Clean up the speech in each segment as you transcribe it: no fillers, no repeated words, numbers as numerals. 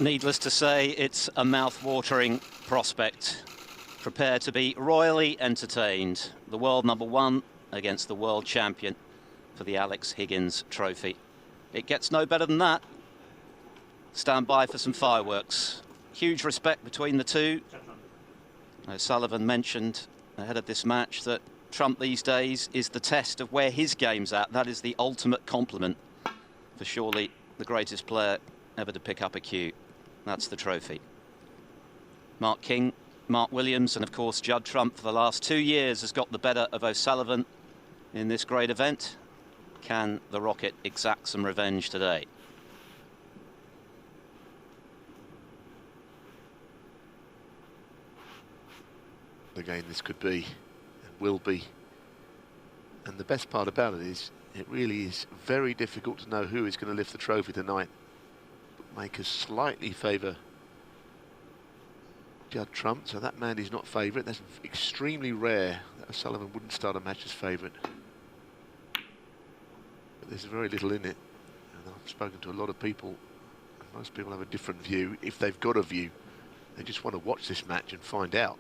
Needless to say, it's a mouth-watering prospect. Prepare to be royally entertained. The world #1 against the world champion for the Alex Higgins Trophy. It gets no better than that. Stand by for some fireworks. Huge respect between the two. Sullivan mentioned ahead of this match that Trump these days is the test of where his game's at. That is the ultimate compliment for surely the greatest player ever to pick up a cue. That's the trophy. Mark King, Mark Williams, and of course Judd Trump for the last 2 years has got the better of O'Sullivan in this great event. Can the Rocket exact some revenge today? Again, this could be and will be. And the best part about it is it really is very difficult to know who is going to lift the trophy tonight. Bookmakers slightly favour Judd Trump, so that man is not favourite. That's extremely rare that O'Sullivan wouldn't start a match as favourite. But there's very little in it, and I've spoken to a lot of people, and most people have a different view. If they've got a view, they just want to watch this match and find out.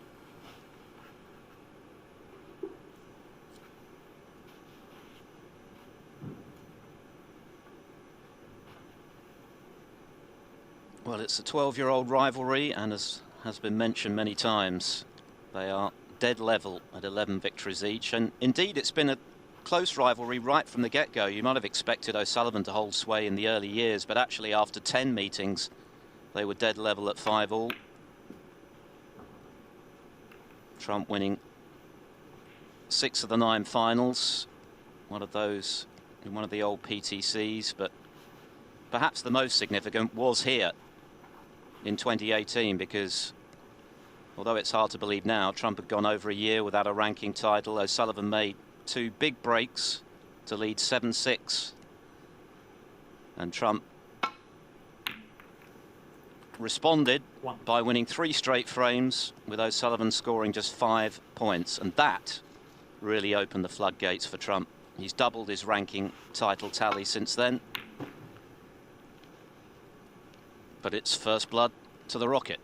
Well, it's a 12-year-old rivalry, and as has been mentioned many times, they are dead level at 11 victories each. And indeed, it's been a close rivalry right from the get-go. You might have expected O'Sullivan to hold sway in the early years, but actually after 10 meetings, they were dead level at 5-all. Trump winning 6 of the 9 finals, one of those in one of the old PTCs, but perhaps the most significant was here in 2018, because although it's hard to believe now, Trump had gone over a year without a ranking title. O'Sullivan made 2 big breaks to lead 7-6, and Trump responded by winning 3 straight frames, with O'Sullivan scoring just 5 points, and that really opened the floodgates for Trump. He's doubled his ranking title tally since then. But it's first blood to the Rocket.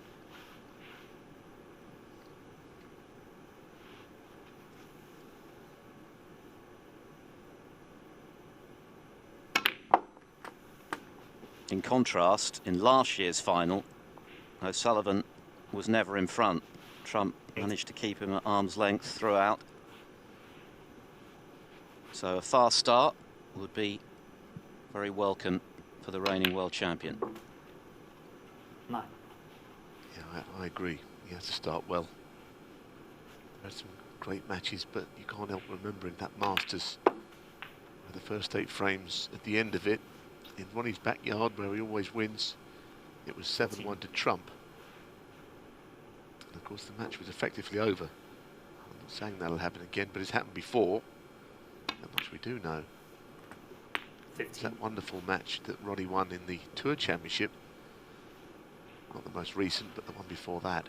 In contrast, in last year's final, O'Sullivan was never in front. Trump managed to keep him at arm's length throughout. So a fast start would be very welcome for the reigning world champion. No. Yeah, I agree. He has to start well. Had some great matches, but you can't help remembering that Masters, with the first 8 frames at the end of it, in Ronnie's backyard where he always wins. It was 7-1 to Trump. And of course the match was effectively over. I'm not saying that'll happen again, but it's happened before. How much we do know. 15. It's that wonderful match that Ronnie won in the Tour Championship. Not the most recent, but the one before that,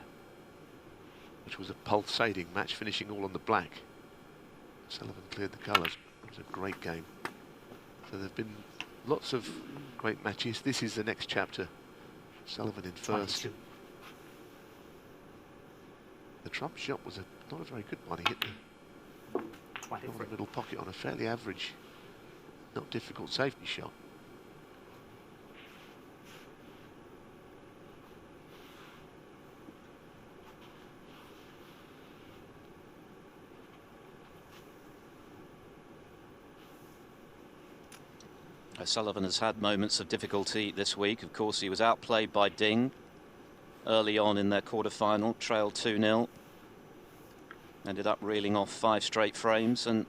which was a pulsating match, finishing all on the black. Sullivan cleared the colours. It was a great game. So there have been lots of great matches. This is the next chapter. Sullivan in first. 22. The Trump shot was not a very good one. He hit the middle pocket on a fairly average, not difficult safety shot. O'Sullivan has had moments of difficulty this week. Of course, he was outplayed by Ding early on in their quarter-final, trailed 2-0. Ended up reeling off 5 straight frames and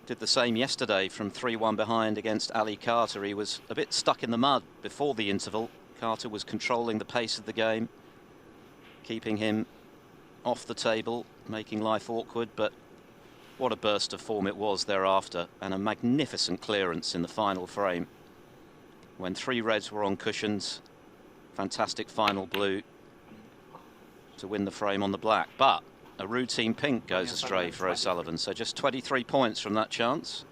did the same yesterday from 3-1 behind against Ali Carter. He was a bit stuck in the mud before the interval. Carter was controlling the pace of the game, keeping him off the table, making life awkward, but what a burst of form it was thereafter, and a magnificent clearance in the final frame. When 3 reds were on cushions, fantastic final blue to win the frame on the black. But a routine pink goes astray for O'Sullivan, so just 23 points from that chance.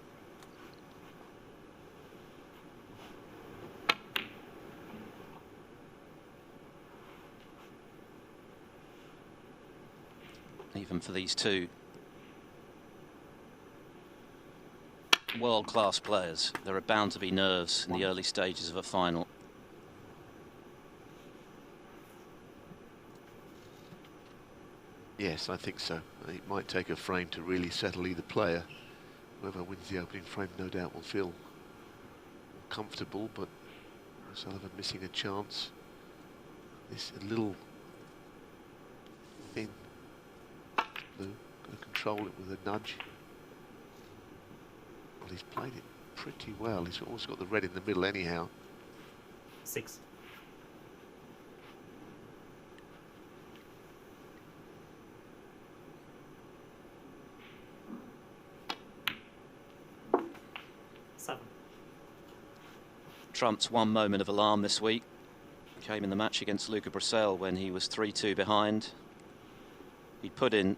even for these two world-class players. There are bound to be nerves in the early stages of a final. Yes, I think so. It might take a frame to really settle either player. Whoever wins the opening frame no doubt will feel comfortable, but Sullivan missing a chance. This a little thin blue, going to control it with a nudge. Well, he's played it pretty well. He's always got the red in the middle anyhow. 6. Trump's one moment of alarm this week came in the match against Luca Brissell when he was 3-2 behind. He put in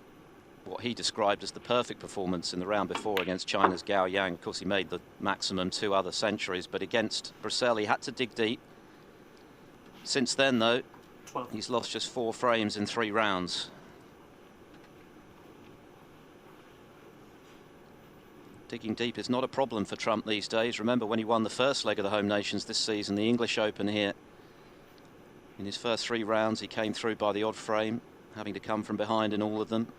what he described as the perfect performance in the round before against China's Gao Yang. Of course, he made the maximum 2 other centuries, but against Brissell he had to dig deep. Since then, though, 12. he's lost just 4 frames in 3 rounds. Digging deep is not a problem for Trump these days. Remember when he won the first leg of the Home Nations this season, the English Open here. In his first 3 rounds, he came through by the odd frame, having to come from behind in all of them.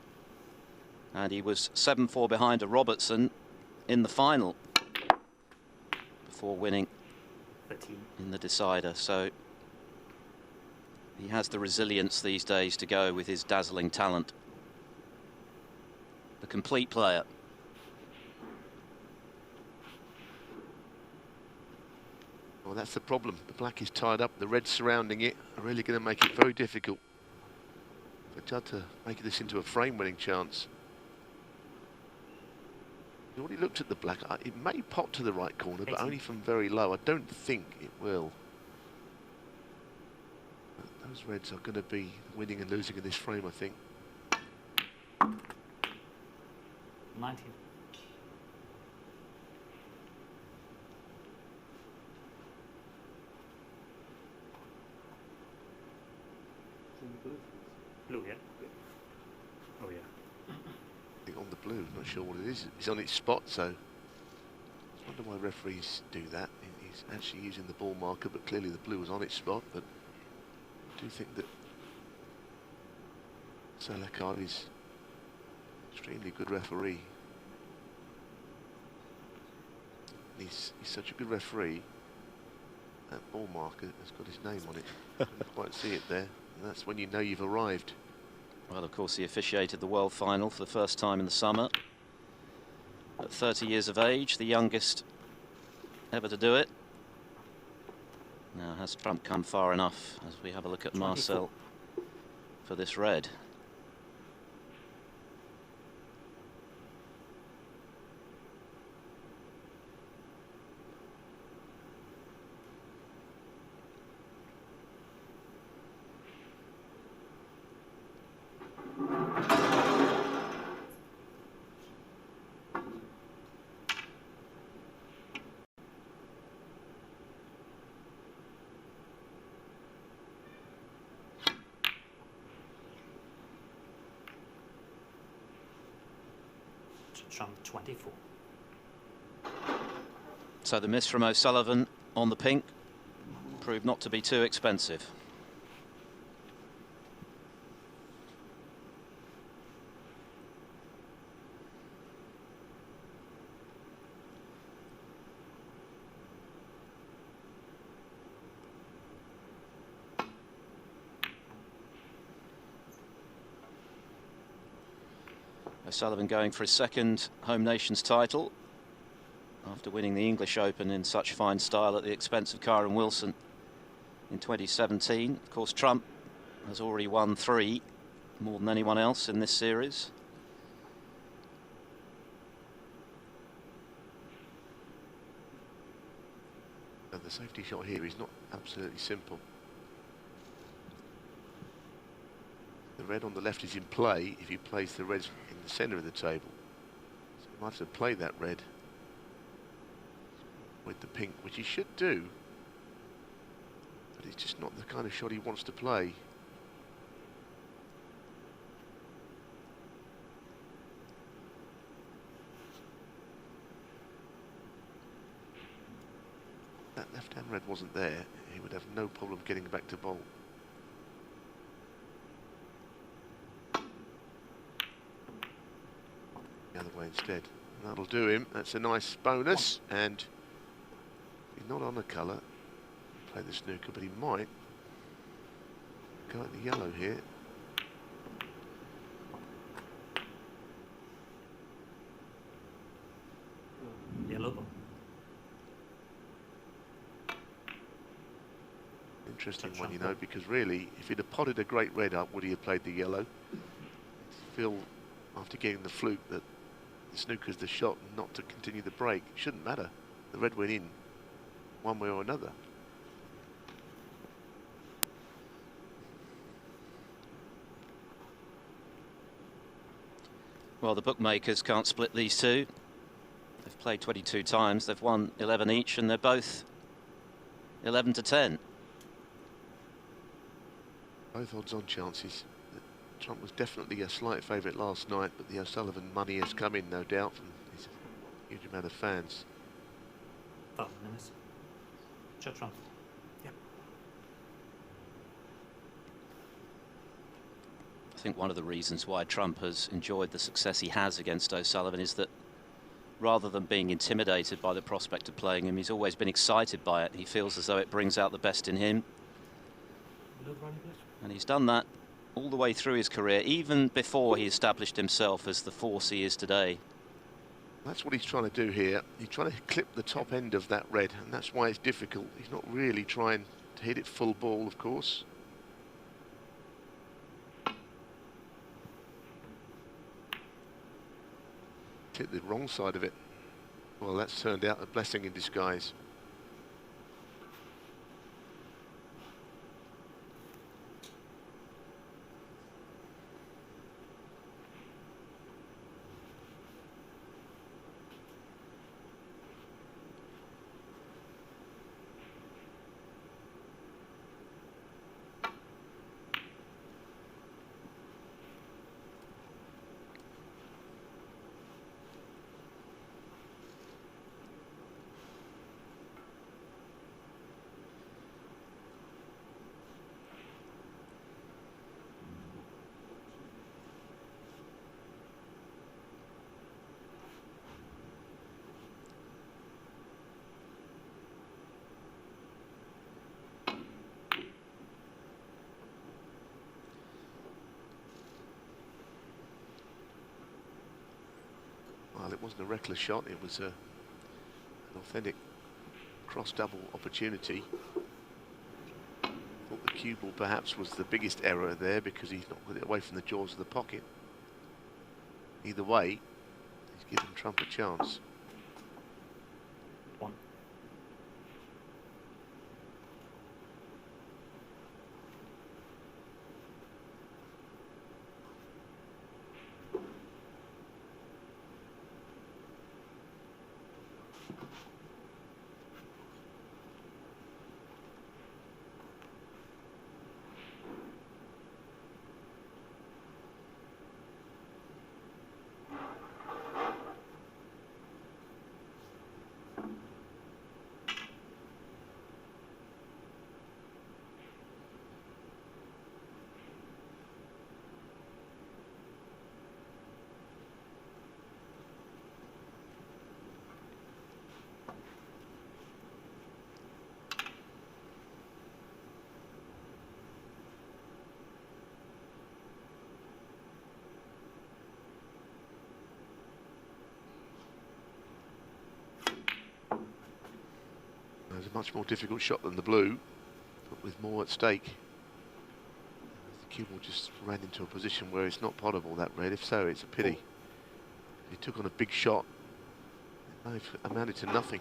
And he was 7-4 behind to Robertson in the final before winning 13. in the decider. So he has the resilience these days to go with his dazzling talent. The complete player. Well, that's the problem. The black is tied up. The red surrounding it are really going to make it very difficult for Judd to make this into a frame-winning chance. He already looked at the black. It may pot to the right corner, but only from very low. I don't think it will. But those reds are going to be winning and losing in this frame, I think. 19. Blue, yeah. Oh, yeah. I think on the blue, not sure what it is. It's on its spot, so I wonder why referees do that. He's actually using the ball marker, but clearly the blue was on its spot. But I do think that Salakar is an extremely good referee. He's such a good referee. That ball marker has got his name on it. You can't quite see it there. And that's when you know you've arrived. Well, of course, he officiated the World Final for the first time in the summer. At 30 years of age, the youngest ever to do it. Now, has Trump come far enough as we have a look at 24. Marcel for this red? Trump 24. So the miss from O'Sullivan on the pink proved not to be too expensive. O'Sullivan going for his second Home Nations title after winning the English Open in such fine style at the expense of Kyron Wilson in 2017. Of course, Trump has already won 3, more than anyone else in this series. And the safety shot here is not absolutely simple. The red on the left is in play if he plays the red in the centre of the table. So he might have to play that red with the pink, which he should do. But it's just not the kind of shot he wants to play. wasn't there, he would have no problem getting back to bowl. The other way instead. That'll do him. That's a nice bonus. And he's not on the colour. Play the snooker, but he might go at the yellow here. Yellow ball. Interesting one, you know, because really, if he'd have potted a great red up, would he have played the yellow? Feel after getting the fluke that the snooker's the shot and not to continue the break. It shouldn't matter. The red went in one way or another. Well, the bookmakers can't split these two. They've played 22 times. They've won 11 each, and they're both 11 to 10. Both odds-on chances. Trump was definitely a slight favourite last night, but the O'Sullivan money has come in, no doubt, from his huge amount of fans. 12 minutes. Judd Trump. Yep. I think one of the reasons why Trump has enjoyed the success he has against O'Sullivan is that rather than being intimidated by the prospect of playing him, he's always been excited by it. He feels as though it brings out the best in him. And he's done that all the way through his career, even before he established himself as the force he is today. That's what he's trying to do here. He's trying to clip the top end of that red, and that's why it's difficult. He's not really trying to hit it full ball, of course. Hit the wrong side of it. Well, that's turned out a blessing in disguise. Well, it wasn't a reckless shot, it was an authentic cross-double opportunity. Thought the cue ball perhaps was the biggest error there because he's not got it away from the jaws of the pocket. Either way, he's given Trump a chance. One. It was a much more difficult shot than the blue, but with more at stake. The cue ball just ran into a position where it's not potable, that red. If so, it's a pity. He took on a big shot. It may have amounted to nothing.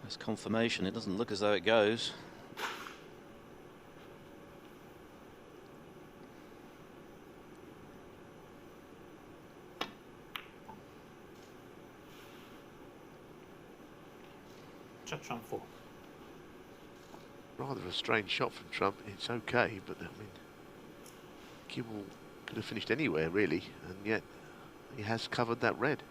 That's confirmation. It doesn't look as though it goes. Trump 4. Rather a strange shot from Trump. It's okay, but I mean, cue ball Could have finished anywhere, really, and yet he has covered that red.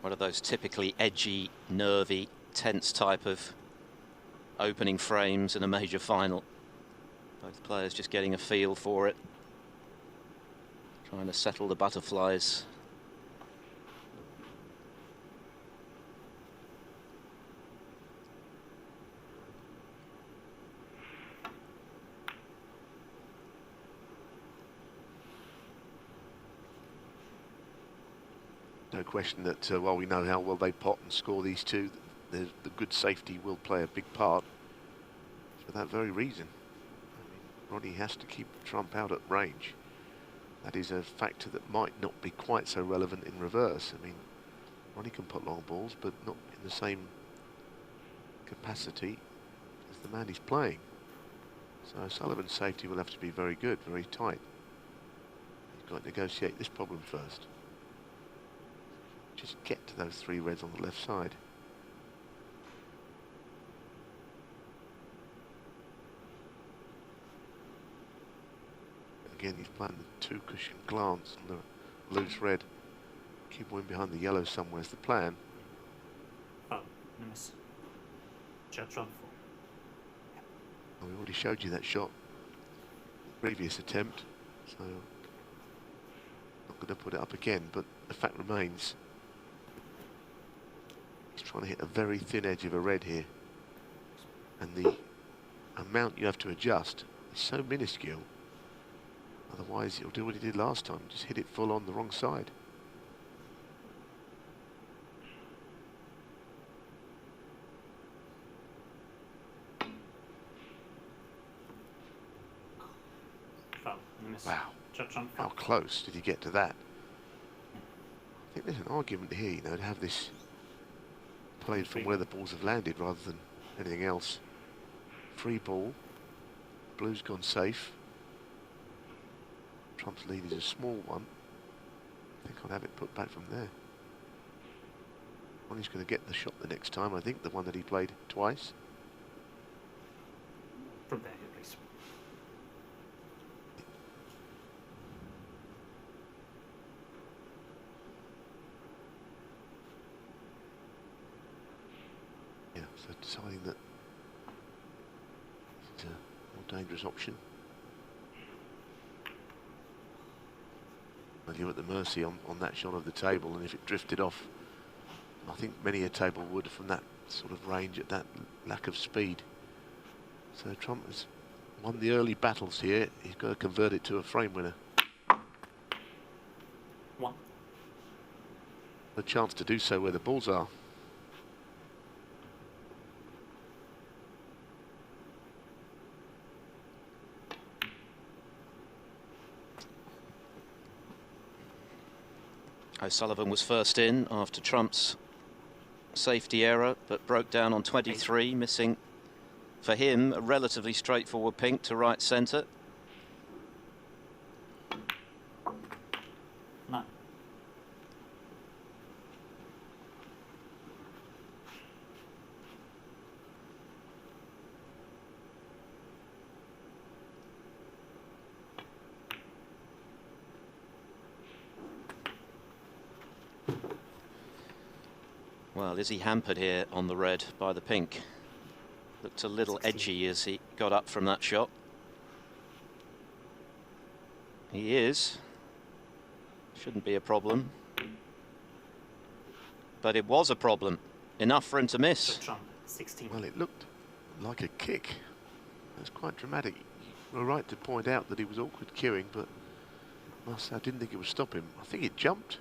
One of those typically edgy, nervy, tense type of opening frames in a major final. Both players just getting a feel for it, trying to settle the butterflies. No question that while we know how well they pot and score these two, the good safety will play a big part for that very reason. I mean, Ronnie has to keep Trump out at range. That is a factor that might not be quite so relevant in reverse. I mean, Ronnie can put long balls, but not in the same capacity as the man he's playing. So Sullivan's safety will have to be very good, very tight. He's got to negotiate this problem first. Just get to those three reds on the left side. Again, he's playing the two cushion glance on the loose red. Keep one behind the yellow somewhere is the plan. Oh, miss. Judd trump 4. Well, we already showed you that shot, previous attempt, so not going to put it up again, but the fact remains he's trying to hit a very thin edge of a red here, and the amount you have to adjust is so minuscule. Otherwise he'll do what he did last time, just hit it full on the wrong side. Oh, miss. Wow, Judd trump how 4. close did he get to that? I think there's an argument here, you know, to have this played from where the balls have landed rather than anything else. Free ball. Blue's gone safe. Trump's lead is a small one. I think I'll have it put back from there. Ronnie's going to get the shot the next time, I think, the one that he played twice. From there, please. Yeah, so deciding that it's a more dangerous option. Well, you're at the mercy on that shot of the table, and if it drifted off, I think many a table would from that sort of range at that lack of speed. So Trump has won the early battles here. He's got to convert it to a frame winner. 1. A chance to do so where the balls are. O'Sullivan was first in after Trump's safety error, but broke down on 23, missing, for him, a relatively straightforward pink to right centre. 9. Well, is he hampered here on the red by the pink? Looked a little 16. edgy as he got up from that shot. He is. Shouldn't be a problem. But it was a problem. Enough for him to miss. Judd trump 16. Well, it looked like a kick. That's quite dramatic. You were right to point out that he was awkward queuing, but I must say I didn't think it would stop him. I think it jumped.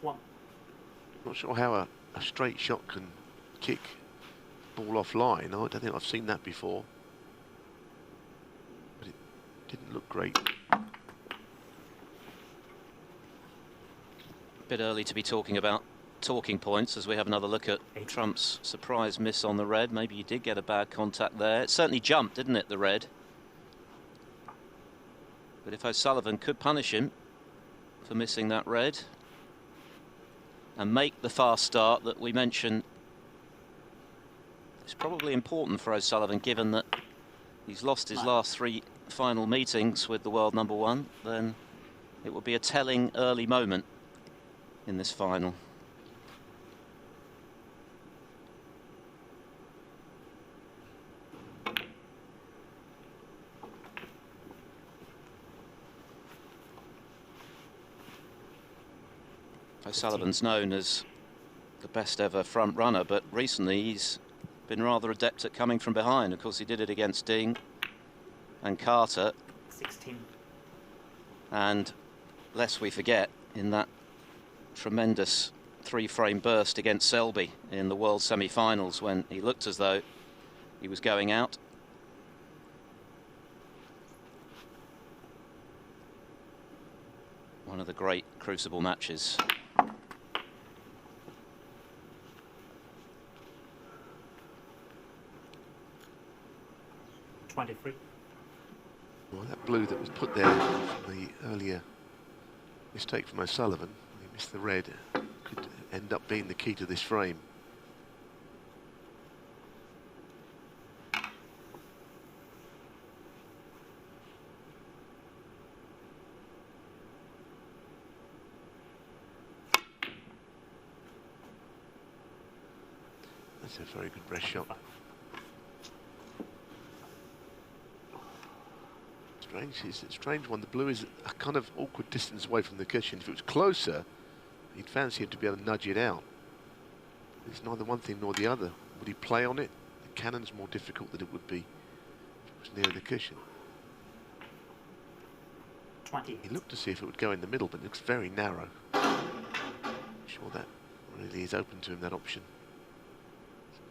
1. Not sure how a straight shot can kick ball offline. I don't think I've seen that before. But it didn't look great. A bit early to be talking about talking points as we have another look at Trump's surprise miss on the red. Maybe he did get a bad contact there. It certainly jumped, didn't it, the red? But if O'Sullivan could punish him for missing that red and make the fast start that we mentioned, it's probably important for O'Sullivan, given that he's lost his last 3 final meetings with the world #1, then it will be a telling early moment in this final. O'Sullivan's known as the best ever front runner, but recently he's been rather adept at coming from behind. Of course, he did it against Ding and Carter. 16. And lest we forget, in that tremendous 3-frame burst against Selby in the world semi-finals, when he looked as though he was going out. One of the great crucible matches. 23. Well, that blue that was put there from the earlier mistake from O'Sullivan, he missed the red, could end up being the key to this frame. That's a very good breast shot. Strange, it's a strange one. The blue is a kind of awkward distance away from the cushion. If it was closer, you'd fancy him to be able to nudge it out. It's neither one thing nor the other. Would he play on it? The cannon's more difficult than it would be if it was near the cushion. 20. He looked to see if it would go in the middle, but it looks very narrow. I'm sure that really is open to him, that option.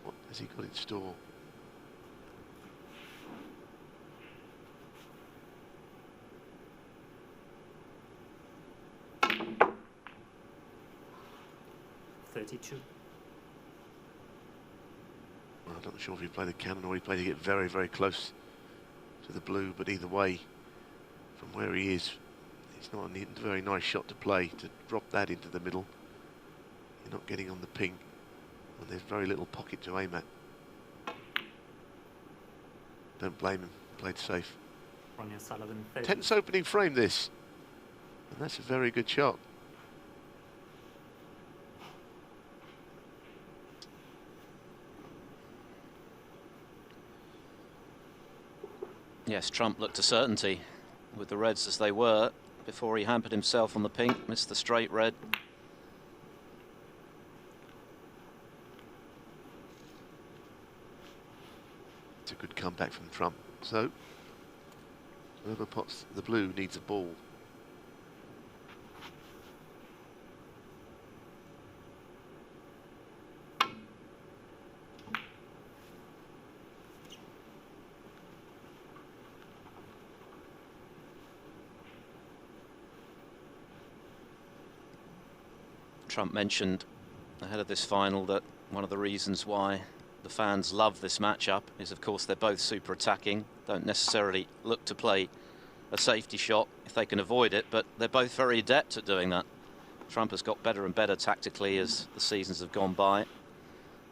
What has he got in store? Well, I'm not sure if he played the cannon or he played to get very, very close to the blue, but either way, from where he is, it's not a very nice shot to play, to drop that into the middle. You're not getting on the pink, and there's very little pocket to aim at. Don't blame him, played safe. Ronnie Sullivan, 30. Tense opening frame this, and that's a very good shot. Yes, Trump looked a certainty with the reds as they were before he hampered himself on the pink, missed the straight red. It's a good comeback from Trump. So, whoever pots the blue needs a ball. Trump mentioned ahead of this final that one of the reasons why the fans love this matchup is, of course, they're both super attacking, don't necessarily look to play a safety shot if they can avoid it, but they're both very adept at doing that. Trump has got better and better tactically as the seasons have gone by,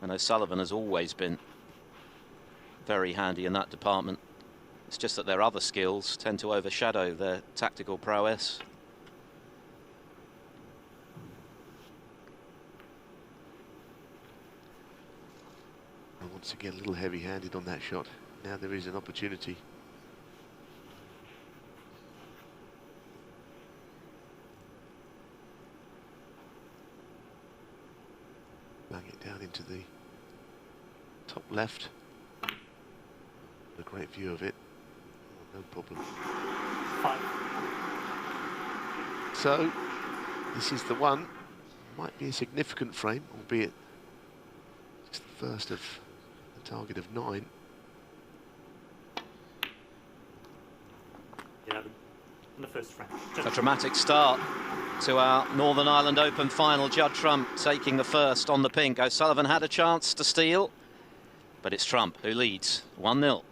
and O'Sullivan has always been very handy in that department. It's just that their other skills tend to overshadow their tactical prowess. Once again, a little heavy-handed on that shot. Now there is an opportunity. Bang it down into the top left. A great view of it. Oh, no problem. 5. So, this is the one. Might be a significant frame, albeit it's the first of the target of 9. Yeah, in the first frame. A dramatic start to our Northern Ireland Open final. Judd Trump taking the first on the pink. O'Sullivan had a chance to steal, but it's Trump who leads 1-0.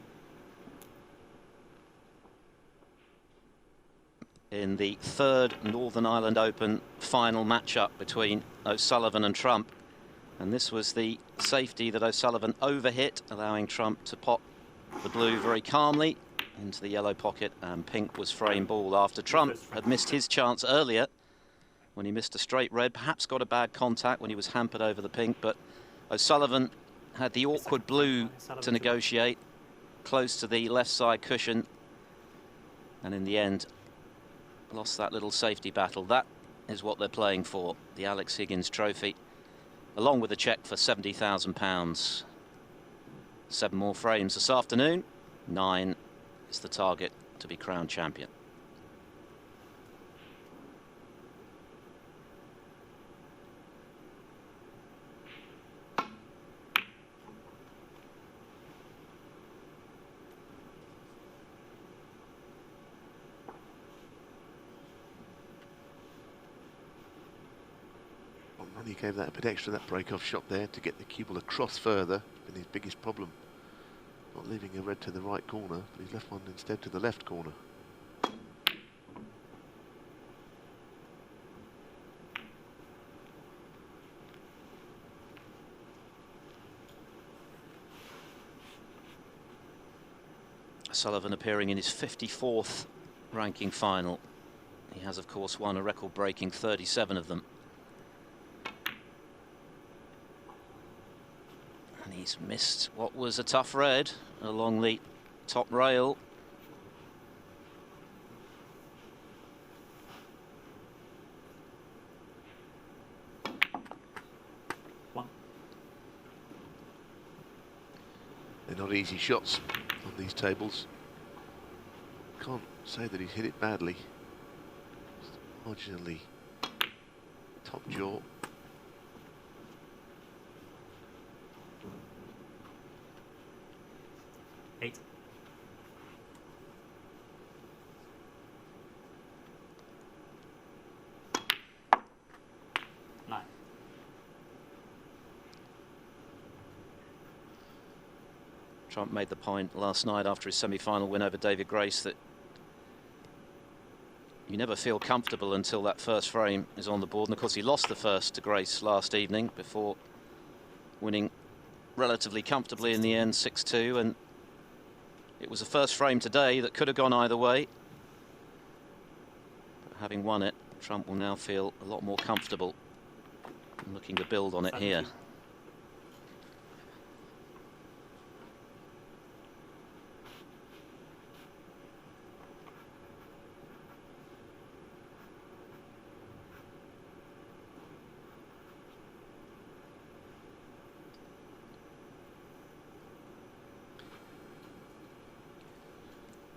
In the third Northern Ireland Open final matchup between O'Sullivan and Trump. And this was the safety that O'Sullivan overhit, allowing Trump to pot the blue very calmly into the yellow pocket, and pink was frame ball after Trump had missed his chance earlier when he missed a straight red, perhaps got a bad contact when he was hampered over the pink, but O'Sullivan had the awkward blue to negotiate close to the left side cushion, and in the end lost that little safety battle. That is what they're playing for, the Alex Higgins Trophy, along with a cheque for £70,000. 7 more frames this afternoon. 9 is the target to be crowned champion. Ronnie gave that a bit extra, that break-off shot there, to get the cue ball across further. Been his biggest problem. Not leaving a red to the right corner, but he's left one instead to the left corner. Sullivan appearing in his 54th ranking final. He has, of course, won a record-breaking 37 of them. And he's missed what was a tough red along the top rail. They're not easy shots on these tables. Can't say that he's hit it badly. Just marginally top jaw. Eight. Nine. Trump made the point last night after his semi-final win over David Grace that you never feel comfortable until that first frame is on the board. And of course he lost the first to Grace last evening before winning relatively comfortably in the end, 6-2, and it was the first frame today that could have gone either way. But having won it, Trump will now feel a lot more comfortable and looking to build on it here.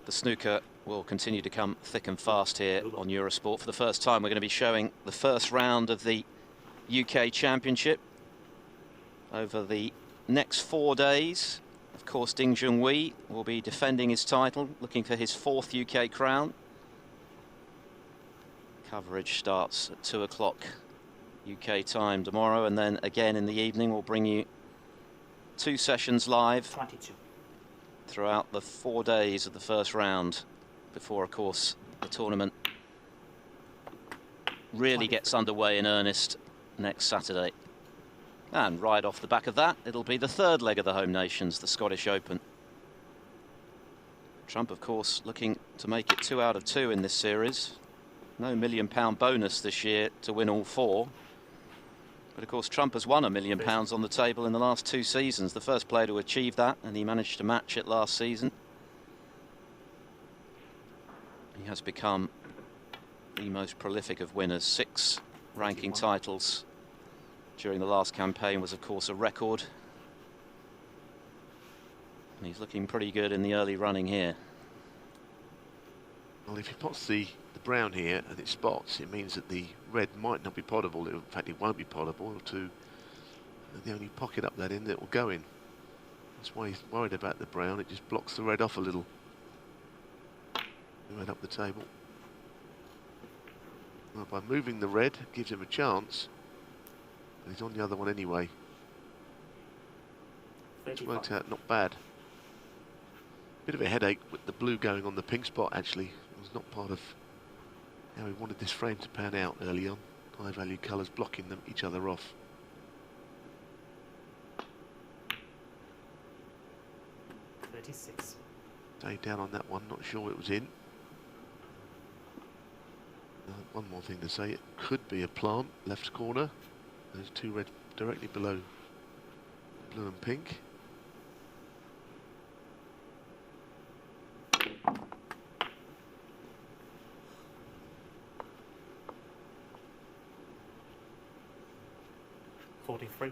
The snooker will continue to come thick and fast here on Eurosport. For the first time, we're going to be showing the first round of the UK Championship over the next 4 days. Of course, Ding Junhui will be defending his title, looking for his 4th UK crown. Coverage starts at 2 o'clock UK time tomorrow, and then again in the evening we'll bring you 2 sessions live 22. throughout the 4 days of the first round before, of course, the tournament really gets underway in earnest next Saturday. And right off the back of that, it'll be the 3rd leg of the home nations, the Scottish Open. Trump, of course, looking to make it 2 out of 2 in this series. No £1 million bonus this year to win all 4. But of course Trump has won £1 million on the table in the last 2 seasons. The first player to achieve that, and he managed to match it last season. He has become the most prolific of winners. 6 ranking titles during the last campaign was of course a record. And he's looking pretty good in the early running here. Well, if he pots the brown here and it spots, it means that the red might not be potable. In fact, it won't be potable to the only pocket up that in that will go in. That's why he's worried about the brown. It just blocks the red off a little. The red up the table. Well, by moving the red, it gives him a chance. But he's on the other one anyway. It's worked out not bad. Bit of a headache with the blue going on the pink spot, actually. It was not part of how he wanted this frame to pan out early on. High value colours blocking them each other off. 36. Stayed down on that one, not sure it was in. One more thing to say, it could be a plant, left corner. There's two red directly below blue and pink. $43.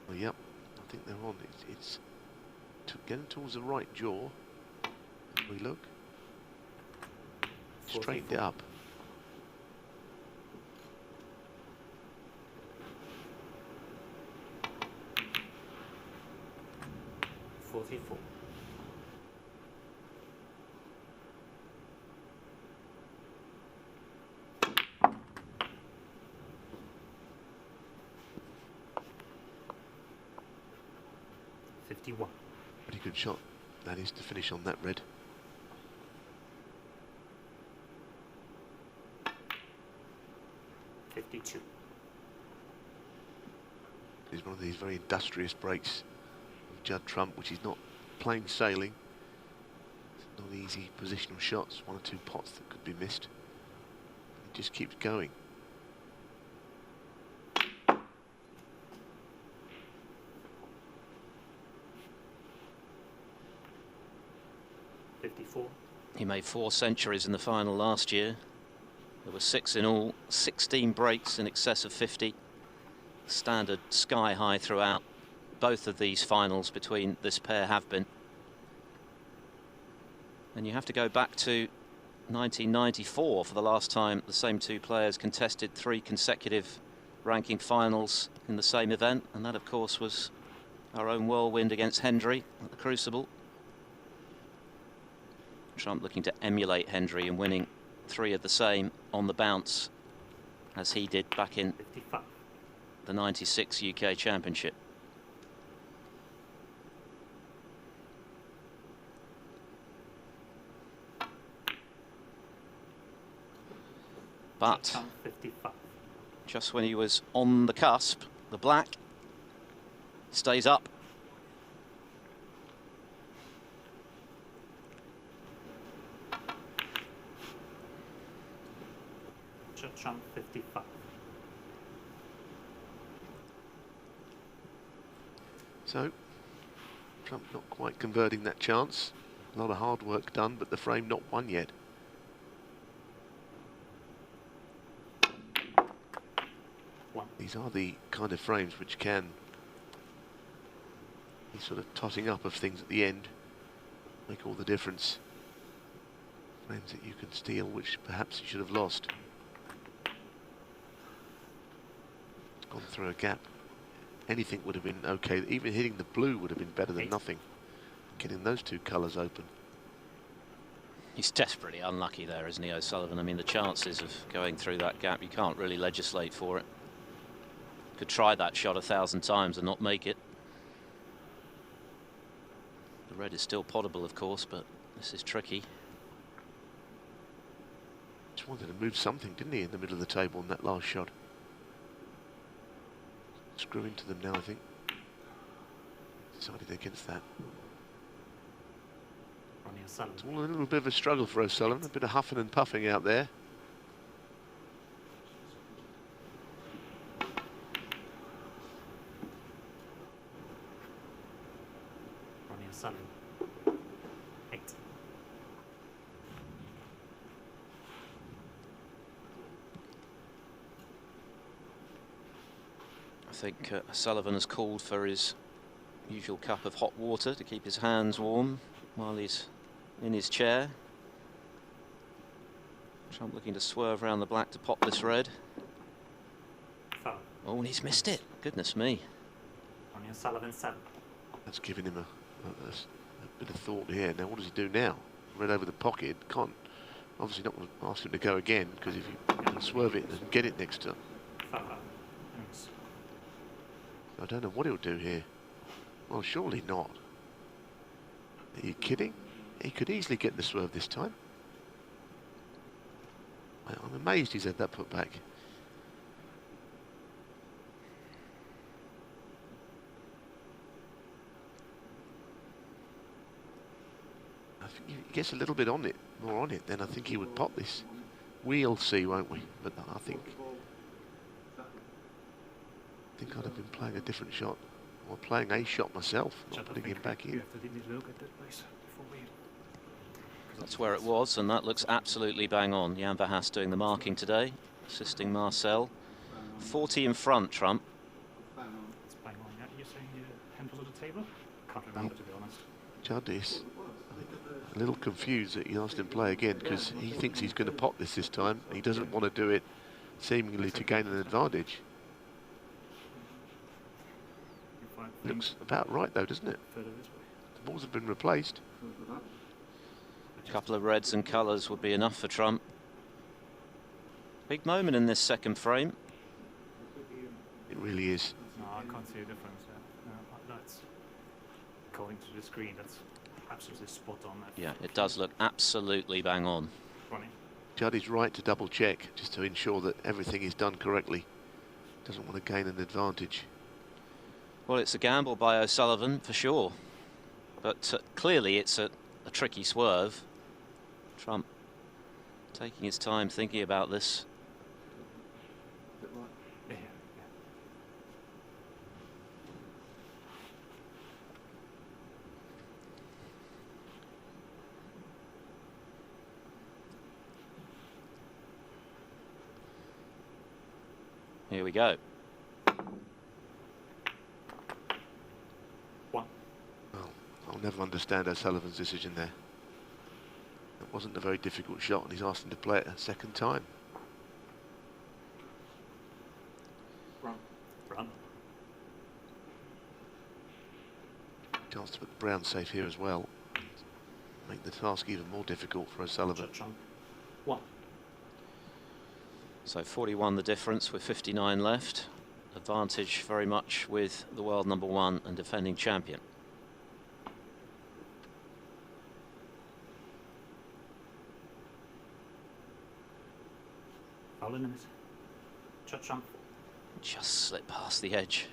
Well, yep, I think they're on. It's getting towards the right jaw. As we look. Straightened it up. $44. $51. Pretty good shot. That is to finish on that red. $52. It's one of these very industrious breaks of Judd Trump, which is not plain sailing. It's not easy positional shots, one or two pots that could be missed. It just keeps going. $54. He made 4 centuries in the final last year. There were 6 in all, 16 breaks in excess of 50. Standard sky high throughout. Both of these finals between this pair have been. And you have to go back to 1994 for the last time the same two players contested 3 consecutive ranking finals in the same event. And that, of course, was our own whirlwind against Hendry at the Crucible. Trump looking to emulate Hendry and winning 3 of the same on the bounce, as he did back in 55. the '96 UK Championship. But 55. just when he was on the cusp, the black stays up. Trump 55. So, Trump not quite converting that chance. A lot of hard work done, but the frame not won yet. These are the kind of frames which can be sort of totting up of things at the end, make all the difference. Frames that you can steal, which perhaps you should have lost. It's gone through a gap. Anything would have been okay. Even hitting the blue would have been better than nothing. Getting those 2 colours open. He's desperately unlucky there, isn't he, O'Sullivan? I mean, the chances of going through that gap, you can't really legislate for it. Could try that shot 1,000 times and not make it. The red is still potable, of course, but this is tricky. Just wanted to move something, didn't he, in the middle of the table in that last shot. Screw into them now, I think. Decided against that. Ronnie O'Sullivan. It's all a little bit of a struggle for O'Sullivan, a bit of huffing and puffing out there. Ronnie O'Sullivan. 8. I think Sullivan has called for his usual cup of hot water to keep his hands warm while he's in his chair. Trump looking to swerve around the black to pop this red. Foul. Oh, and he's missed it. Goodness me. Ronnie O'Sullivan 7. That's giving him a bit of thought here. Now, what does he do now? Red over the pocket. Can't, obviously not going to ask him to go again, because if you can swerve it and get it next to him. Foul. Yes. I don't know what he'll do here. Well, surely not. Are you kidding? He could easily get the swerve this time. I'm amazed he's had that put back. I think if he gets a little bit on it, more on it, then I think he would pop this. We'll see, won't we? But I think I'd have been playing a different shot, or playing a shot myself, not putting him back in. That's where it was, and that looks absolutely bang on. Jan Verhaas doing the marking today, assisting Marcel. 40 in front, Trump. It's bang on. Yeah, you're saying you handle to the table? Can't remember, to be honest. Judd is a little confused that he asked him to play again, because he thinks he's going to pop this time. He doesn't want to do it seemingly to gain an advantage. Looks about right though, doesn't it? Further this way. The balls have been replaced. A couple of reds and colours would be enough for Trump. Big moment in this second frame. It really is. No, I can't see a difference. No, that's according to the screen. That's absolutely spot on. Yeah, it does look absolutely bang on. Ronnie. Judd is right to double check, just to ensure that everything is done correctly. Doesn't want to gain an advantage. Well, it's a gamble by O'Sullivan for sure, but clearly it's a tricky swerve. Trump taking his time thinking about this. Yeah. Here we go. One. Well, I'll never understand O'Sullivan's decision there. It wasn't a very difficult shot, and he's asked him to play it a second time. Run. Chance to put the brown safe here as well. Make the task even more difficult for O'Sullivan. One. So 41 the difference with 59 left. Advantage very much with the world #1 and defending champion. Foul in it. Jump. Just slipped past the edge.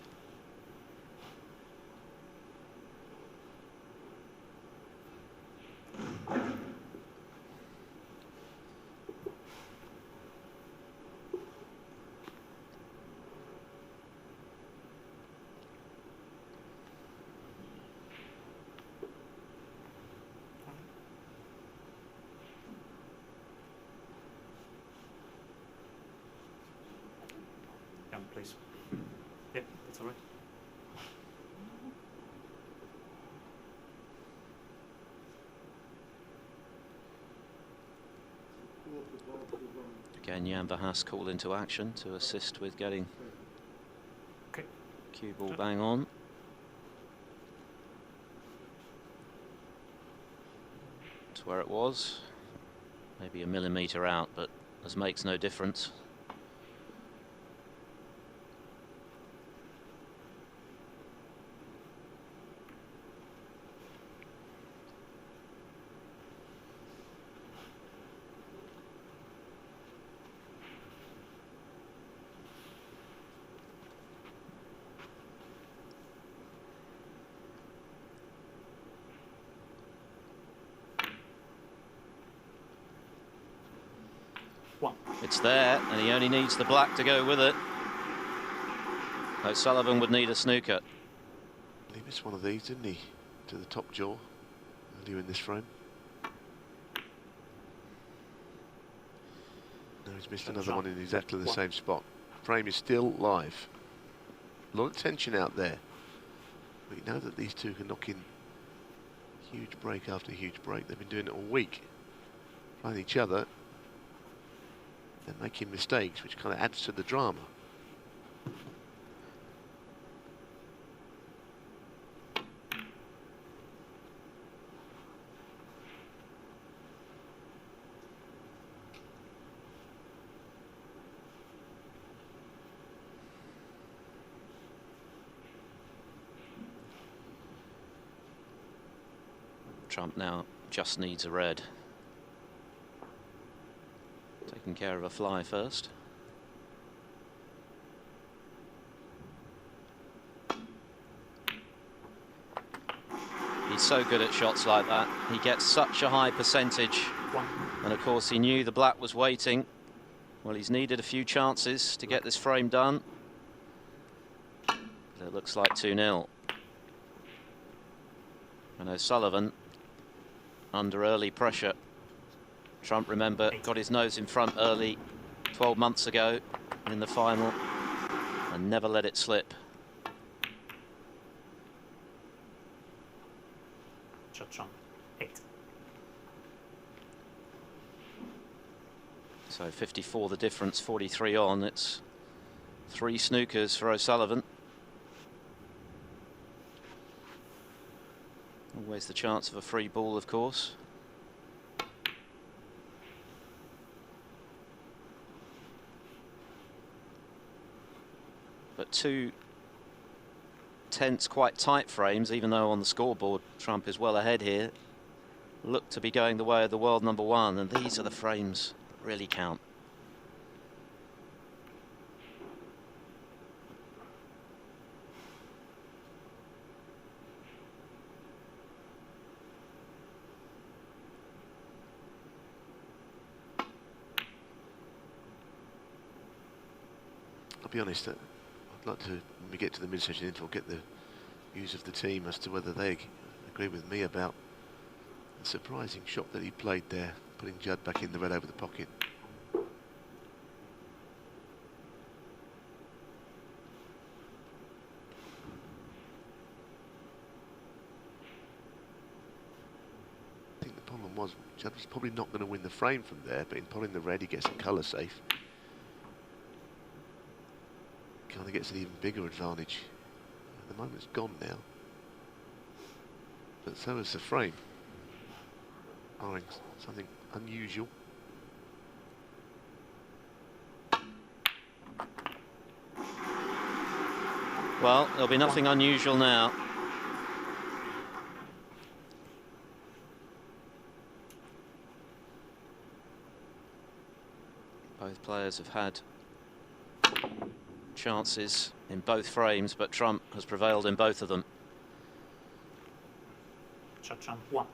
Please. Yep, that's all right. Again, Jan Verhaas called into action to assist with getting cue ball bang on. That's where it was. Maybe a millimetre out, but as makes no difference. One. It's there, and he only needs the black to go with it. O'Sullivan would need a snooker. He missed one of these, didn't he? To the top jaw earlier in this frame. No, he's missed another one in exactly the same spot. Frame is still live. A lot of tension out there. We know that these two can knock in huge break after huge break. They've been doing it all week. Playing each other. they're making mistakes, which kind of adds to the drama. Trump now just needs a red. Taking care of a fly first. He's so good at shots like that. He gets such a high percentage. And of course he knew the black was waiting. Well, he's needed a few chances to get this frame done. It looks like 2-0. And O'Sullivan under early pressure. Trump, remember, got his nose in front early 12 months ago in the final and never let it slip. Trump, 8. So 54 the difference, 43 on. It's 3 snookers for O'Sullivan. Always the chance of a free ball, of course. But 2 tense, quite tight frames, even though on the scoreboard Trump is well ahead here, look to be going the way of the world #1, and these are the frames that really count. I'll be honest, I'd like to, when we get to the mid-session interval, get the views of the team as to whether they agree with me about the surprising shot that he played there, putting Judd back in the red over the pocket. I think the problem was Judd was probably not going to win the frame from there, but in pulling the red he gets a colour safe. Kind of gets an even bigger advantage. The moment's gone now, but so is the frame. Barring something unusual. Well, there'll be nothing unusual now. Both players have had chances in both frames, but Trump has prevailed in both of them. Trump 1.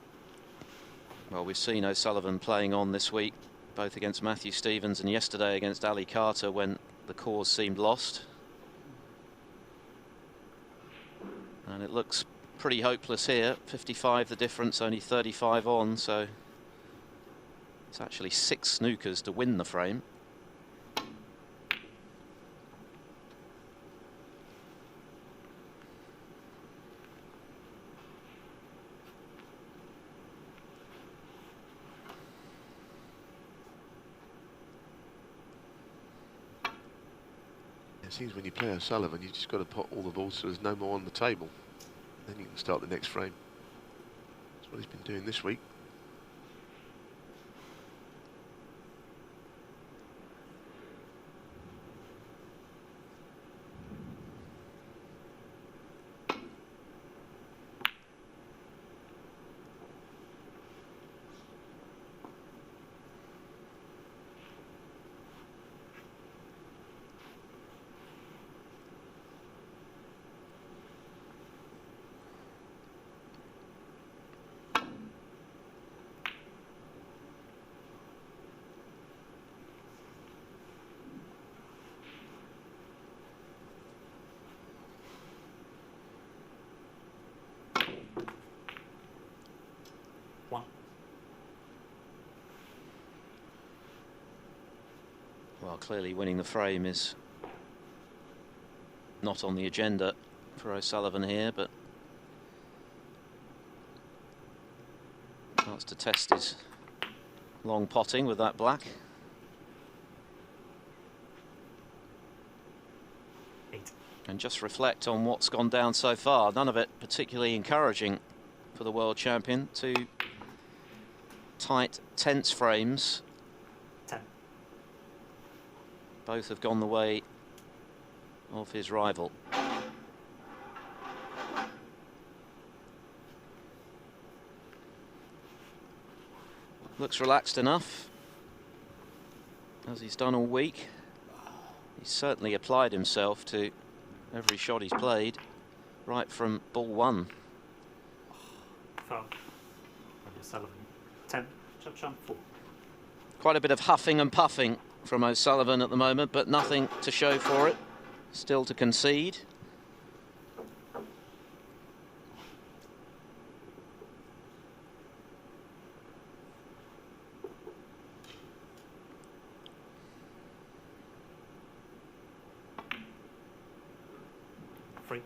Well, we've seen O'Sullivan playing on this week, both against Matthew Stevens and yesterday against Ali Carter when the cause seemed lost. And it looks pretty hopeless here. 55 the difference, only 35 on, so it's actually 6 snookers to win the frame. It seems when you play O'Sullivan, you just got to put all the balls so there's no more on the table. Then you can start the next frame. That's what he's been doing this week. Well, clearly winning the frame is not on the agenda for O'Sullivan here, but starts to test his long potting with that black. And just reflect on what's gone down so far. None of it particularly encouraging for the world champion. 2 tight, tense frames. 10. Both have gone the way of his rival. Looks relaxed enough, as he's done all week. He's certainly applied himself to every shot he's played, right from ball 1. Foul. Sullivan. 10. Judd 4. Quite a bit of huffing and puffing from O'Sullivan at the moment, but nothing to show for it. Still to concede. Free.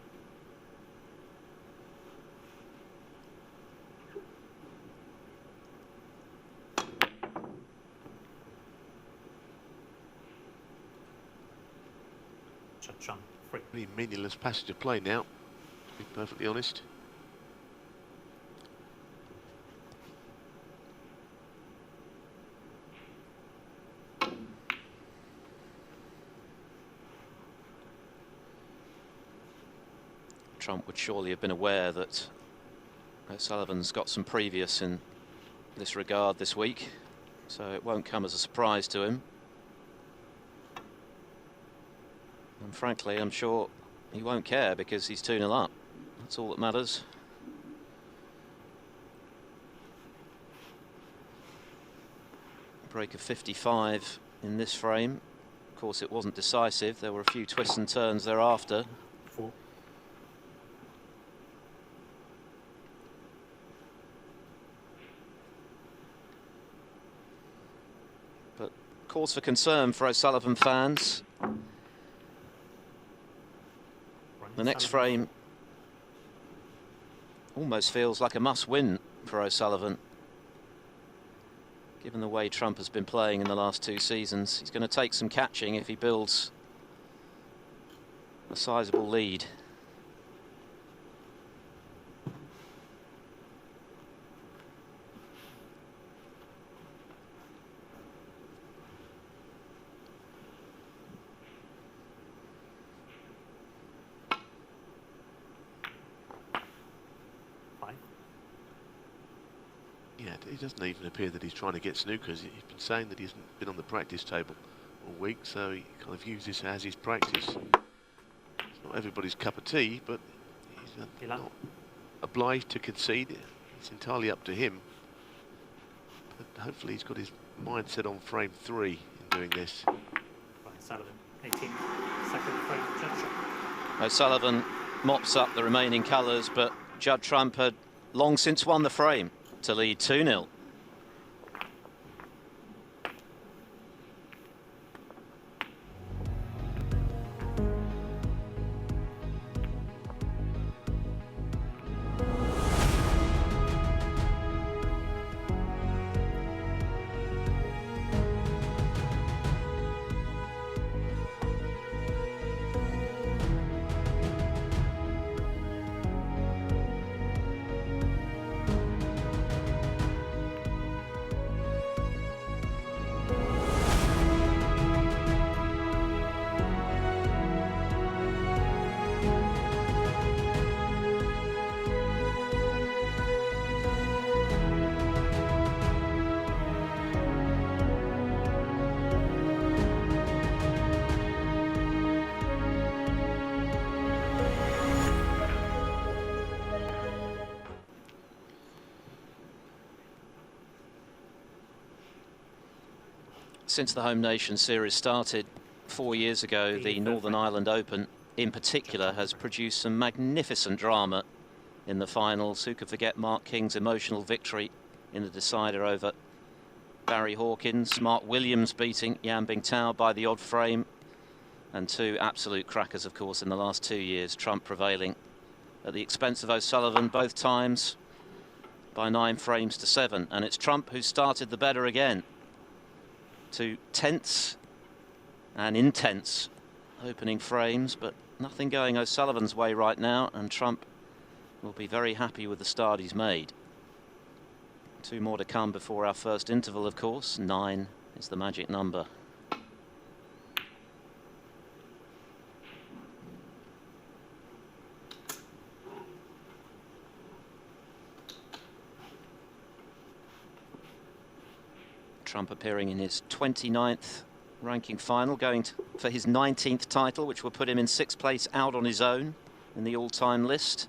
Judd free. Pretty meaningless passage of play now, to be perfectly honest. Trump would surely have been aware that O'Sullivan's got some previous in this regard this week, so it won't come as a surprise to him. And frankly, I'm sure he won't care because he's 2-0 up. That's all that matters. Break of 55 in this frame. Of course, it wasn't decisive. There were a few twists and turns thereafter. 4. But cause for concern for O'Sullivan fans. The next frame almost feels like a must-win for O'Sullivan. Given the way Trump has been playing in the last 2 seasons, he's going to take some catching if he builds a sizable lead. Yeah, it doesn't even appear that he's trying to get snookers. He's been saying that he hasn't been on the practice table all week, so he kind of views this as his practice. It's not everybody's cup of tea, but he's not obliged to concede. It's entirely up to him. But hopefully he's got his mind set on frame 3 in doing this. Sullivan, 18. Second frame, Judd. O'Sullivan mops up the remaining colours, but Judd Trump had long since won the frame to lead 2-0. Since the Home Nation series started 4 years ago, the Northern Ireland Open in particular has produced some magnificent drama in the finals. Who could forget Mark King's emotional victory in the decider over Barry Hawkins, Mark Williams beating Yan Bingtao by the odd frame, and 2 absolute crackers, of course, in the last 2 years. Trump prevailing at the expense of O'Sullivan both times by 9 frames to 7, and it's Trump who started the better again. 2 tense and intense opening frames, but Nothing going O'Sullivan's way right now, and Trump will be very happy with the start he's made. 2 more to come before our first interval, of course. 9 is the magic number. Trump appearing in his 29th ranking final, going for his 19th title, which will put him in 6th place out on his own in the all-time list,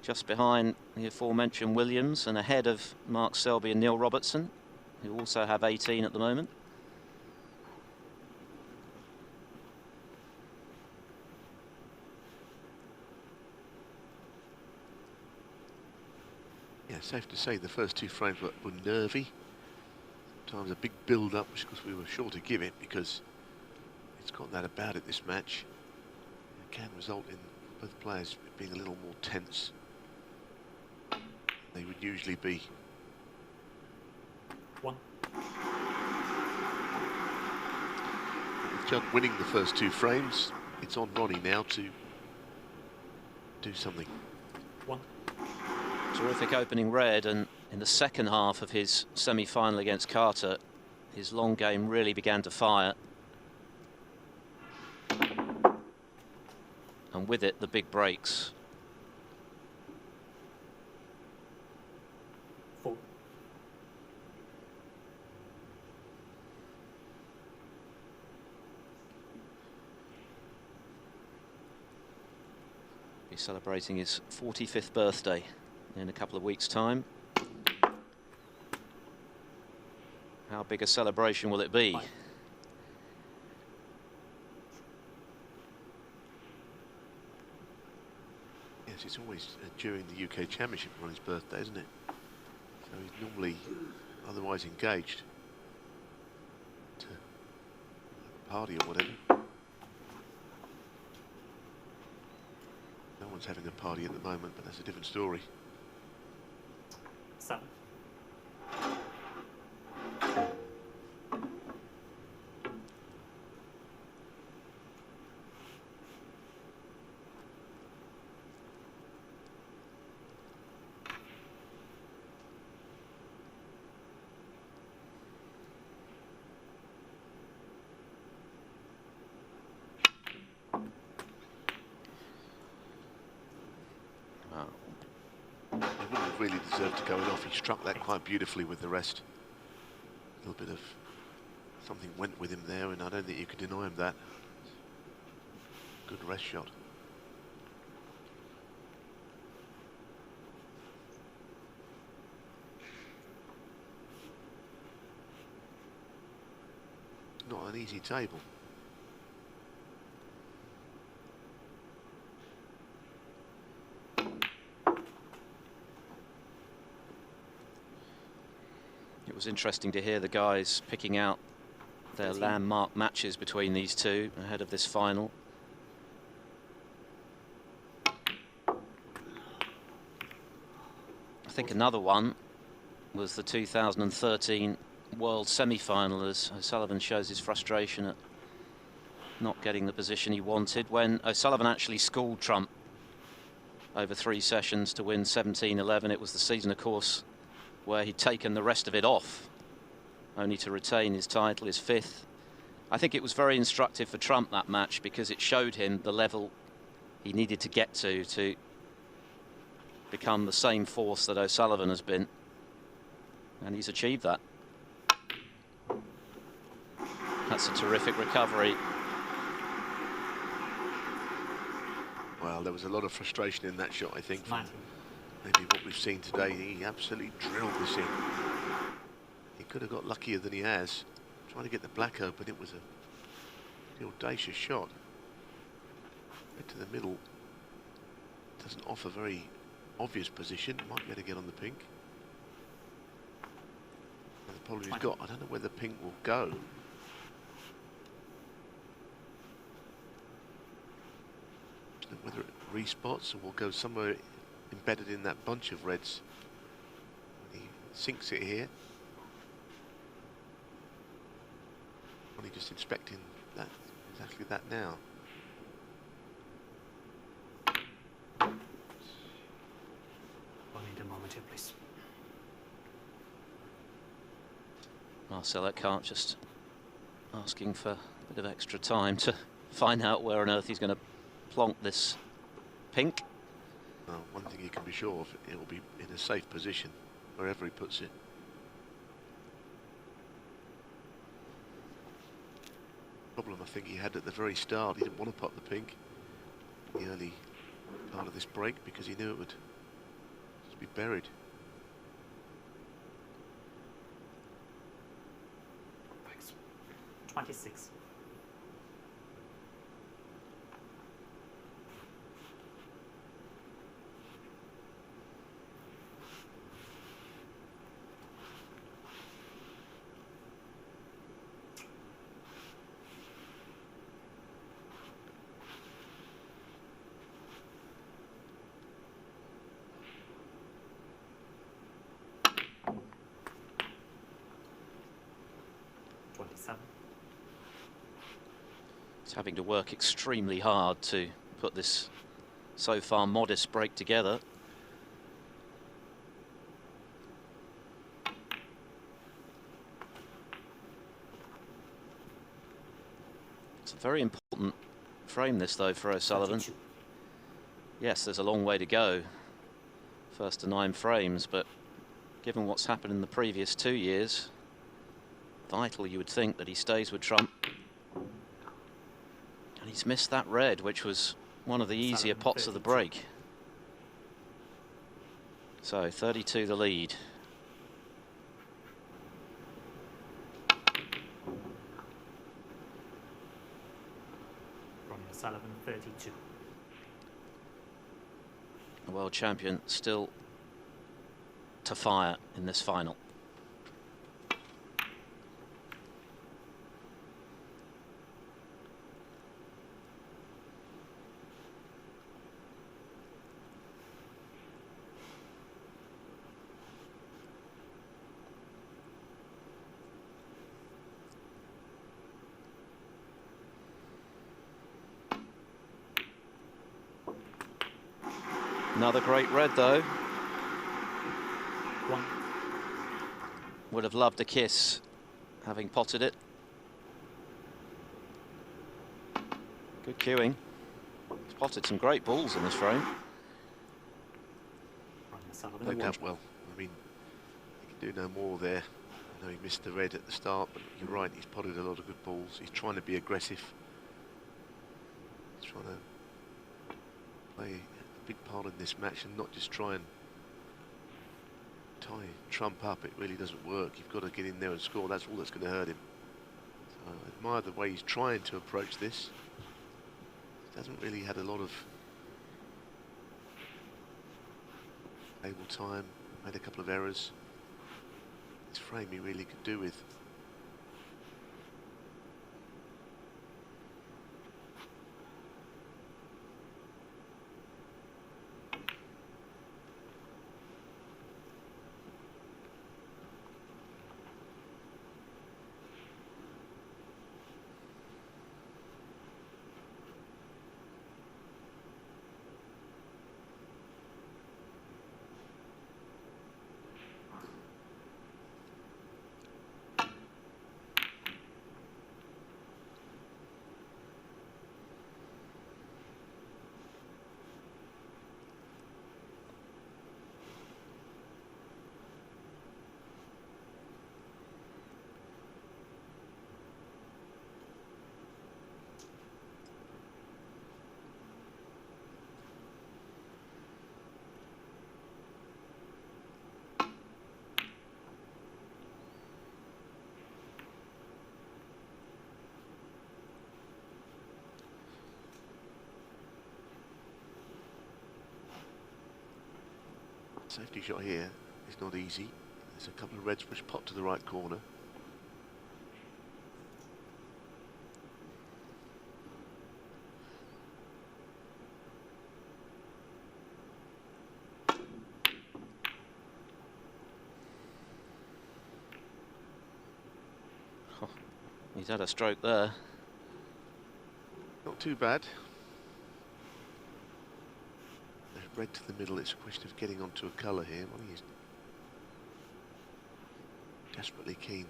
just behind the aforementioned Williams and ahead of Mark Selby and Neil Robertson, who also have 18 at the moment. Yeah, safe to say the first 2 frames were nervy. Sometimes a big build-up, which of course we were sure to give it because it's got that about it, this match. It can result in both players being a little more tense than they would usually be. 1. With Judd winning the first 2 frames, it's on Ronnie now to do something. 1. Terrific opening red, and in the second half of his semi-final against Carter, his long game really began to fire. And with it, the big breaks. 4. He's celebrating his 45th birthday in a couple of weeks' time. How big a celebration will it be? 5. Yes, it's always during the UK Championship on his birthday, isn't it? So he's normally otherwise engaged to a party or whatever. No one's having a party at the moment, but that's a different story. 7. Really deserved to go off. He struck that quite beautifully with the rest. A little bit of something went with him there, and I don't think you can deny him that. Good rest shot. Not an easy table. It was interesting to hear the guys picking out their landmark matches between these two ahead of this final. I think another one was the 2013 World semi-final, as O'Sullivan shows his frustration at not getting the position he wanted, when O'Sullivan actually schooled Trump over 3 sessions to win 17-11. It was the season, of course, where he'd taken the rest of it off, only to retain his title, his 5th. I think it was very instructive for Trump, that match, because it showed him the level he needed to get to become the same force that O'Sullivan has been. And he's achieved that. That's a terrific recovery. Well, there was a lot of frustration in that shot, I think. 9. Maybe what we've seen today. He absolutely drilled this in. He could have got luckier than he has. Trying to get the black open, it was a audacious shot. Right to the middle. Doesn't offer very obvious position. Might be able to get on the pink. And the problem he's got, I don't know where the pink will go. Whether it respots or will go somewhere embedded in that bunch of reds. He sinks it here. Only just inspecting that, exactly that now. Chronometer, please. Marcel Eckhart just asking for a bit of extra time to find out where on earth he's going to plonk this pink. Well, one thing you can be sure of, it will be in a safe position wherever he puts it. Problem I think he had at the very start, he didn't want to pop the pink in the early part of this break because he knew it would just be buried. Thanks. 26. He's having to work extremely hard to put this so far modest break together. It's a very important frame this though for O'Sullivan. 32. Yes, there's a long way to go, first to 9 frames, but given what's happened in the previous 2 years, vital you would think that he stays with Trump. And he's missed that red, which was one of the easier pots of the break. So 32 the lead. Ronnie O'Sullivan, 32. The world champion still to fire in this final. Another great red though. One. Would have loved a kiss having potted it. Good cueing. He's potted some great balls in this frame. Ronnie O'Sullivan, Played one. that well. I mean, he can do no more there. I know he missed the red at the start, but you're right, he's potted a lot of good balls. He's trying to be aggressive. He's trying to play a big part in this match and not just try and tie Trump up. It really doesn't work. You've got to get in there and score. That's all that's going to hurt him. So I admire the way he's trying to approach this. He hasn't really had a lot of able time, made a couple of errors. This frame he really could do with. Safety shot here is not easy. There's a couple of reds which pop to the right corner. Oh, he's had a stroke there. Not too bad. red to the middle. It's a question of getting onto a colour here. Ronnie is desperately keen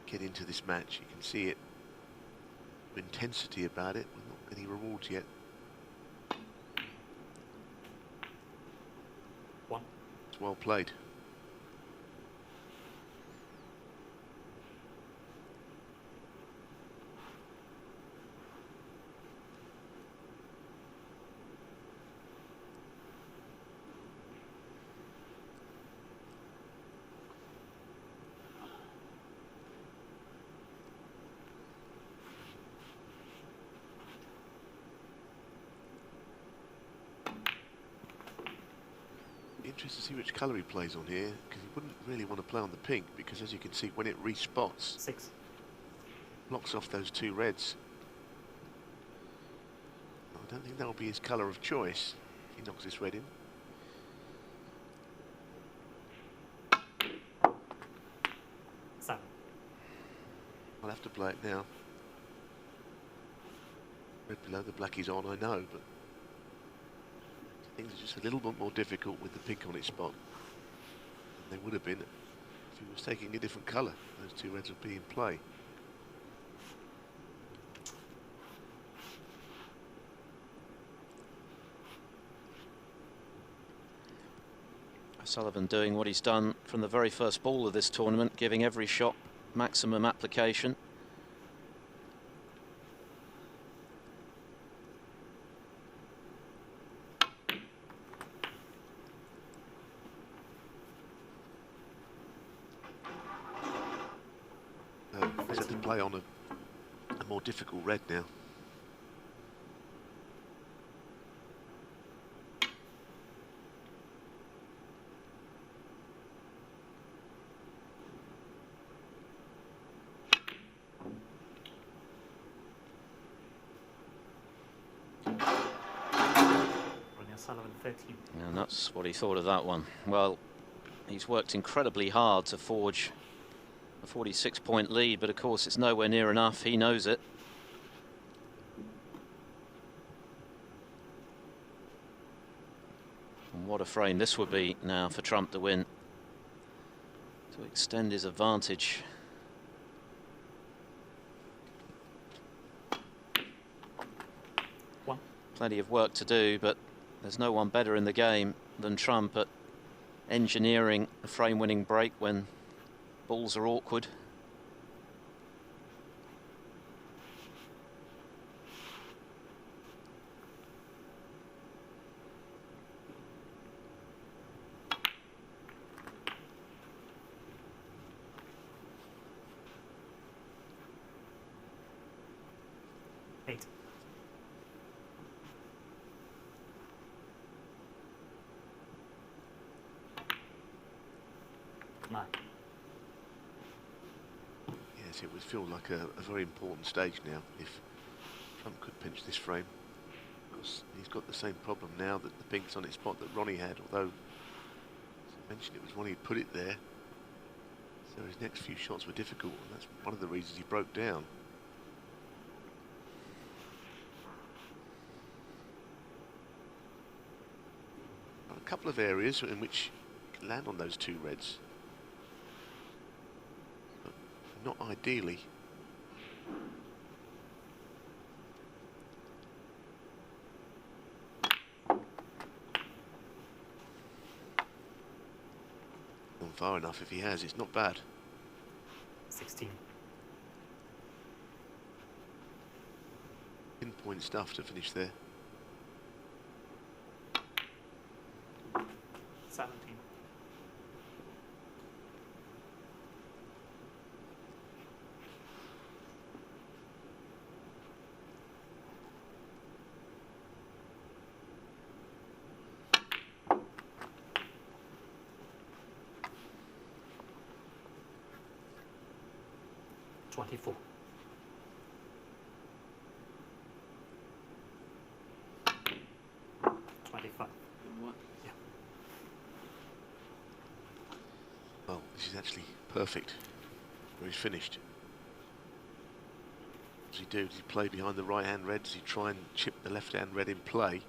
to get into this match. You can see it, intensity about it, but not any rewards yet. One. It's well played. Interested to see which colour he plays on here, because he wouldn't really want to play on the pink, because as you can see, when it respots, 6. blocks off those two reds. I don't think that will be his colour of choice if he knocks this red in. 7. I'll have to play it now. Red below, the black is on, I know, but things are just a little bit more difficult with the pink on its spot than they would have been if he was taking a different colour. Those two reds would be in play. Sullivan doing what he's done from the very first ball of this tournament, giving every shot maximum application. He's had to play on a more difficult red now. Sullivan 13. And that's what he thought of that one. Well, he's worked incredibly hard to forge a 46-point lead, but of course it's nowhere near enough. He knows it. And what a frame this would be now for Trump to win, to extend his advantage. One. Plenty of work to do, but there's no one better in the game than Trump at engineering a frame-winning break when balls are awkward. Eight. Nine. Yes, it would feel like a very important stage now if Trump could pinch this frame. Because he's got the same problem now that the pink's on its spot that Ronnie had, although, as I mentioned, it was Ronnie who put it there. So his next few shots were difficult, and that's one of the reasons he broke down. A couple of areas in which you can land on those two reds, but not ideally. Gone far enough if he has, it's not bad. 16. Pinpoint stuff to finish there. 17. Twenty-four. Well, this is actually perfect where he's finished. Does he do? Does he play behind the right hand red? Does he try and chip the left hand red in play?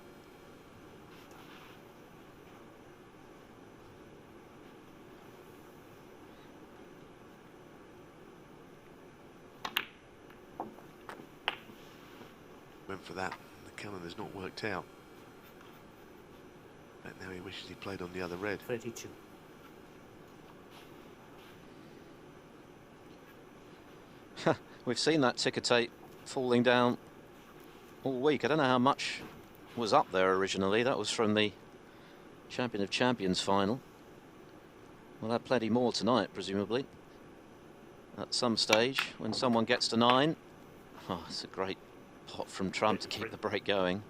for that. The calendar's not worked out. But now he wishes he played on the other red. 32. We've seen that ticker tape falling down all week. I don't know how much was up there originally. That was from the Champion of Champions final. We'll have plenty more tonight, presumably. At some stage, when someone gets to 9. Oh, it's a great pot from Trump to keep the break going.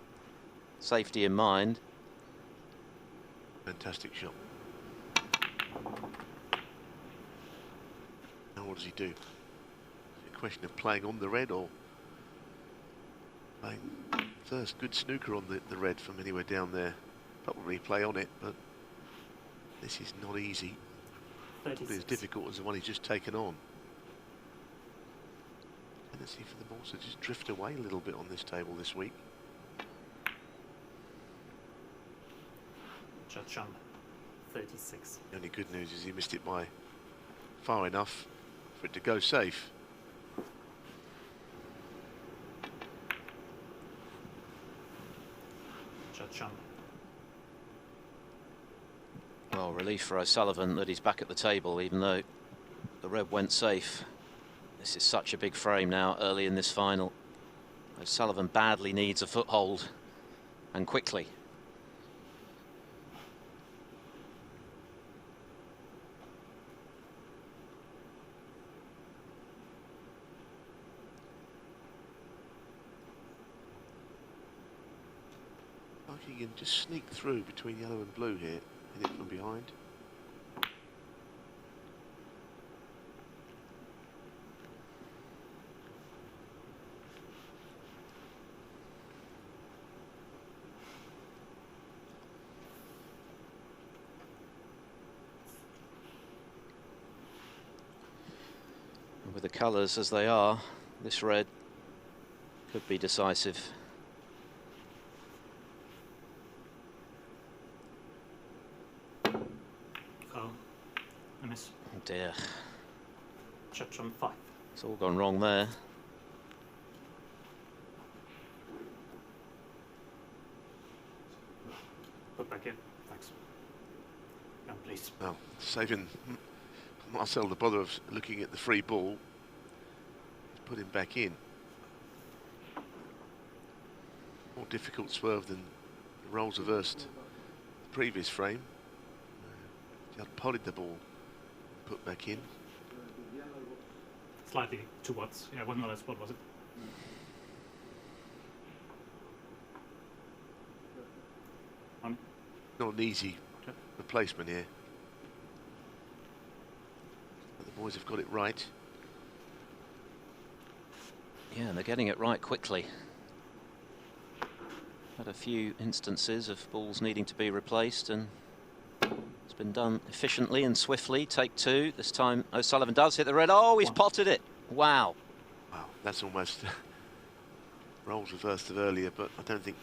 Safety in mind. Fantastic shot. Now what does he do? Is it a question of playing on the red or playing first? Good snooker on the red from anywhere down there. Probably play on it, but this is not easy. Probably as difficult as the one he's just taken on. Tendency for the balls to just drift away a little bit on this table this week. Judd, 36. The only good news is he missed it by far enough for it to go safe. Judd. Well, relief for O'Sullivan that he's back at the table, even though the red went safe. This is such a big frame now early in this final. O'Sullivan badly needs a foothold, and quickly. I think he can just sneak through between yellow and blue here, hit it from behind. And with the colours as they are, this red could be decisive. I miss. Oh dear. Judd 5. It's all gone wrong there. Put back in. Thanks. Young, please. Well, saving Marcel the bother of looking at the free ball. Put him back in. More difficult swerve than the rolls reversed the previous frame. Judd podded the ball, put back in. Slightly towards. Yeah, wasn't that spot, was it? Not an easy replacement here. But the boys have got it right. Yeah, and they're getting it right quickly. Had a few instances of balls needing to be replaced, and it's been done efficiently and swiftly. Take 2. This time O'Sullivan does hit the red. Oh, he's potted it. Wow. Wow, that's almost rolls reversed of earlier, but I don't think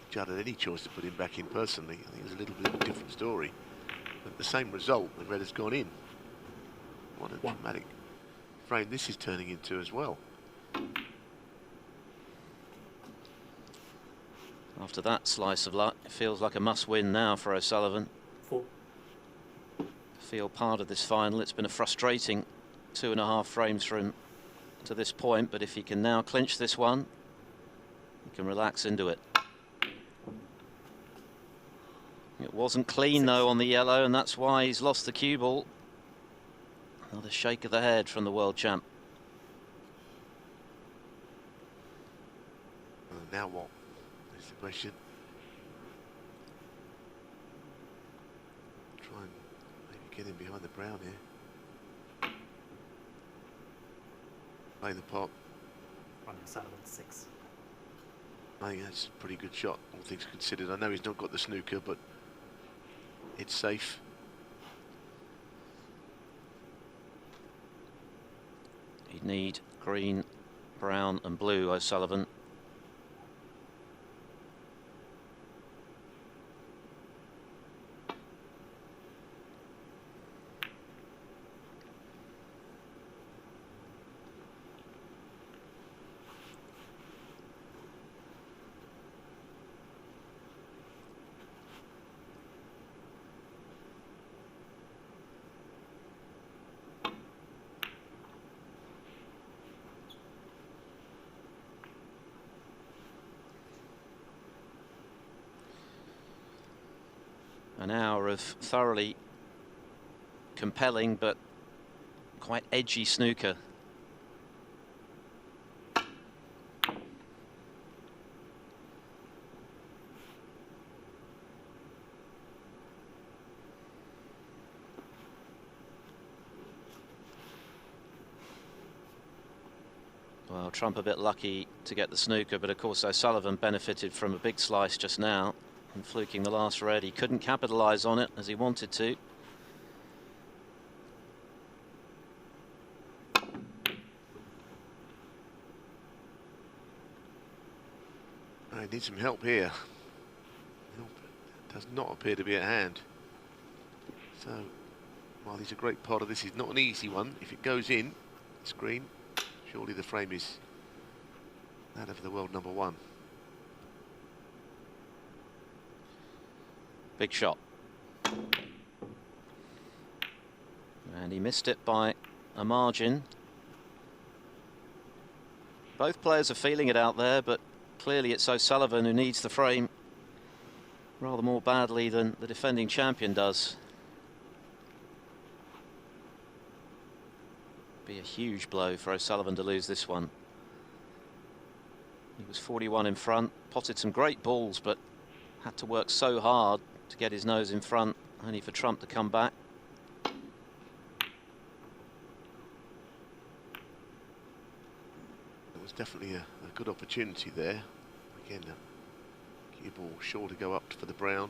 Judd had any choice to put him back in personally. I think it was a little bit of a different story. But the same result, the red has gone in. What a dramatic frame this is turning into as well. After that slice of luck, it feels like a must-win now for O'Sullivan. 4. Feel part of this final. It's been a frustrating 2.5 frames for him to this point, but if he can now clinch this one, he can relax into it. It wasn't clean though on the yellow, and that's why he's lost the cue ball. Another shake of the head from the world champ. Now what is the question? Try and maybe get him behind the brown here. Play the pot. Ronnie Sullivan 6. I think that's a pretty good shot, all things considered. I know he's not got the snooker, but it's safe. He'd need green, brown and blue, O'Sullivan. An hour of thoroughly compelling but quite edgy snooker. Well, Trump a bit lucky to get the snooker, but of course O'Sullivan benefited from a big slice just now and fluking the last red. He couldn't capitalise on it as he wanted to. I need some help here. Help does not appear to be at hand. So, while he's a great part of this, is not an easy one. If it goes in, the screen, surely the frame is that of the world #1. Big shot. And he missed it by a margin. Both players are feeling it out there, but clearly it's O'Sullivan who needs the frame rather more badly than the defending champion does. Be a huge blow for O'Sullivan to lose this one. He was 41 in front, potted some great balls, but had to work so hard to get his nose in front, only for Trump to come back. There was definitely a good opportunity there. Again, a cue ball sure to go up for the brown.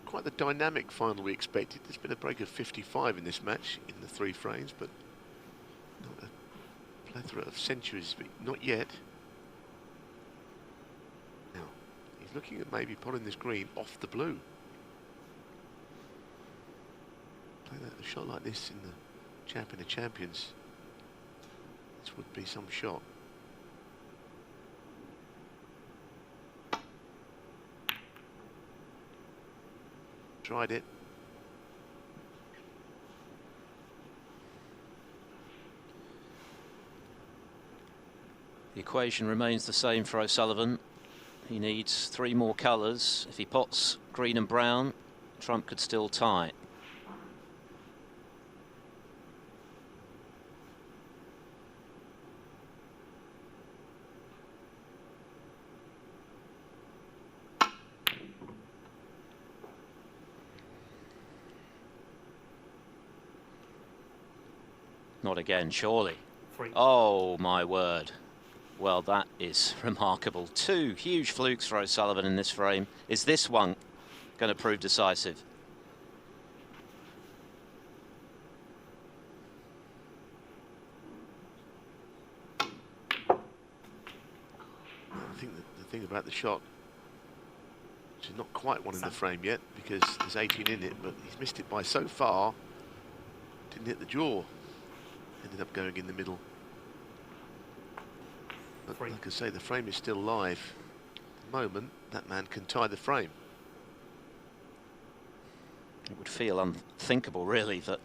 Quite the dynamic final we expected. There's been a break of 55 in this match in the 3 frames, but not a plethora of centuries, but not yet. Now, he's looking at maybe putting this green off the blue. Play a shot like this in the Champion of Champions, this would be some shot. Tried it. The equation remains the same for O'Sullivan. He needs 3 more colours. If he pots green and brown, Trump could still tie. Not again, surely. 3. Oh, my word. Well, that is remarkable. 2 huge flukes for O'Sullivan in this frame. Is this one going to prove decisive? I think that the thing about the shot, which is not quite one in the frame yet, because there's 18 in it, but he's missed it by so far, didn't hit the jaw. Ended up going in the middle. But like I say, the frame is still live. At the moment, that man can tie the frame. It would feel unthinkable, really, that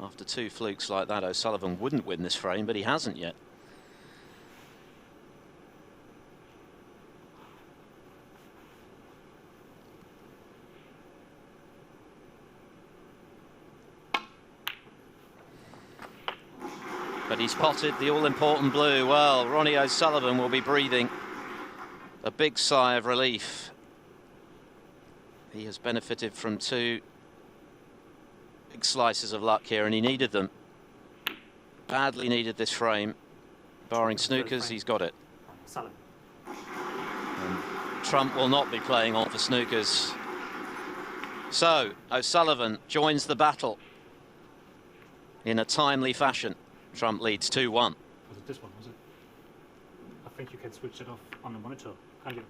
after 2 flukes like that, O'Sullivan wouldn't win this frame, but he hasn't yet. But he's potted the all-important blue. Well, Ronnie O'Sullivan will be breathing a big sigh of relief. He has benefited from 2 big slices of luck here, and he needed them. Badly needed this frame. Barring snookers, he's got it. And Trump will not be playing on for snookers. So, O'Sullivan joins the battle in a timely fashion. Trump leads 2-1. Was it this one, was it? I think you can switch it off on the monitor, can't you?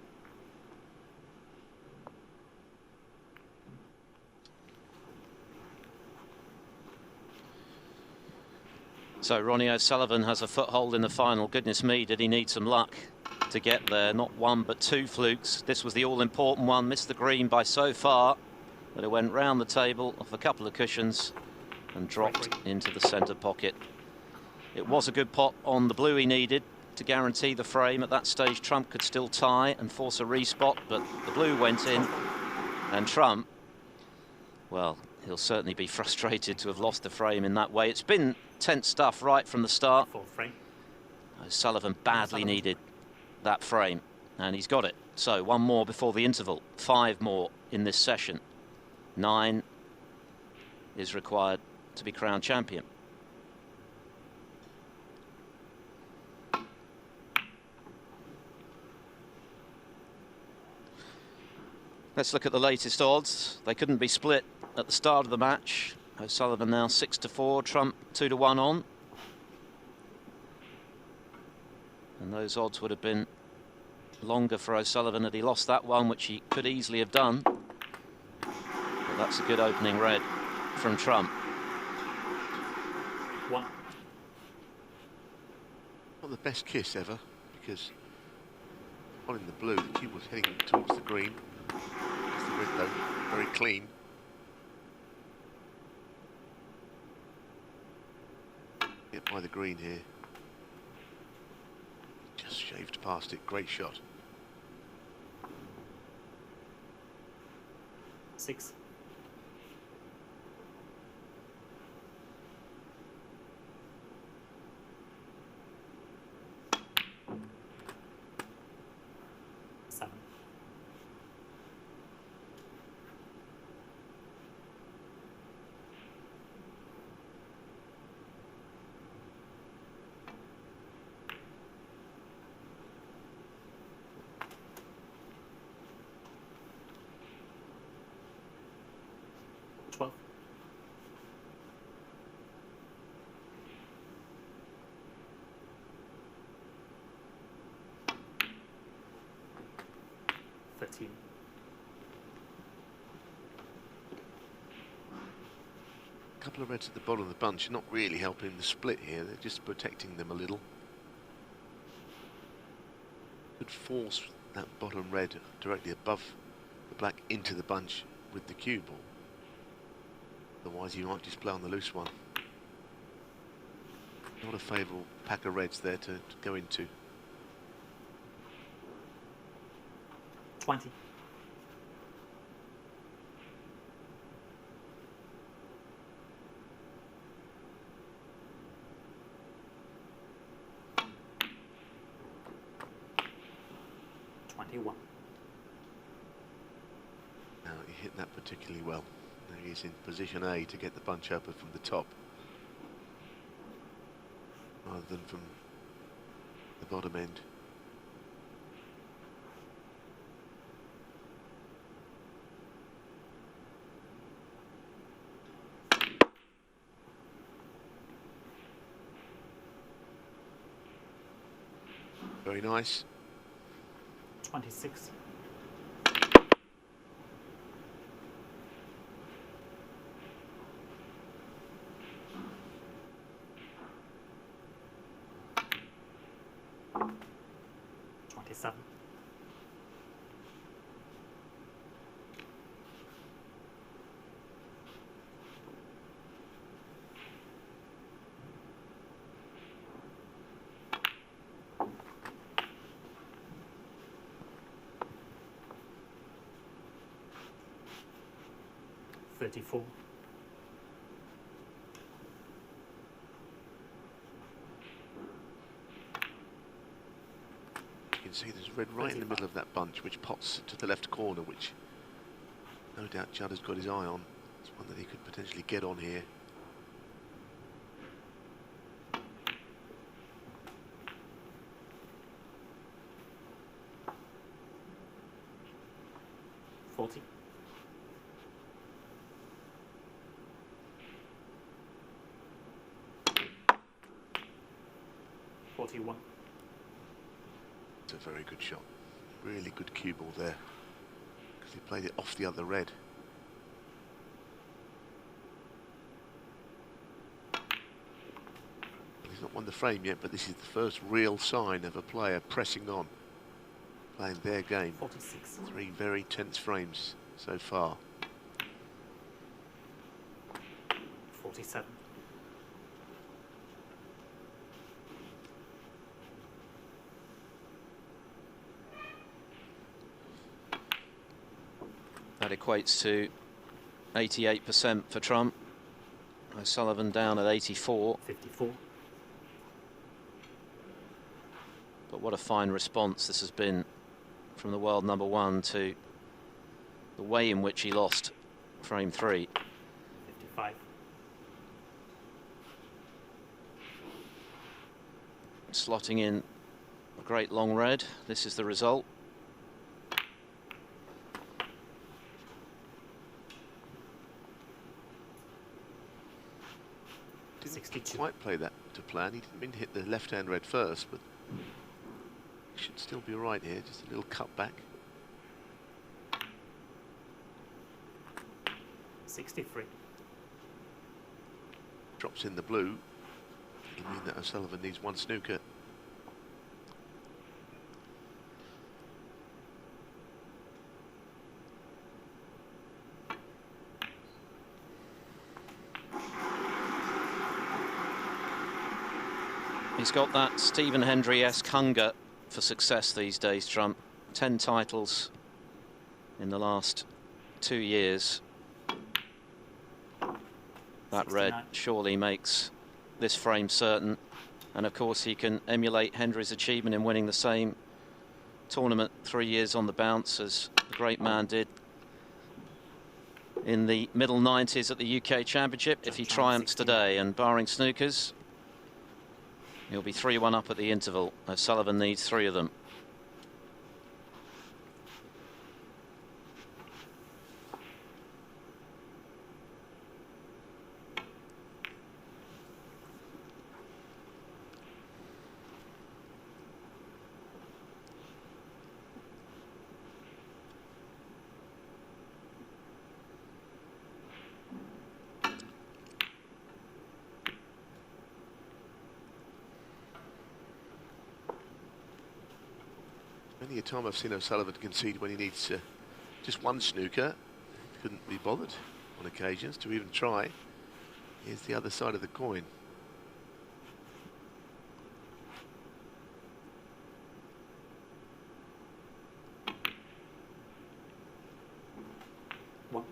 So Ronnie O'Sullivan has a foothold in the final. Goodness me, did he need some luck to get there. Not 1 but 2 flukes. This was the all-important one. Missed the green by so far that it went round the table off a couple of cushions and dropped into the centre pocket. It was a good pot on the blue he needed, to guarantee the frame. At that stage, Trump could still tie and force a respot, but the blue went in, and Trump, well, he'll certainly be frustrated to have lost the frame in that way. It's been tense stuff right from the start. Full frame. Sullivan badly needed that frame, and he's got it. So one more before the interval, 5 more in this session. 9 is required to be crowned champion. Let's look at the latest odds. They couldn't be split at the start of the match. O'Sullivan now 6-4, Trump 2-1 on. And those odds would have been longer for O'Sullivan had he lost that one, which he could easily have done. But that's a good opening red from Trump. 1. Not the best kiss ever, because on in the blue, the cue was heading towards the green. It's the red though, very clean. Hit by the green here. Just shaved past it, great shot. 6. 7. 12. 13. 'A couple of reds at the bottom of the bunch, not really helping the split here, they're just protecting them a little. Could force that bottom red directly above the black into the bunch with the cue ball. Otherwise you might just play on the loose one. Not a favourable pack of reds there to go into. 20. 21. Now he hit that particularly well. Now he's in position A to get the bunch open from the top, rather than from the bottom end. Very nice. 26. 27. 34. See, there's red right in the middle of that bunch, which pots to the left corner, which no doubt Judd has got his eye on. It's one that he could potentially get on here. Forty. 41. It's a very good shot. Really good cue ball there, because he played it off the other red. He's not won the frame yet, but this is the first real sign of a player pressing on, playing their game. 46. 3 very tense frames so far. 47. That equates to 88% for Trump. Sullivan down at 84. 54. But what a fine response this has been from the world number one to the way in which he lost frame 3. 55. Slotting in a great long red. This is the result. Didn't 62. quite play that to plan. He didn't mean to hit the left-hand red first, but he should still be right here. Just a little cut back. 63. Drops in the blue. It'll mean that O'Sullivan needs 1 snooker. He's got that Stephen Hendry-esque hunger for success these days, Trump. 10 titles in the last 2 years. That 69. red surely makes this frame certain. And of course he can emulate Hendry's achievement in winning the same tournament 3 years on the bounce as the great man did in the middle 90s at the UK Championship if he triumphs today. And barring snookers, he'll be 3-1 up at the interval. O'Sullivan needs 3 of them. Many a time I've seen O'Sullivan concede when he needs just 1 snooker. Couldn't be bothered on occasions to even try. Here's the other side of the coin. One.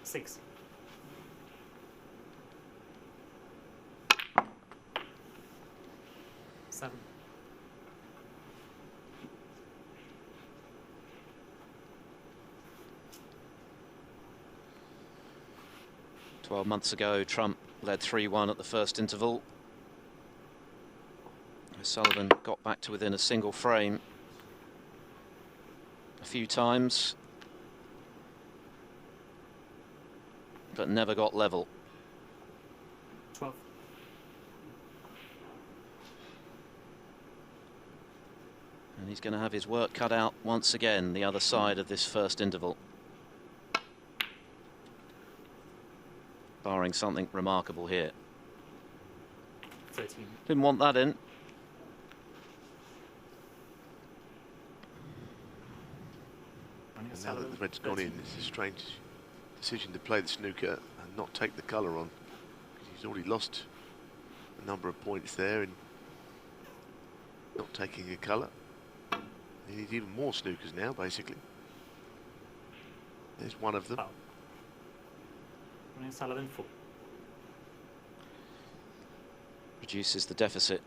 Six. Seven. 12 months ago, Trump led 3-1 at the first interval. Sullivan got back to within a single frame a few times, but never got level. 12. And he's going to have his work cut out once again, the other side of this first interval. Barring something remarkable here. 13. Didn't want that in. And now that the red's gone in, it's a strange decision to play the snooker and not take the colour on. He's already lost a number of points there in not taking a colour. He needs even more snookers now, basically. There's one of them. Oh. Sullivan 4. Reduces the deficit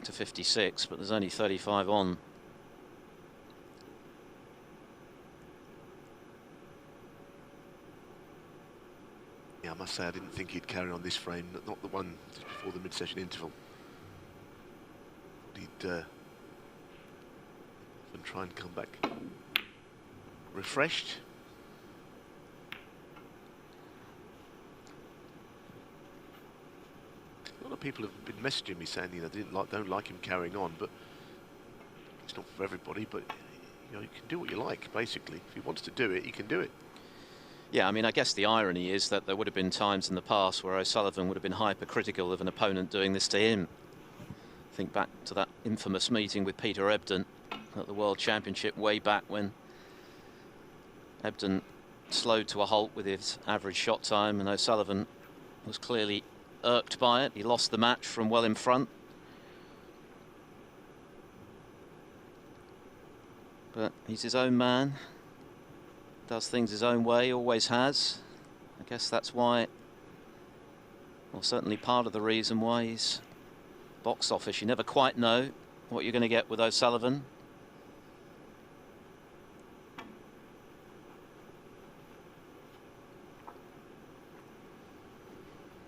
to 56, but there's only 35 on. Yeah, I must say I didn't think he'd carry on this frame, not the one just before the mid-session interval. He'd often try and come back refreshed. A lot of people have been messaging me saying, you know, they don't like him carrying on, but it's not for everybody. But you know, you can do what you like, basically. If he wants to do it, he can do it. Yeah, I mean, I guess the irony is that there would have been times in the past where O'Sullivan would have been hypercritical of an opponent doing this to him. Think back to that infamous meeting with Peter Ebdon at the World Championship way back when Ebdon slowed to a halt with his average shot time, and O'Sullivan was clearly irked by it. He lost the match from well in front. But he's his own man, does things his own way, always has. I guess that's why, or certainly part of the reason why he's box office. You never quite know what you're going to get with O'Sullivan.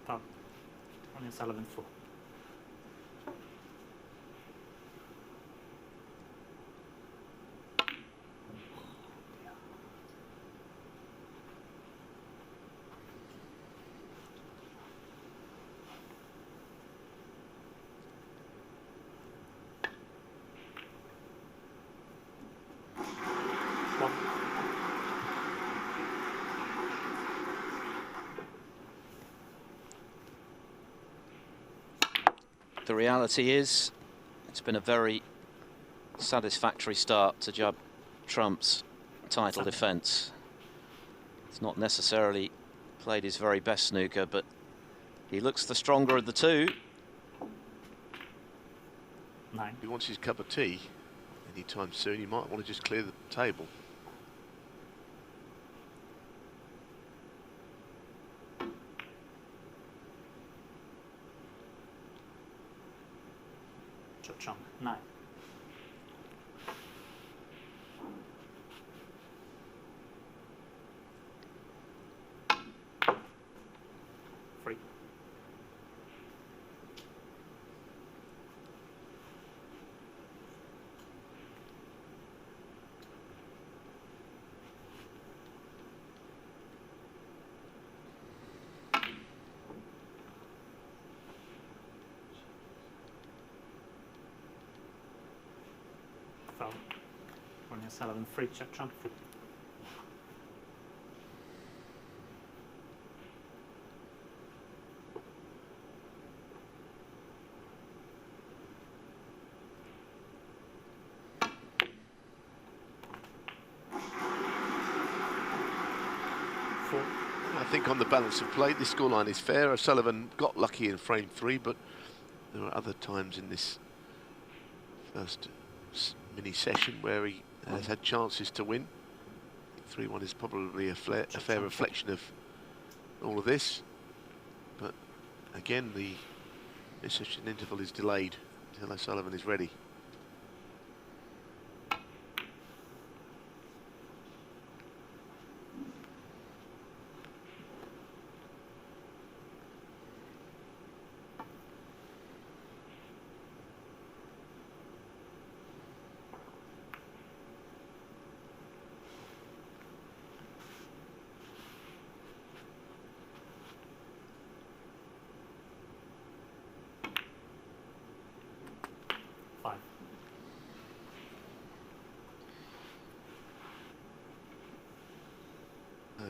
Ronnie O'Sullivan 4. The reality is, it's been a very satisfactory start to Judd Trump's title defence. He's not necessarily played his very best snooker, but he looks the stronger of the two. 9. If he wants his cup of tea anytime soon, he might want to just clear the table. Trump 9. Free. Foul. Ronnie O'Sullivan free, Judd Trump. I think on the balance of play, this scoreline is fair. O'Sullivan got lucky in frame 3, but there were other times in this first mini session where he has had chances to win. 3-1 is probably a fair reflection of all of this, but again the session interval is delayed until O'Sullivan is ready.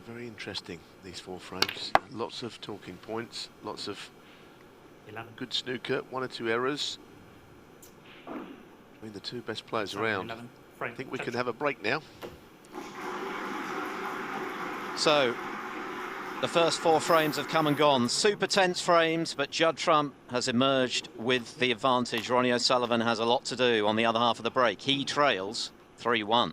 Very interesting, these 4 frames. Lots of talking points, lots of 11. Good snooker, 1 or 2 errors between the 2 best players around. I think we can have a break now. So the first 4 frames have come and gone. Super tense frames, but Judd Trump has emerged with the advantage. Ronnie O'Sullivan has a lot to do on the other half of the break. He trails 3-1.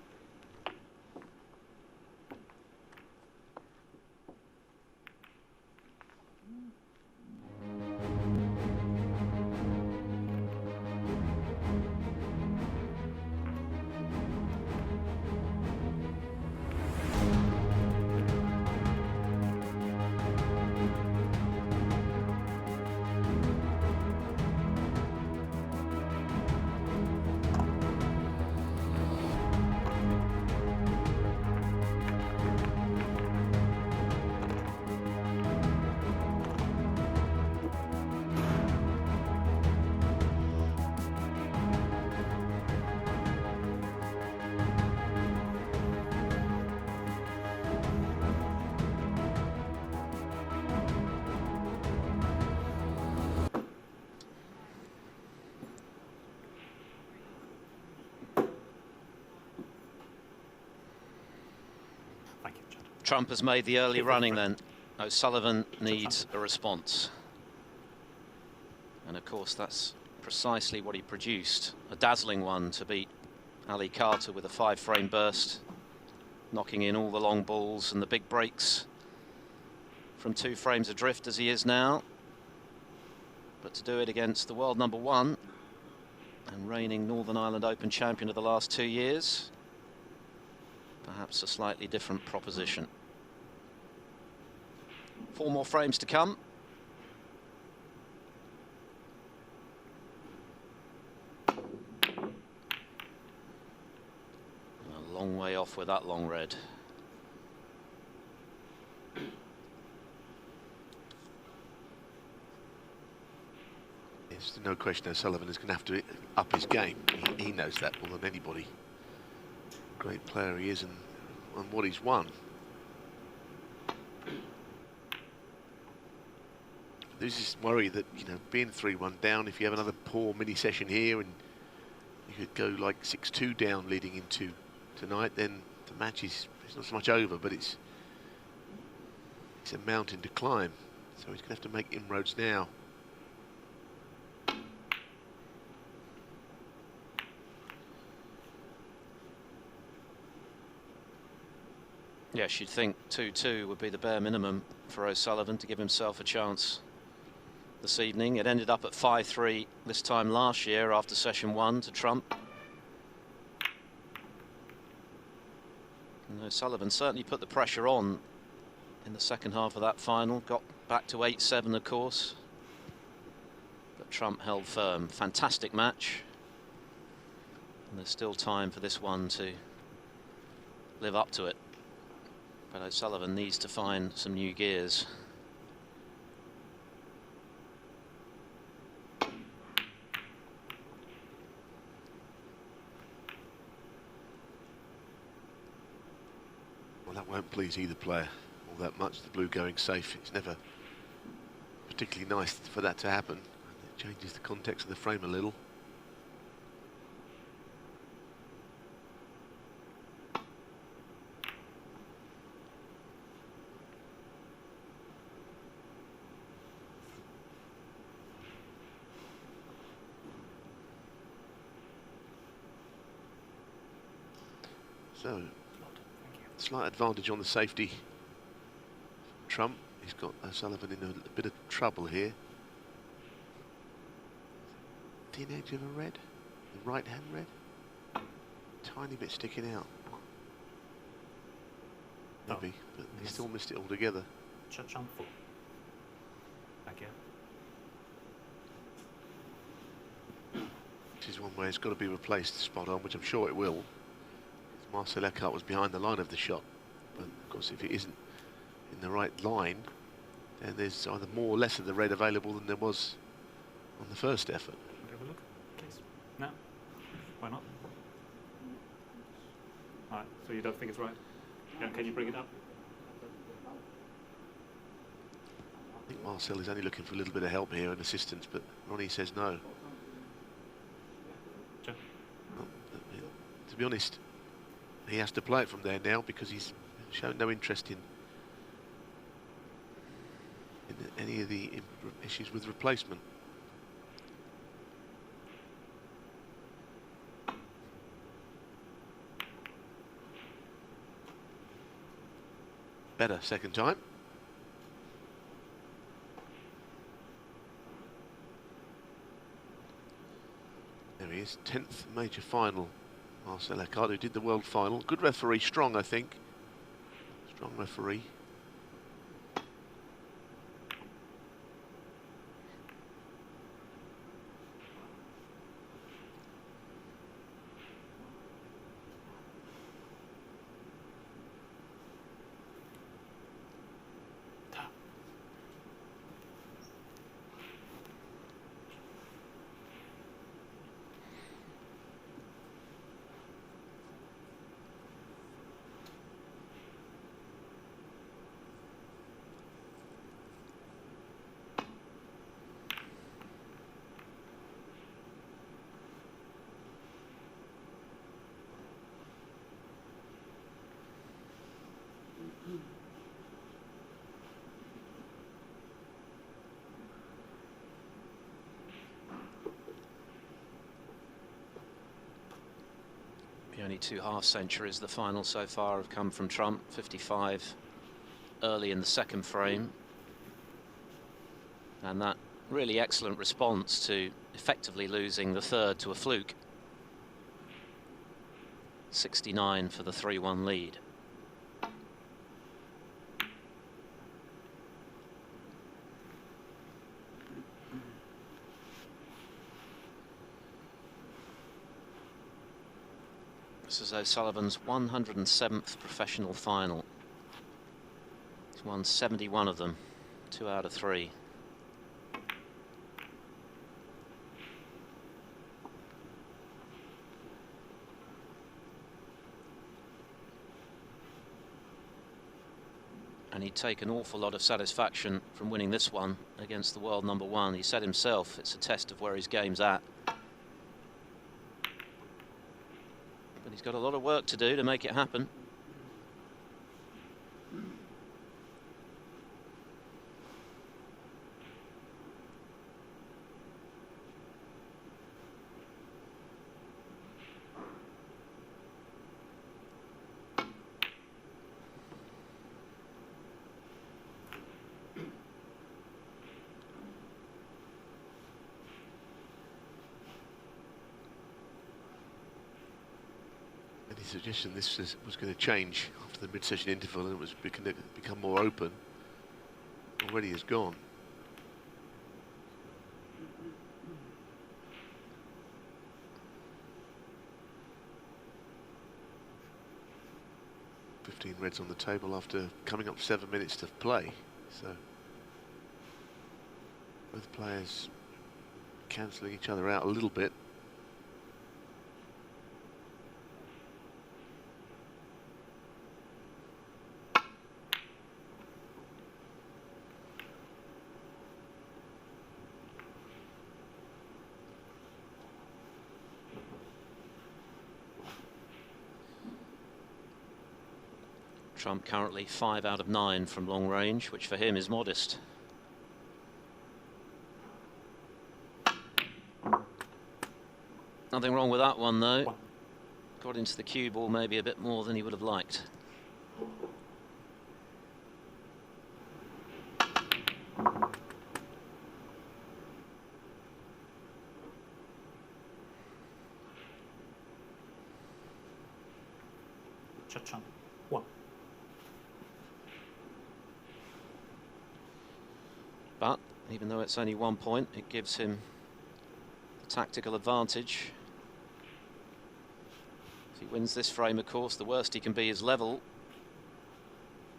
Trump has made the early running then. O'Sullivan needs a response. And of course that's precisely what he produced. A dazzling one to beat Ali Carter with a 5-frame burst, knocking in all the long balls and the big breaks from 2 frames adrift as he is now. But to do it against the world #1 and reigning Northern Ireland Open champion of the last 2 years, perhaps a slightly different proposition. 4 more frames to come. A long way off with that long red. There's no question O'Sullivan is going to have to up his game. He knows that more than anybody. Great player he is, and what he's won. There's this worry that, you know, being 3-1 down, if you have another poor mini session here and you could go like 6-2 down leading into tonight, then the match is not so much over, but it's a mountain to climb. So he's going to have to make inroads now. Yes, you'd think 2-2 would be the bare minimum for O'Sullivan to give himself a chance this evening. It ended up at 5-3 this time last year after session 1 to Trump. And O'Sullivan certainly put the pressure on in the second half of that final. Got back to 8-7, of course. But Trump held firm. Fantastic match. And there's still time for this one to live up to it. But O'Sullivan needs to find some new gears. Well, that won't please either player all that much, the blue going safe. It's never particularly nice for that to happen. It changes the context of the frame a little. So, slight advantage on the safety. Trump, he's got O'Sullivan in a bit of trouble here. Thin edge of a red, the right hand red, tiny bit sticking out. Maybe, but he still missed it altogether. Jump full. Back here. This is one where it's got to be replaced spot on, which I'm sure it will. Marcel Eckhart was behind the line of the shot, but of course if it isn't in the right line, then there's either more or less of the red available than there was on the first effort. Have a look, please. No? Why not? Alright, so you don't think it's right? Yeah, can you bring it up? I think Marcel is only looking for a little bit of help here and assistance, but Ronnie says no. Sure. Well, to be honest, he has to play it from there now because he's shown no interest in any of the issues with replacement. Better second time. There he is, 10th major final. Marcel Eckhart, who did the world final. Good referee, strong, I think. Strong referee. The only 2 half-centuries the final so far have come from Trump. 55 early in the second frame, and that really excellent response to effectively losing the third to a fluke. 69 for the 3-1 lead. This is O'Sullivan's 107th professional final. He's won 71 of them, 2 out of 3. And he'd take an awful lot of satisfaction from winning this one against the world #1. He said himself it's a test of where his game's at. But he's got a lot of work to do to make it happen. Suggestion this was going to change after the mid-session interval and it was going to become more open. Already is gone. "15 reds on the table after coming up 7 minutes to play." So both players cancelling each other out a little bit. Trump currently 5 out of 9 from long range, which for him is modest. Nothing wrong with that one though. Got into the cue ball maybe a bit more than he would have liked. Judd 1. But even though it's only 1 point, it gives him the tactical advantage. If he wins this frame, of course, the worst he can be is level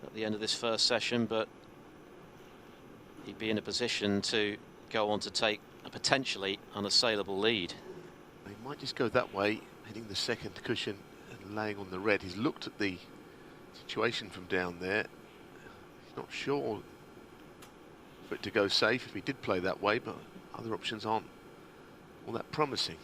at the end of this first session, but he'd be in a position to go on to take a potentially unassailable lead. He might just go that way, hitting the second cushion and laying on the red. He's looked at the situation from down there. He's not sure for it to go safe if he did play that way, but other options aren't all that promising.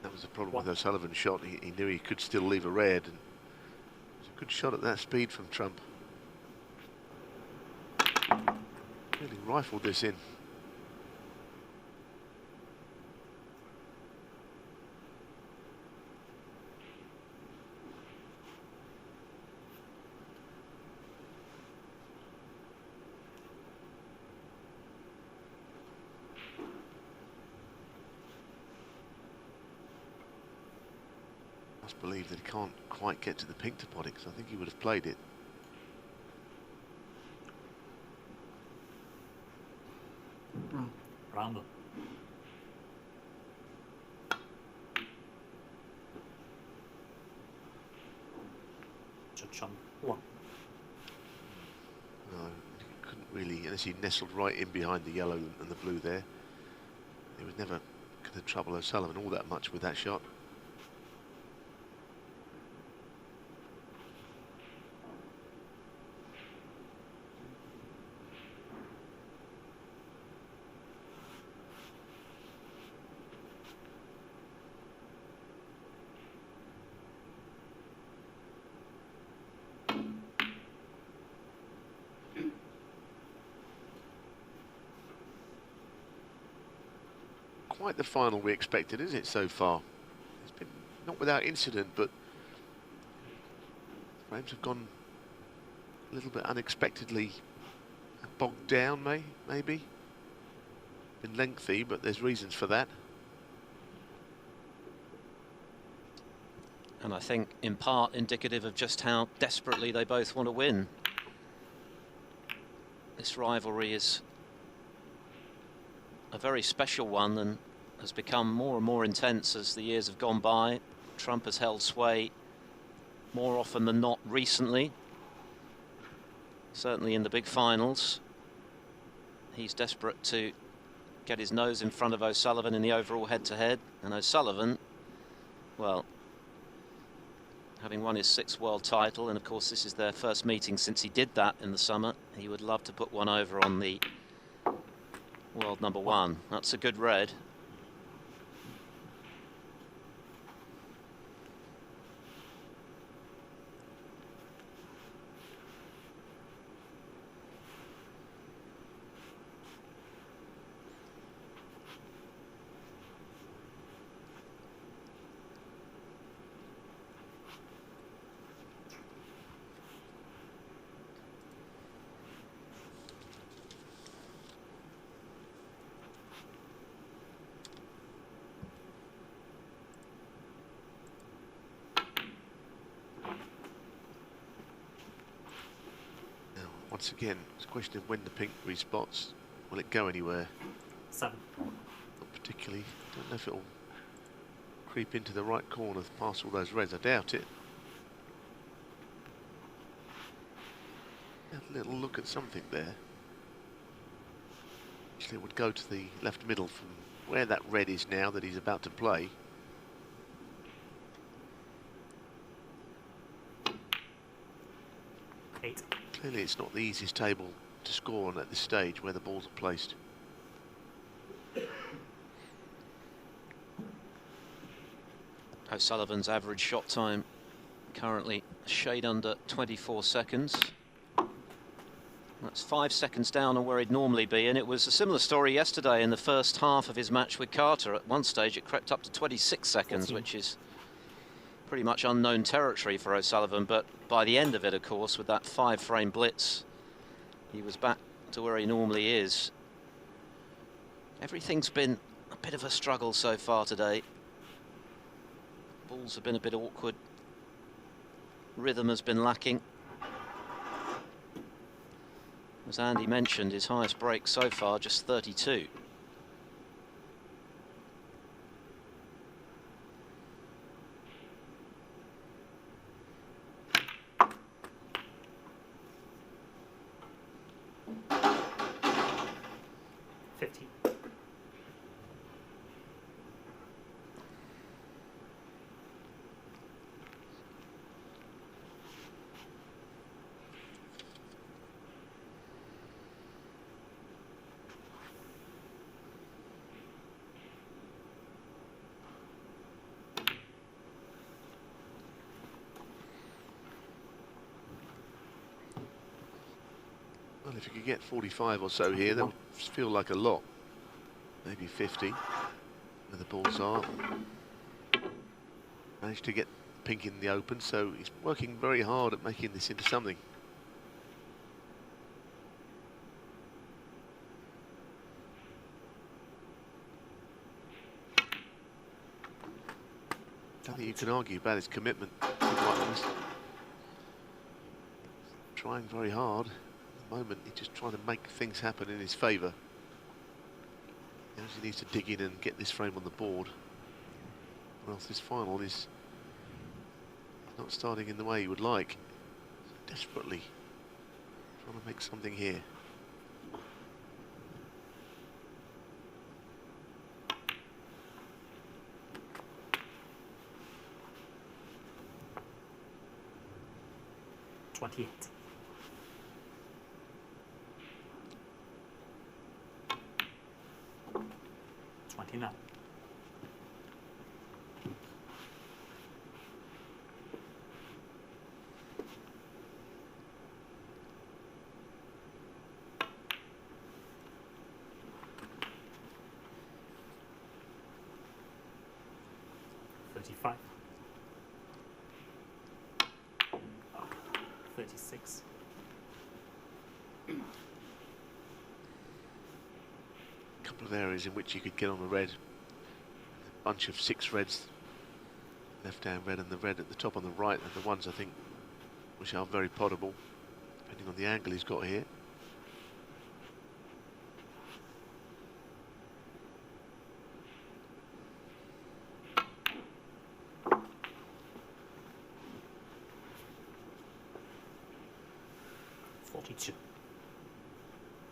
That was the problem with O'Sullivan's shot. He knew he could still leave a red, and it was a good shot at that speed from Trump. Really rifled this in. must believe that he can't quite get to the pink to pot it, because I think he would have played it. Rounder. Judge on 1. No, he couldn't really, unless he nestled right in behind the yellow and the blue there. He was never going to trouble O'Sullivan all that much with that shot. Quite the final we expected, is it, so far? It's been not without incident, but frames have gone a little bit unexpectedly bogged down, maybe. Been lengthy, but there's reasons for that. And I think in part indicative of just how desperately they both want to win. This rivalry is a very special one and has become more and more intense as the years have gone by. Trump has held sway more often than not recently. Certainly in the big finals. He's desperate to get his nose in front of O'Sullivan in the overall head-to-head. And O'Sullivan, well, having won his 6th world title, and of course this is their first meeting since he did that in the summer, he would love to put one over on the world number 1. That's a good red. Once again, it's a question of when the pink respots. Will it go anywhere? 7. Not particularly. Don't know if it'll creep into the right corner past all those reds. I doubt it. Have a little look at something there. Actually, it would go to the left middle from where that red is now that he's about to play. Clearly it's not the easiest table to score on at this stage where the balls are placed. O'Sullivan's average shot time currently a shade under 24 seconds. That's 5 seconds down on where he'd normally be, and it was a similar story yesterday in the first half of his match with Carter. At one stage it crept up to 26 seconds, 14. which is pretty much unknown territory for O'Sullivan, but by the end of it, of course, with that 5-frame blitz, he was back to where he normally is. Everything's been a bit of a struggle so far today. Balls have been a bit awkward. Rhythm has been lacking. As Andy mentioned, his highest break so far, just 32. Well, if you could get 45 or so here, that would feel like a lot. Maybe 50, where the balls are. Managed to get pink in the open, so he's working very hard at making this into something. don't think you can argue about his commitment, to be quite honest. Trying very hard. At the moment, he's just trying to make things happen in his favour. He actually needs to dig in and get this frame on the board, or else this final is not starting in the way he would like. Desperately trying to make something here. $28. $29. $35. 36. A couple of areas in which you could get on the red. A bunch of 6 reds, left-hand red, and the red at the top on the right are the ones I think which are very potable, depending on the angle he's got here.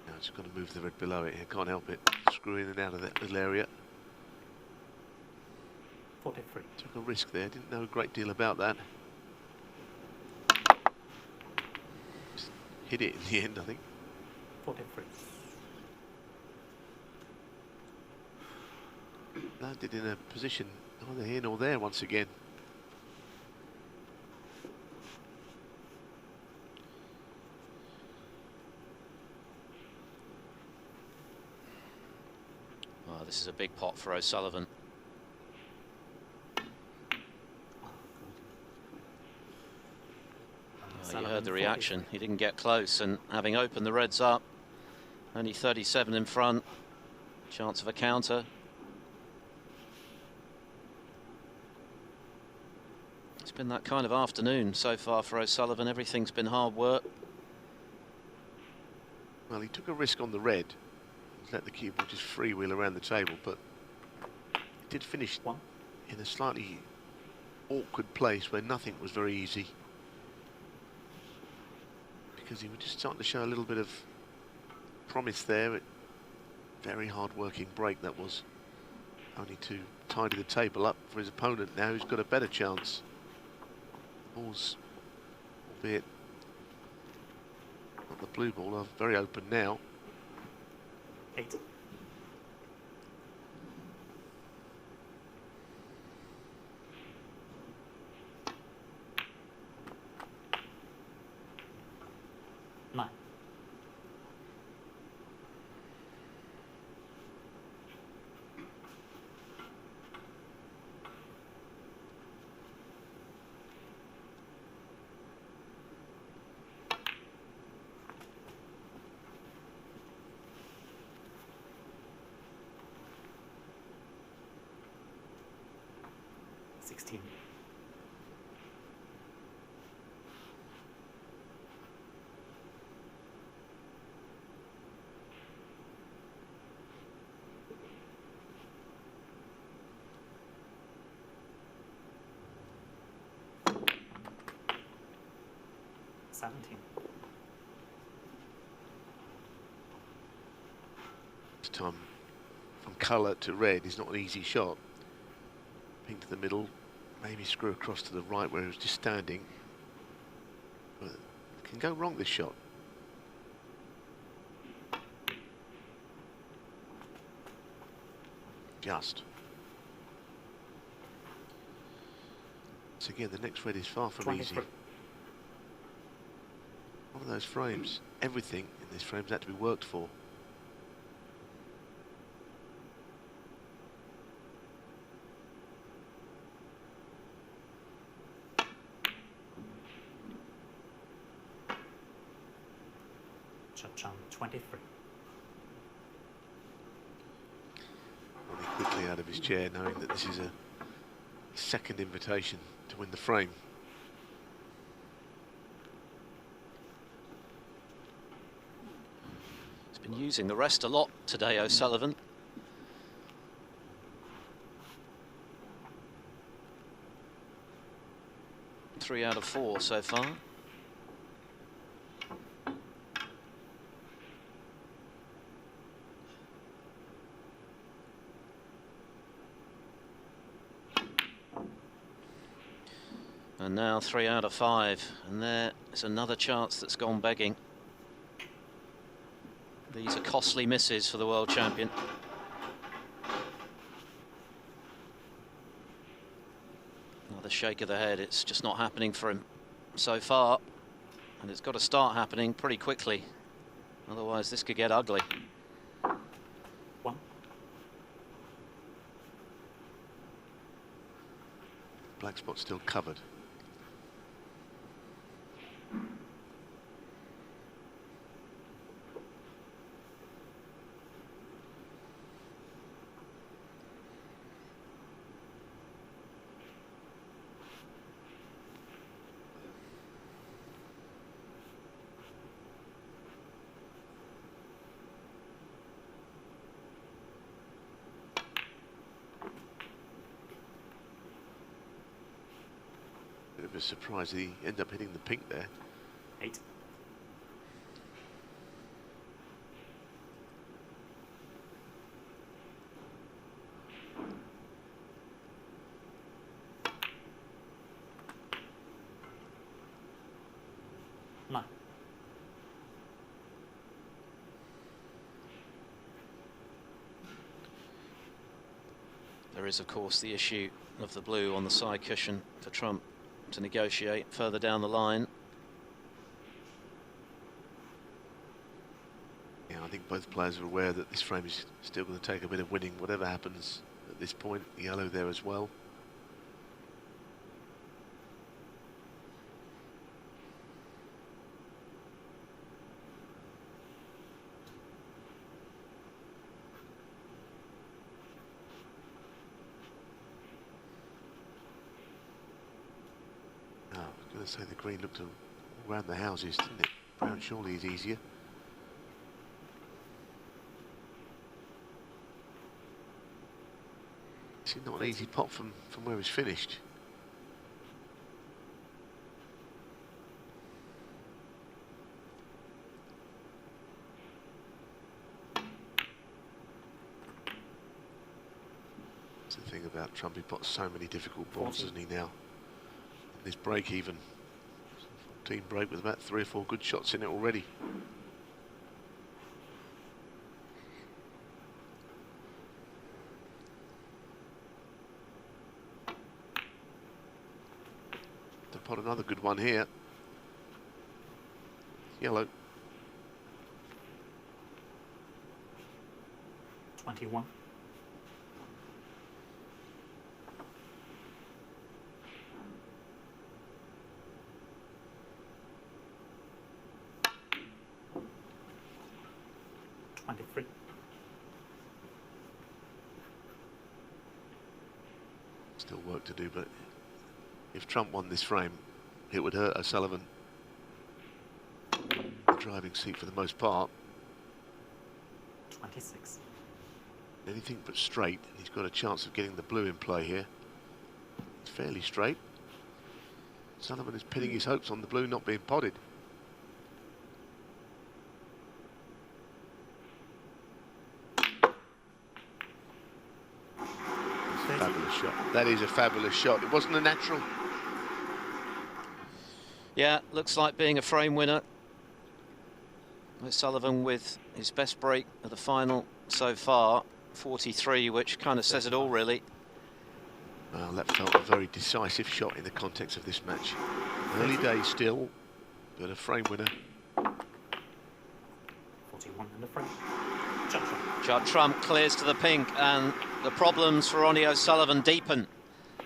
Now it's got to move the red below it here, can't help it. Screw in and out of that little area. 43. Took a risk there, didn't know a great deal about that. Just hit it in the end, I think. 43. Landed in a position neither here nor there once again. Well, this is a big pot for O'Sullivan. You heard the reaction. He didn't get close, and having opened the reds up, only 37 in front, chance of a counter. It's been that kind of afternoon so far for O'Sullivan. Everything's been hard work. Well, he took a risk on the red. Let the cue ball just freewheel around the table, but he did finish in a slightly awkward place where nothing was very easy, because he was just starting to show a little bit of promise there. Very hard working break that was, only to tidy the table up for his opponent now, who's got a better chance. Balls, albeit not the blue ball, are very open now. 8. Nine. $16. $17. This time, from colour to red is not an easy shot. Pink to the middle, maybe screw across to the right where he was just standing. But it can go wrong, this shot. Just. So again, the next red is far from easy. One of those frames, everything in this frame's had to be worked for. Judd 23. Ronnie quickly out of his chair, knowing that this is a second invitation to win the frame. He's been using the rest a lot today, O'Sullivan. Three out of 4 so far. And now 3 out of 5, and there is another chance that's gone begging. These are costly misses for the world champion. Another shake of the head. It's just not happening for him so far, and it's got to start happening pretty quickly, otherwise this could get ugly. One. Black spot still covered. Bit of a surprise he ended up hitting the pink there. 8. No. There is, of course, the issue of the blue on the side cushion for Trump to negotiate further down the line. Yeah, I think both players are aware that this frame is still going to take a bit of winning, whatever happens at this point. Yellow there as well. I was going to say the green looked all around the houses, didn't it? Brown surely is easier. It's not an easy pot from where it's finished. That's the thing about Trump, he pots so many difficult balls, doesn't he, now? This break even. 14 break with about 3 or 4 good shots in it already. To pot another good one here. Yellow. 21. Still work to do, but if Trump won this frame, it would hurt O'Sullivan. The driving seat for the most part. 26. Anything but straight, and he's got a chance of getting the blue in play here. It's fairly straight. Sullivan is pinning his hopes on the blue not being potted. Fabulous shot. That is a fabulous shot. It wasn't a natural. Yeah, looks like being a frame winner. Sullivan with his best break of the final so far, 43, which kind of says it all, really. Well, that felt a very decisive shot in the context of this match. Early days still, but a frame winner. 41 in the frame. Judd Trump clears to the pink, and the problems for Ronnie O'Sullivan deepen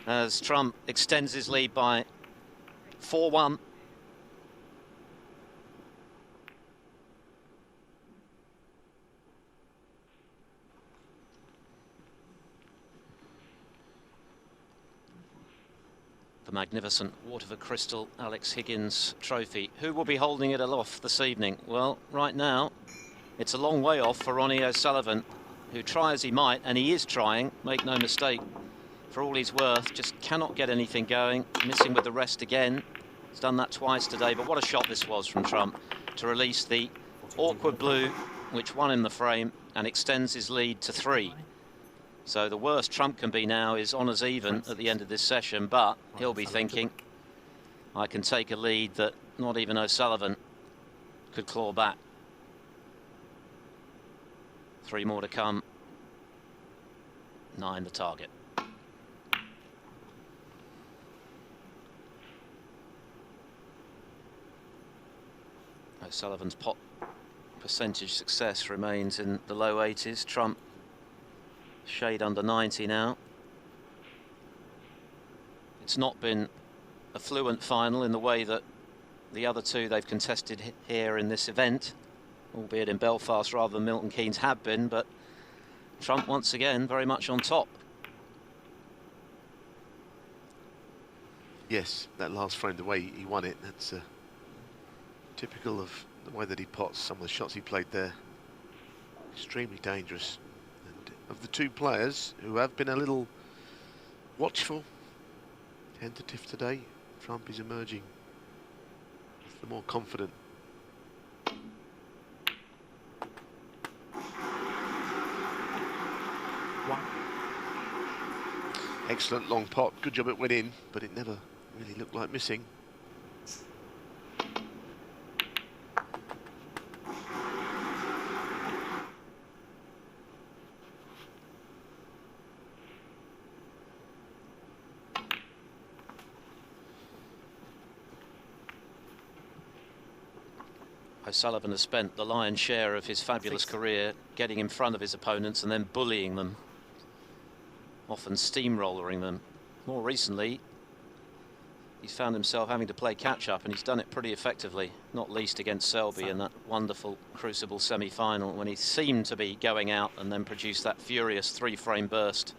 as Trump extends his lead by 4-1. the magnificent Waterford Crystal Alex Higgins trophy. Who will be holding it aloft this evening? Well, right now, it's a long way off for Ronnie O'Sullivan, who try as he might, and he is trying, make no mistake, for all he's worth, just cannot get anything going, missing with the rest again. He's done that twice today, but what a shot this was from Trump to release the awkward blue, which won him the frame and extends his lead to 3. So the worst Trump can be now is honours even at the end of this session, but he'll be thinking, I can take a lead that not even O'Sullivan could claw back. 3 more to come. 9 the target. O'Sullivan's pot percentage success remains in the low 80s. Trump shade under 90 now. It's not been a fluent final in the way that the other two they've contested here in this event, albeit in Belfast rather than Milton Keynes have been, but Trump once again very much on top. Yes, that last frame, the way he won it, that's typical of the way that he pots. Some of the shots he played there, extremely dangerous. And of the two players who have been a little watchful, tentative today, Trump is emerging as the more confident. Excellent long pot, good job it went in, but it never really looked like missing. O'Sullivan has spent the lion's share of his fabulous career getting in front of his opponents and then bullying them, often steamrollering them. More recently, he's found himself having to play catch-up, and he's done it pretty effectively, not least against Selby in that wonderful Crucible semi-final when he seemed to be going out and then produced that furious 3-frame burst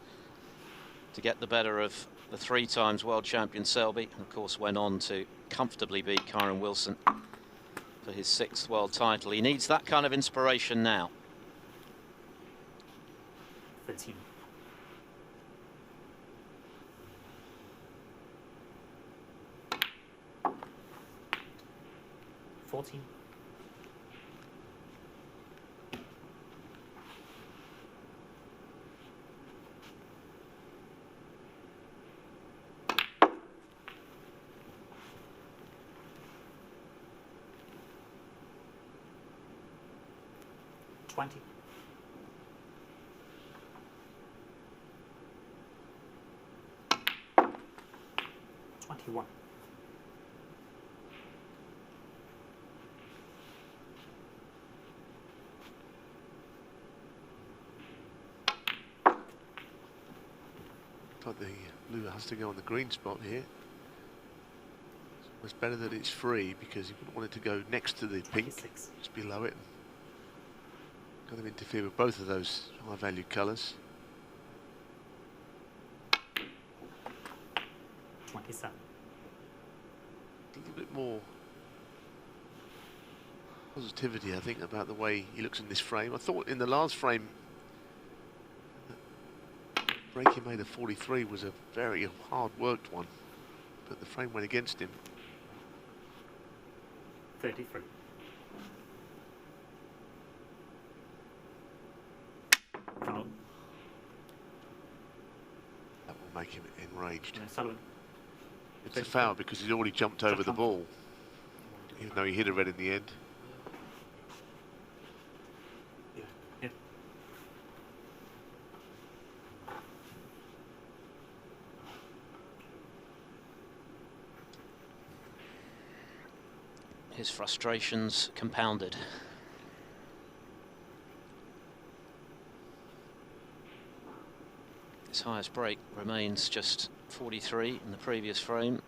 to get the better of the 3 times world champion Selby, and of course went on to comfortably beat Kyron Wilson for his 6th world title. He needs that kind of inspiration now. 13. $14. $20. $21. Like the blue has to go on the green spot here. It's better that it's free because you wouldn't want it to go next to the pink, 26. just below it. Got to interfere with both of those high value colours. 27. A little bit more positivity, I think, about the way he looks in this frame. I thought in the last frame, break he made a 43 was a very hard worked one, but the frame went against him. 33. Foul. That will make him enraged. Sullivan. It's a foul because he's already jumped over the ball, even though he hit a red in the end. Yeah. His frustrations compounded. His highest break remains just 43 in the previous frame.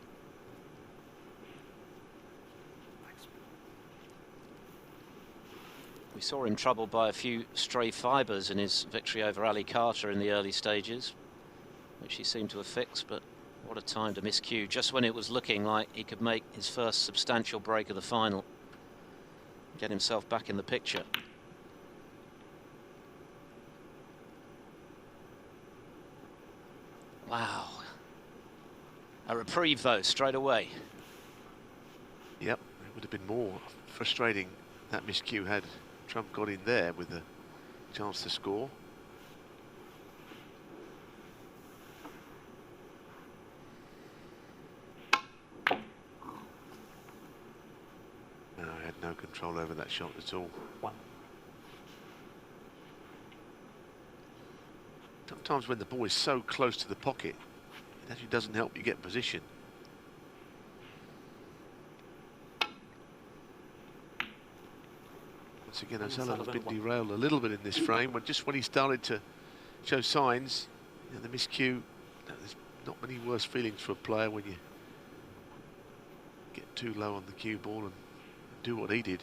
We saw him troubled by a few stray fibres in his victory over Ali Carter in the early stages, which he seemed to have fixed, but What a time to miscue, just when it was looking like he could make his first substantial break of the final. Get himself back in the picture. Wow. A reprieve, though, straight away. Yep, it would have been more frustrating that miscue had Trump got in there with a chance to score. No, I had no control over that shot at all. Sometimes when the ball is so close to the pocket, it actually doesn't help you get position. Once again, O'Sullivan's been derailed a little bit in this frame, but just when he started to show signs, you know, the miscue, there's not many worse feelings for a player when you get too low on the cue ball and do what he did.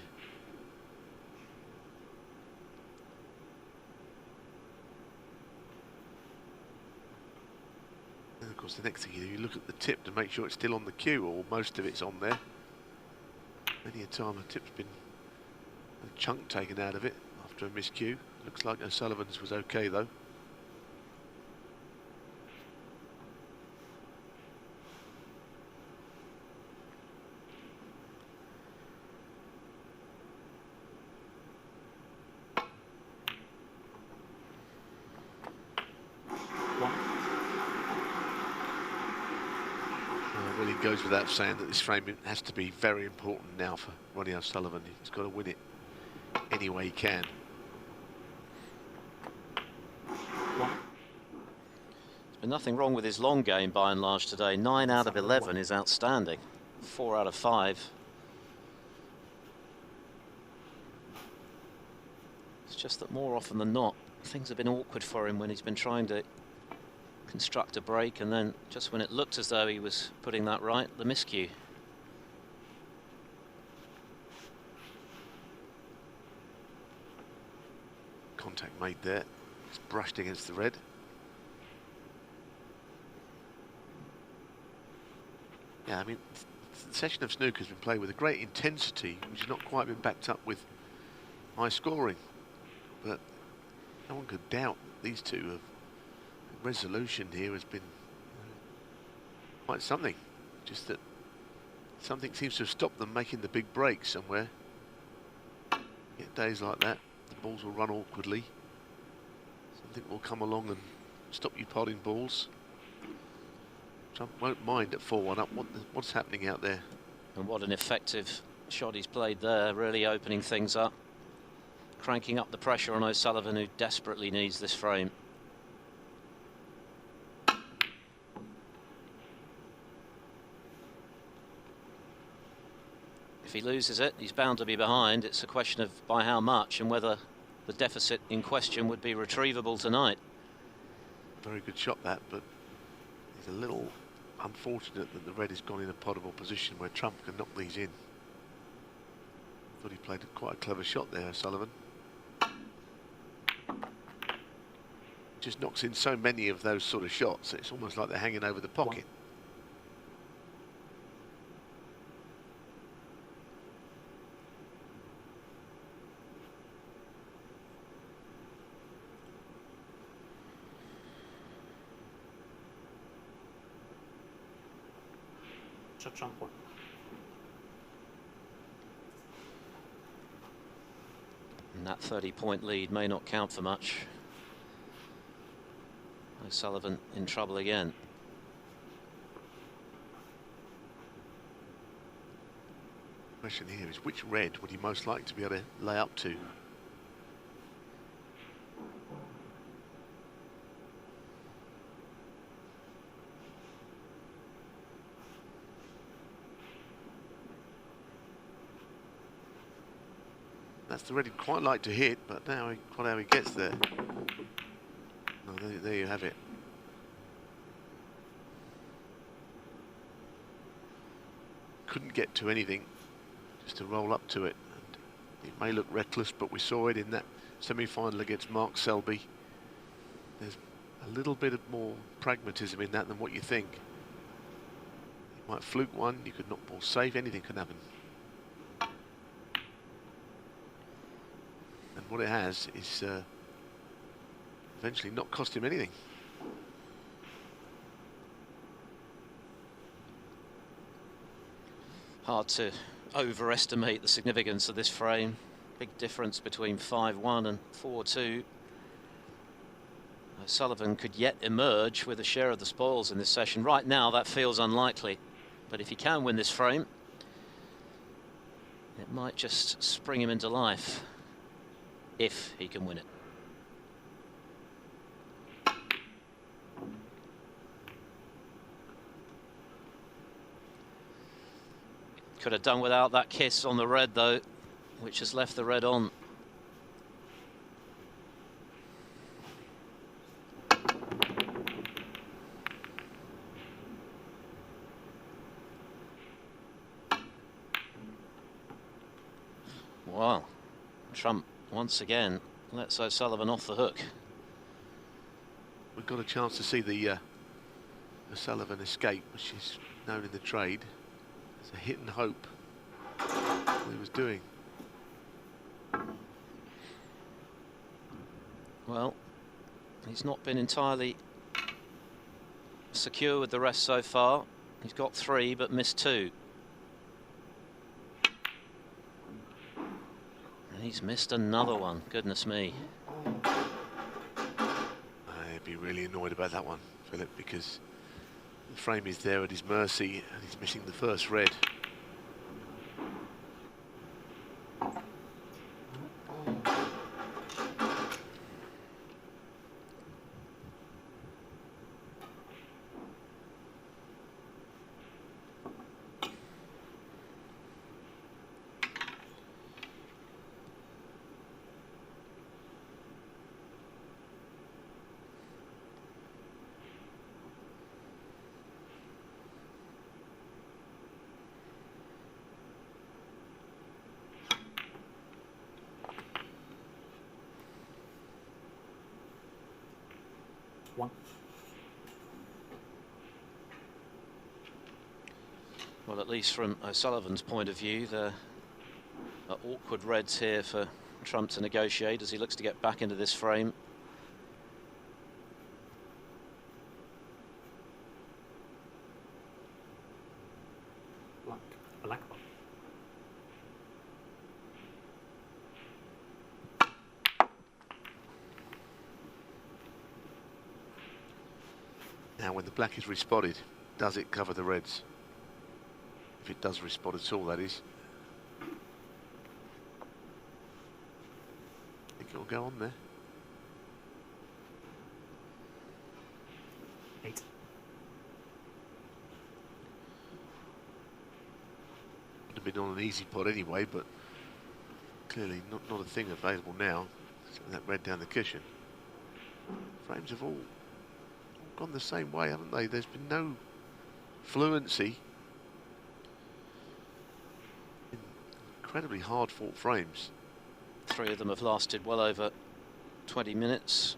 And of course the next thing you do, you look at the tip to make sure it's still on the cue, or most of it's on there. Many a time a tip's been a chunk taken out of it after a miscue. Looks like O'Sullivan's was okay though. Well, it goes without saying that this frame has to be very important now for Ronnie O'Sullivan. He's got to win it any way he can. There's been nothing wrong with his long game by and large today. 9 out of 11 is outstanding. 4 out of 5. It's just that more often than not, things have been awkward for him when he's been trying to construct a break, and then just when it looked as though he was putting that right, the miscue. Contact made there. It's brushed against the red. Yeah, I mean, the session of snooker has been played with a great intensity, which has not quite been backed up with high scoring. But no one could doubt that these two have. Resolution here has been quite something. Just that something seems to have stopped them making the big break somewhere. Get days like that, the balls will run awkwardly. Something will come along and stop you potting balls. Trump won't mind at 4-1 up. What's happening out there? And what an effective shot he's played there, really opening things up, cranking up the pressure on O'Sullivan, who desperately needs this frame. If he loses it, he's bound to be behind. It's a question of by how much and whether the deficit in question would be retrievable tonight. Very good shot that, but it's a little unfortunate that the red has gone in a potable position where Trump can knock these in. Thought he played quite a clever shot there, Sullivan. Just knocks in so many of those sort of shots, it's almost like they're hanging over the pocket. Trump one. And that 30-point lead may not count for much. O'Sullivan in trouble again. The question here is, which red would he most like to be able to lay up to? That's the red he'd quite like to hit, but now quite how he gets there. Oh, there you have it. Couldn't get to anything, just to roll up to it. And it may look reckless, but we saw it in that semi-final against Mark Selby. There's a little bit of more pragmatism in that than what you think. Might fluke one, you could knock ball safe, anything can happen. And what it has is eventually not cost him anything. Hard to overestimate the significance of this frame. Big difference between 5-1 and 4-2. Sullivan could yet emerge with a share of the spoils in this session. Right now that feels unlikely, but if he can win this frame, it might just spring him into life, if he can win it. Could have done without that kiss on the red though, which has left the red on. Wow, Trump once again lets O'Sullivan off the hook. We've got a chance to see the O'Sullivan escape, which is known in the trade as a hit and hope. What he was doing. Well, he's not been entirely secure with the rest so far. He's got 3 but missed 2. And he's missed another one, goodness me. I'd be really annoyed about that one, Philip, because the frame is there at his mercy and he's missing the first red. Well, at least from O'Sullivan's point of view, there are awkward reds here for Trump to negotiate as he looks to get back into this frame. Black. Now, when the black is respotted, does it cover the reds? If it does respot at all, that is. I think it'll go on there. 8. Would have been on an easy pot anyway, but clearly not a thing available now. Setting that red down the cushion. Frames have all gone the same way, haven't they? There's been no fluency. Incredibly hard fought frames. 3 of them have lasted well over 20 minutes.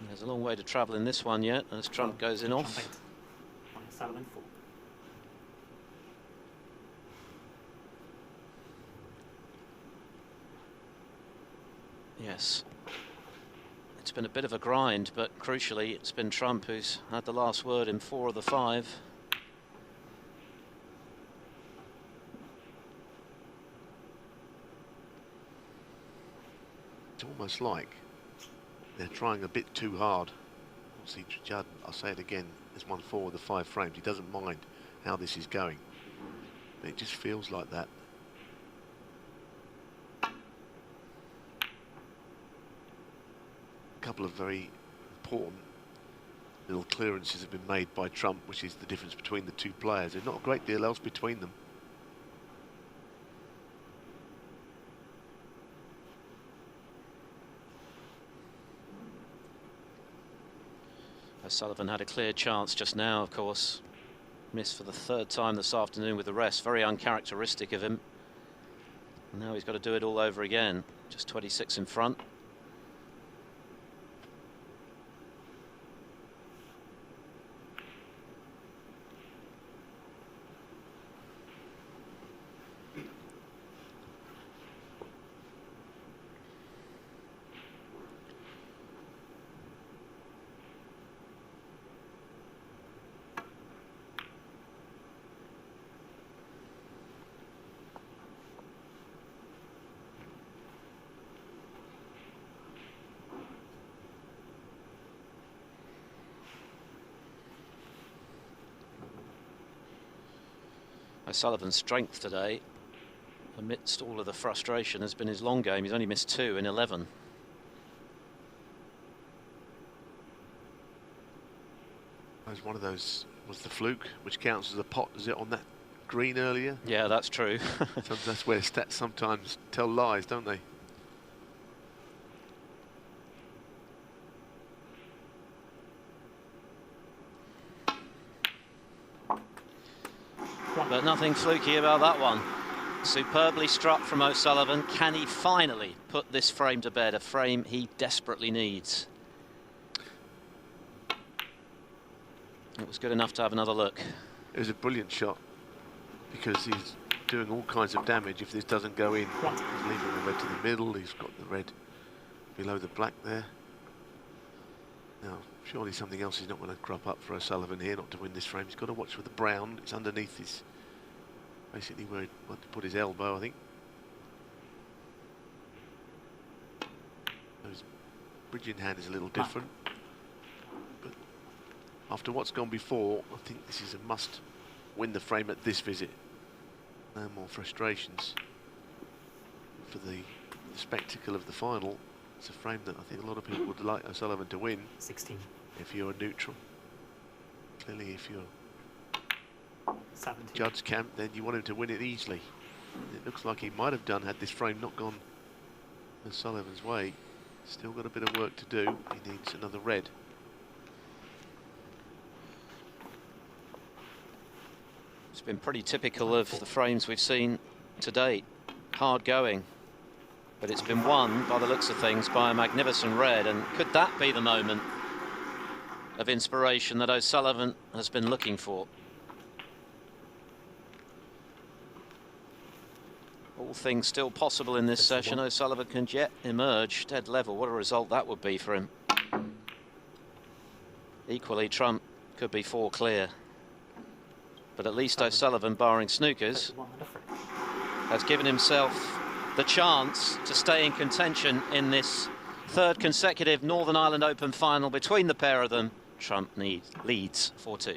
There's a long way to travel in this one yet as Trump goes in off. Sullivan 4. Yes. It's been a bit of a grind, but crucially it's been Trump who's had the last word in 4 of the 5. It's almost like they're trying a bit too hard. See, Judd, I'll say it again, has won 4 of the 5 frames. He doesn't mind how this is going, but it just feels like that. A couple of very important little clearances have been made by Trump, which is the difference between the 2 players. There's not a great deal else between them. Sullivan had a clear chance just now, of course. Missed for the 3rd time this afternoon with the rest. Very uncharacteristic of him. And now he's got to do it all over again. Just 26 in front. O'Sullivan's strength today, amidst all of the frustration, has been his long game. He's only missed 2 in 11. One of those was the fluke, which counts as a pot, is it, on that green earlier? Yeah, that's true. So that's where stats sometimes tell lies, don't they? But nothing fluky about that one. Superbly struck from O'Sullivan. Can he finally put this frame to bed? A frame he desperately needs. It was good enough to have another look. It was a brilliant shot because he's doing all kinds of damage if this doesn't go in. He's leaving the red to the middle. He's got the red below the black there. Now, surely something else is not going to crop up for O'Sullivan here, not to win this frame. He's got to watch with the brown. It's underneath his, basically where he wanted to put his elbow, I think. His bridging hand is a little different. But after what's gone before, I think this is a must win the frame at this visit. No more frustrations for the spectacle of the final. It's a frame that I think a lot of people would like O'Sullivan to win. 16. If you're neutral. Clearly, if you're 17. Judd's camp, then you want him to win it easily. It looks like he might have done had this frame not gone O'Sullivan's way. Still got a bit of work to do. He needs another red. It's been pretty typical of the frames we've seen to date. Hard going. But it's been won, by the looks of things, by a magnificent red. And could that be the moment of inspiration that O'Sullivan has been looking for? All things still possible in this session. O'Sullivan can yet emerge dead level. What a result that would be for him. Equally, Trump could be 4 clear. But at least O'Sullivan, barring snookers, has given himself the chance to stay in contention in this 3rd consecutive Northern Ireland Open final between the pair of them. Trump leads 4-2.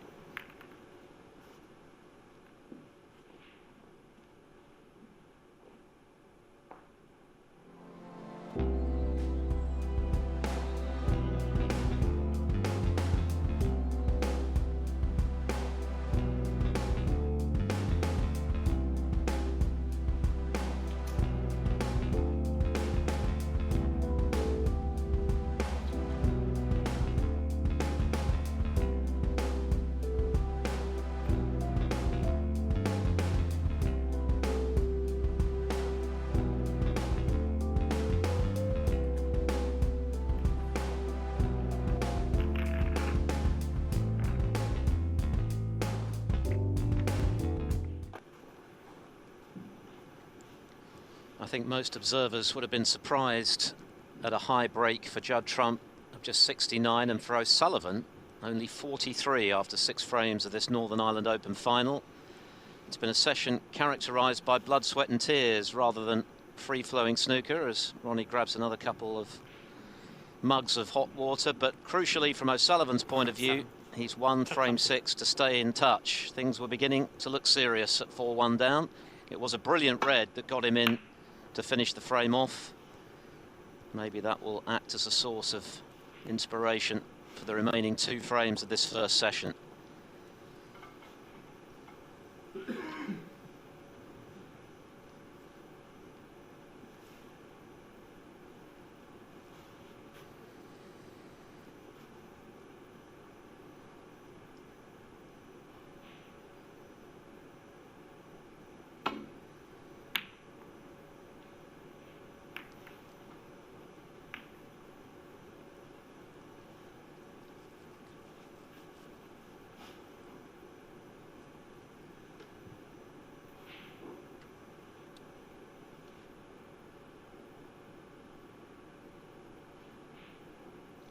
I think most observers would have been surprised at a high break for Judd Trump of just 69, and for O'Sullivan only 43 after 6 frames of this Northern Ireland Open final. It's been a session characterised by blood, sweat and tears rather than free-flowing snooker, as Ronnie grabs another couple of mugs of hot water. But crucially, from O'Sullivan's point of view, he's won frame 6 to stay in touch. Things were beginning to look serious at 4-1 down. It was a brilliant red that got him in to finish the frame off. Maybe that will act as a source of inspiration for the remaining 2 frames of this first session.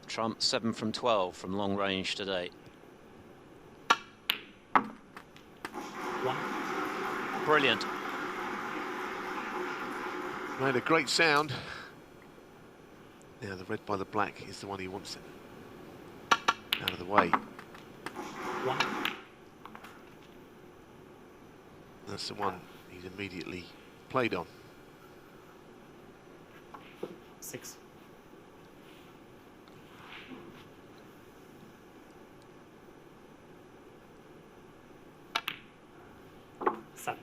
Trump 7 from 12 from long range today. 1. Brilliant. Made a great sound. Now the red by the black is the one he wants it out of the way. 1. That's the one he's immediately played on. 6. 7.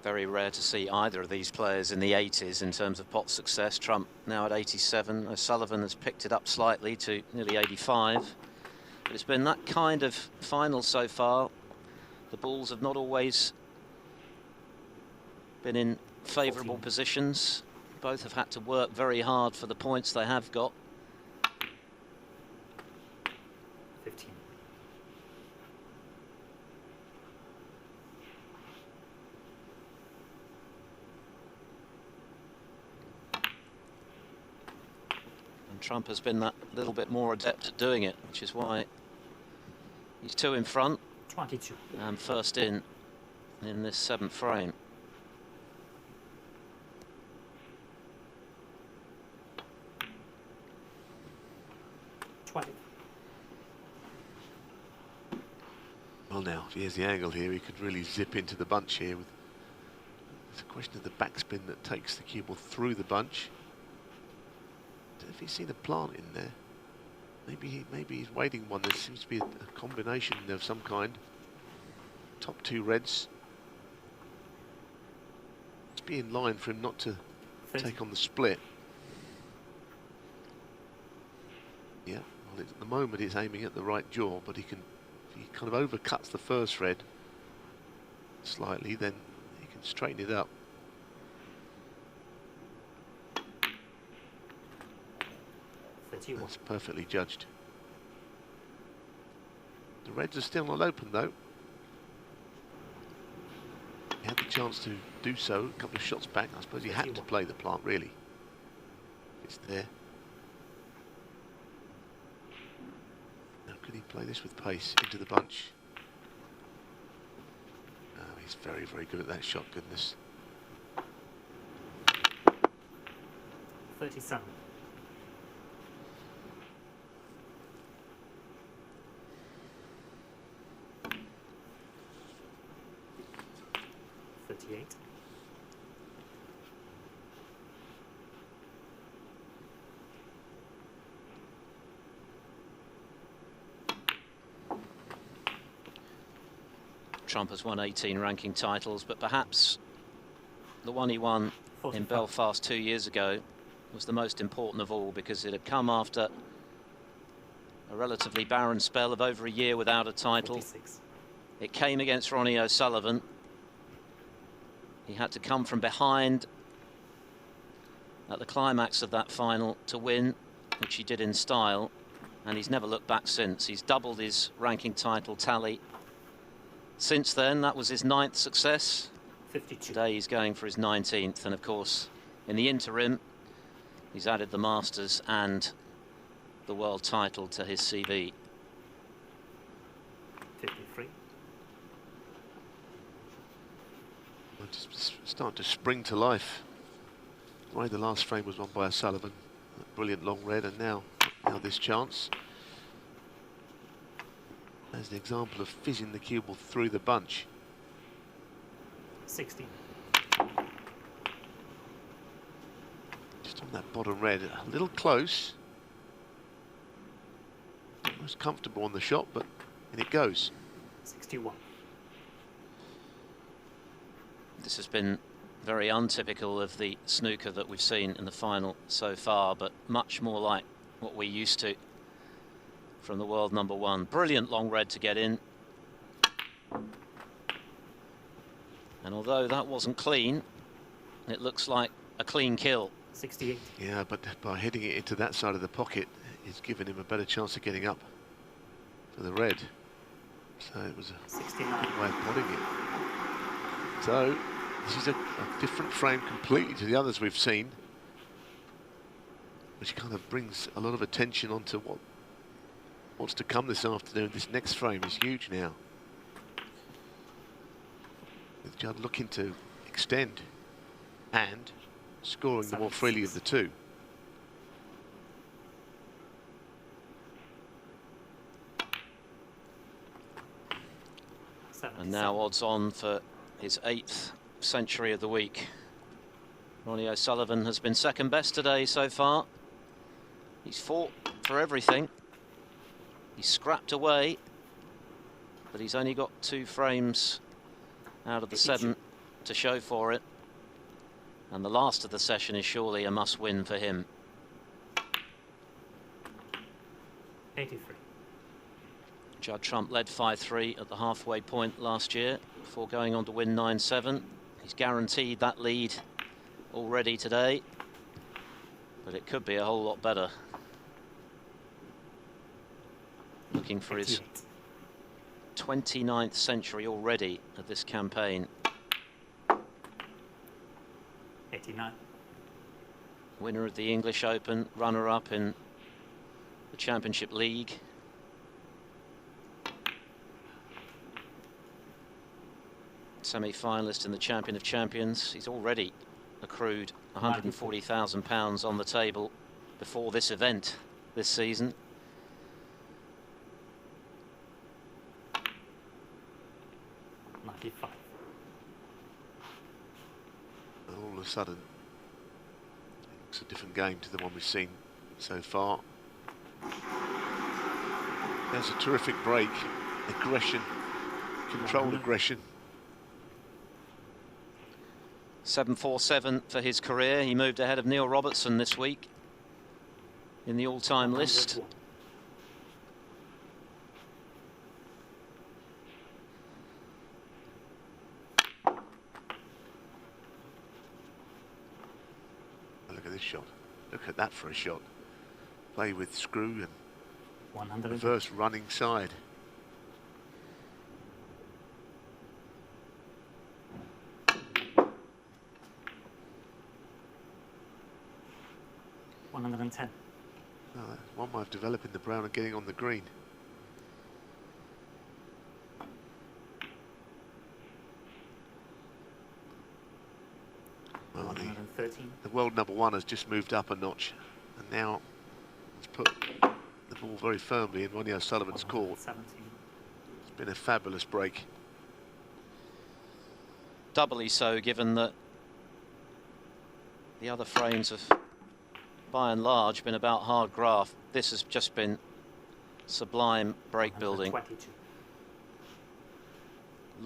Very rare to see either of these players in the 80s in terms of pot success. Trump now at 87. O'Sullivan has picked it up slightly to nearly 85. But it's been that kind of final so far. The balls have not always been in favourable 14. positions. Both have had to work very hard for the points they have got. 15. And Trump has been that little bit more adept at doing it, which is why he's 2 in front 22. and first in this 7th frame. Well, now, here's the angle here. He could really zip into the bunch here. It's a question of the backspin that takes the cue ball through the bunch. Don't know if you see the plant in there. Maybe he's waiting one. There seems to be a combination of some kind. Top 2 reds. Must be in line for him not to 30. take on the split. Yeah, well, at the moment he's aiming at the right jaw, but he kind of overcuts the first red slightly, then he can straighten it up. 31. That's perfectly judged. The reds are still not open though. He had the chance to do so a couple of shots back. I suppose he had to 31. play the plant really. It's there. Now could he play this with pace into the bunch? Oh, he's very, very good at that shot, goodness. 37. 38. 'Trump has won 18 ranking titles, but perhaps the one he won in 45. Belfast 2 years ago was the most important of all, because it had come after a relatively barren spell of over a year without a title. 46. It came against Ronnie O'Sullivan. He had to come from behind at the climax of that final to win, which he did in style, and he's never looked back since. He's doubled his ranking title tally since then. That was his 9th success. 52. Today he's going for his 19th, and of course in the interim he's added the Masters and the world title to his CV. 53. Well, just starting to spring to life. The way the last frame was won by O'Sullivan, that brilliant long red, and now this chance. As an example of fizzing the cue ball through the bunch. 60. Just on that bottom red, a little close. Not most comfortable on the shot, but in it goes. 61. This has been very untypical of the snooker that we've seen in the final so far, but much more like what we're used to from the world #1. Brilliant long red to get in. And although that wasn't clean, it looks like a clean kill. 68. Yeah, but by hitting it into that side of the pocket, it's given him a better chance of getting up for the red. So it was a 69. good way of putting it. So this is a different frame completely to the others we've seen, which kind of brings a lot of attention onto what's to come this afternoon. This next frame is huge now, with Judd looking to extend and scoring the more freely of the two. And now odds on for his 8th century of the week. Ronnie O'Sullivan has been second best today so far. He's fought for everything. He's scrapped away, but he's only got 2 frames out of the 7 to show for it. And the last of the session is surely a must-win for him. 83. Judd Trump led 5-3 at the halfway point last year before going on to win 9-7. He's guaranteed that lead already today, but it could be a whole lot better. Looking for 88. his 29th century already of this campaign. 89. Winner of the English Open, runner-up in the Championship League. Semi-finalist in the Champion of Champions. He's already accrued £140,000 on the table before this event this season. All of a sudden, it's a different game to the one we've seen so far. There's a terrific break, aggression, controlled aggression. 747 for his career. He moved ahead of Neil Robertson this week in the all-time list. Look at this shot. Look at that for a shot. Play with screw and 100. reverse running side. $110. Oh, one way of developing the brown and getting on the green. Well, 113. the world #1 has just moved up a notch, and now it's put the ball very firmly in Ronnie O'Sullivan's court. 117. It's been a fabulous break. Doubly so, given that the other frames have, by and large, been about hard graft. This has just been sublime break building, 122.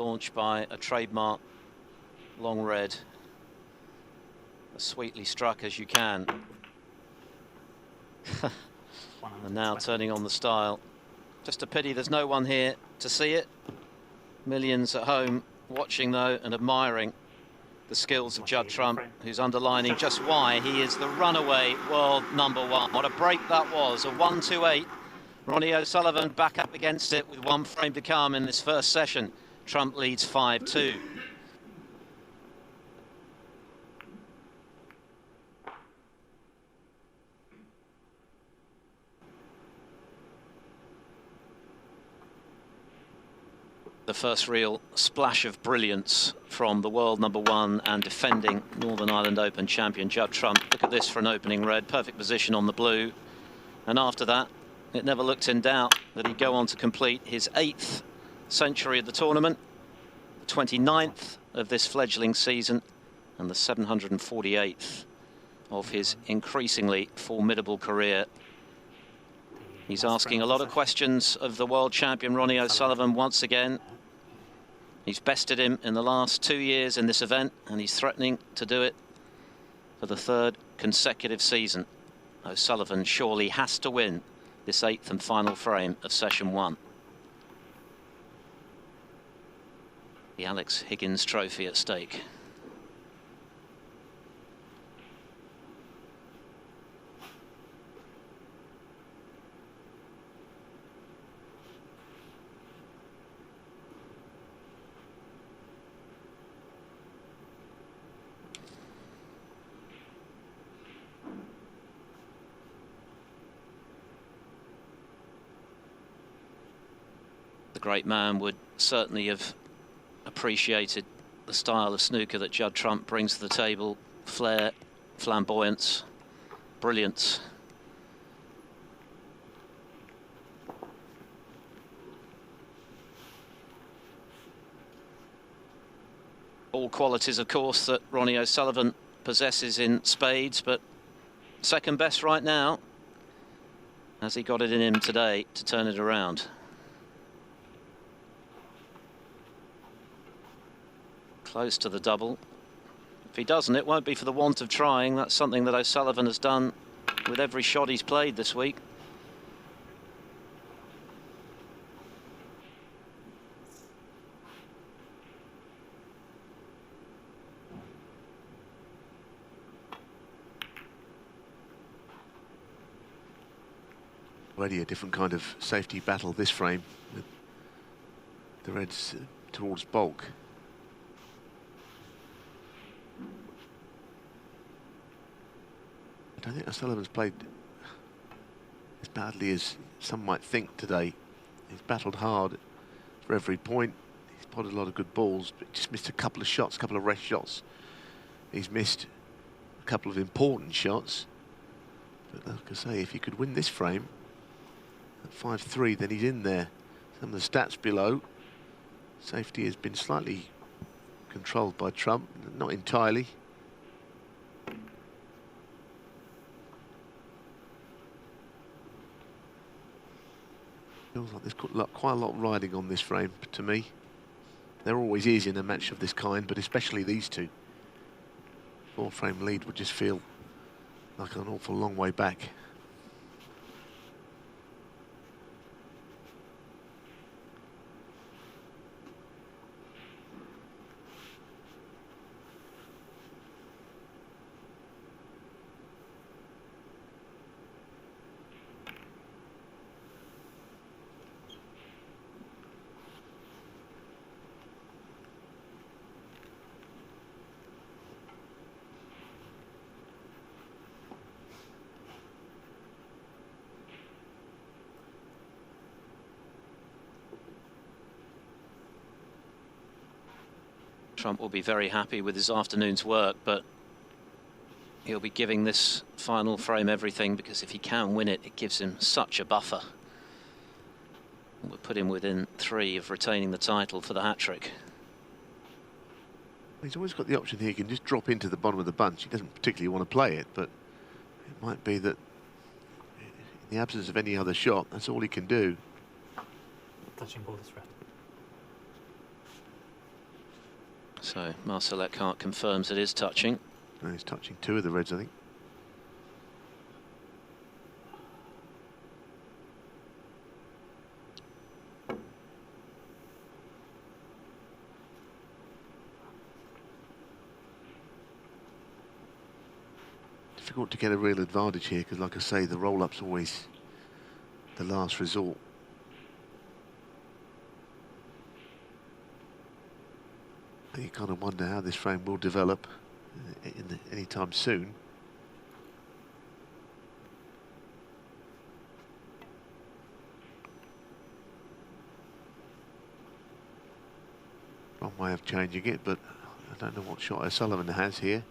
launched by a trademark long red, as sweetly struck as you can. And now turning on the style. Just a pity there's no one here to see it. Millions at home watching though and admiring the skills of Judd Trump, who's underlining just why he is the runaway world #1. What a break that was, a 1-2-8. Ronnie O'Sullivan back up against it with 1 frame to come in this first session. Trump leads 5-2. The first real splash of brilliance from the world #1 and defending Northern Ireland Open champion Judd Trump. Look at this for an opening red, perfect position on the blue. And after that, it never looked in doubt that he'd go on to complete his 8th century of the tournament, the 29th of this fledgling season, and the 748th of his increasingly formidable career. He's asking a lot of questions of the world champion Ronnie O'Sullivan once again. He's bested him in the last 2 years in this event, and he's threatening to do it for the 3rd consecutive season. O'Sullivan surely has to win this 8th and final frame of session 1. The Alex Higgins Trophy at stake. The great man would certainly have appreciated the style of snooker that Judd Trump brings to the table. Flair, flamboyance, brilliance. All qualities, of course, that Ronnie O'Sullivan possesses in spades, but second best right now. Has he got it in him today to turn it around? Close to the double. If he doesn't, it won't be for the want of trying. That's something that O'Sullivan has done with every shot he's played this week. Already a different kind of safety battle this frame, with the reds towards bulk. I don't think O'Sullivan's played as badly as some might think today. He's battled hard for every point. He's potted a lot of good balls, but just missed a couple of shots, a couple of rest shots. He's missed a couple of important shots. But like I say, if you could win this frame at 5-3, then he's in there. Some of the stats below. Safety has been slightly controlled by Trump, not entirely. Feels like there's quite a lot riding on this frame to me. There always is in a match of this kind, but especially these two. 4-frame lead would just feel like an awful long way back. Trump will be very happy with his afternoon's work, but he'll be giving this final frame everything, because if he can win it, it gives him such a buffer. It will put him within 3 of retaining the title for the hat-trick. He's always got the option here. He can just drop into the bottom of the bunch. He doesn't particularly want to play it, but it might be that in the absence of any other shot, that's all he can do. Touching ball is red. So Marcel Eckhart confirms it is touching. And he's touching 2 of the reds, I think. Difficult to get a real advantage here, because like I say, the roll-up's always the last resort. You kind of wonder how this frame will develop anytime soon. Wrong way of changing it, but I don't know what shot O'Sullivan has here.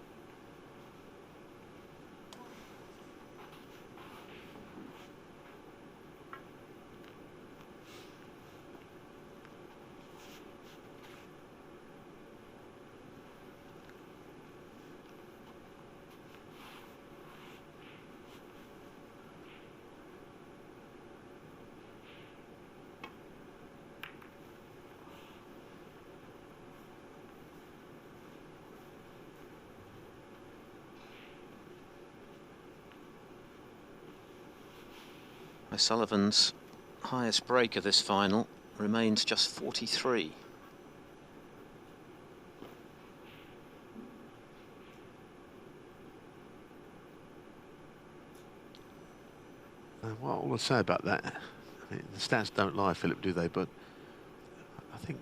O'Sullivan's highest break of this final remains just 43. What I want to say about that, I mean, the stats don't lie, Philip, do they? But I think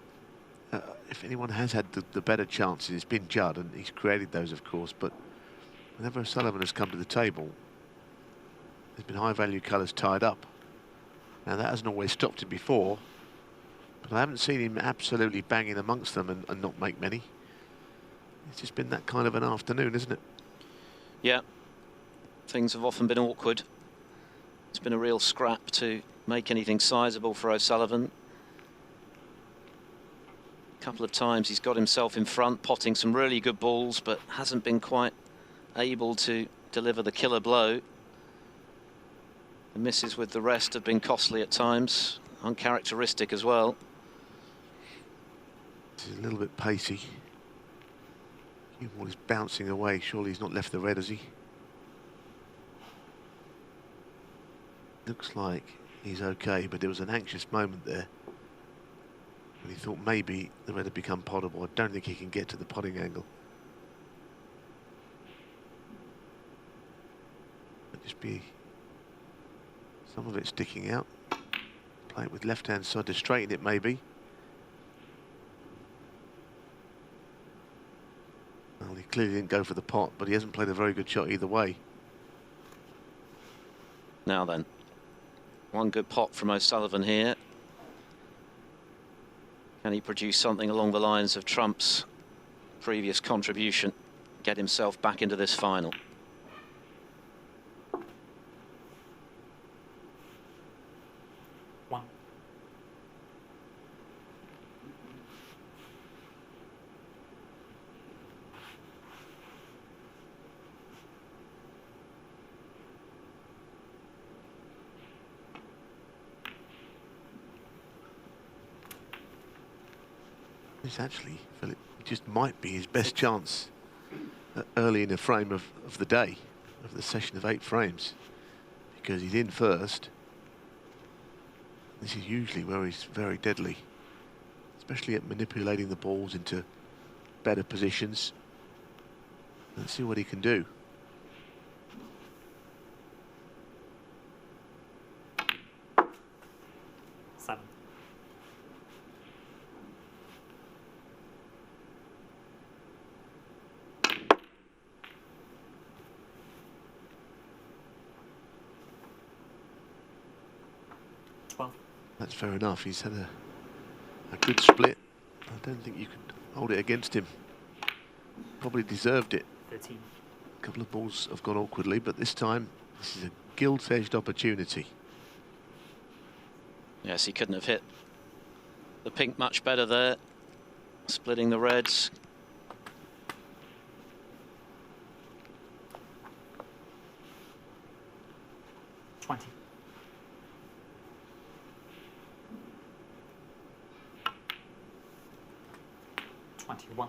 if anyone has had the better chances, it's been Judd, and he's created those, of course. But whenever O'Sullivan has come to the table, there's been high-value colours tied up. Now, that hasn't always stopped him before, but I haven't seen him absolutely banging amongst them and not make many. It's just been that kind of an afternoon, isn't it? Yeah, things have often been awkward. It's been a real scrap to make anything sizable for O'Sullivan. A couple of times he's got himself in front, potting some really good balls, but hasn't been quite able to deliver the killer blow. The misses with the rest have been costly at times, uncharacteristic as well. He's a little bit pacey. Cue ball is bouncing away. Surely he's not left the red, has he? Looks like he's okay, but there was an anxious moment there when he thought maybe the red had become pottable. I don't think he can get to the potting angle. Might just be some of it sticking out. Play it with left-hand side to straighten it, maybe. Well, he clearly didn't go for the pot, but he hasn't played a very good shot either way. Now then, one good pot from O'Sullivan here. Can he produce something along the lines of Trump's previous contribution, get himself back into this final? One. This actually, Philip, just might be his best chance early in the frame of the day, of the session of 8 frames, because he's in first. This is usually where he's very deadly, especially at manipulating the balls into better positions. Let's see what he can do. Seven. That's fair enough. He's had a good split. I don't think you can hold it against him. Probably deserved it. 13. A couple of balls have gone awkwardly, but this time this is a gilt-edged opportunity. Yes, he couldn't have hit the pink much better there, splitting the reds. $20. $21.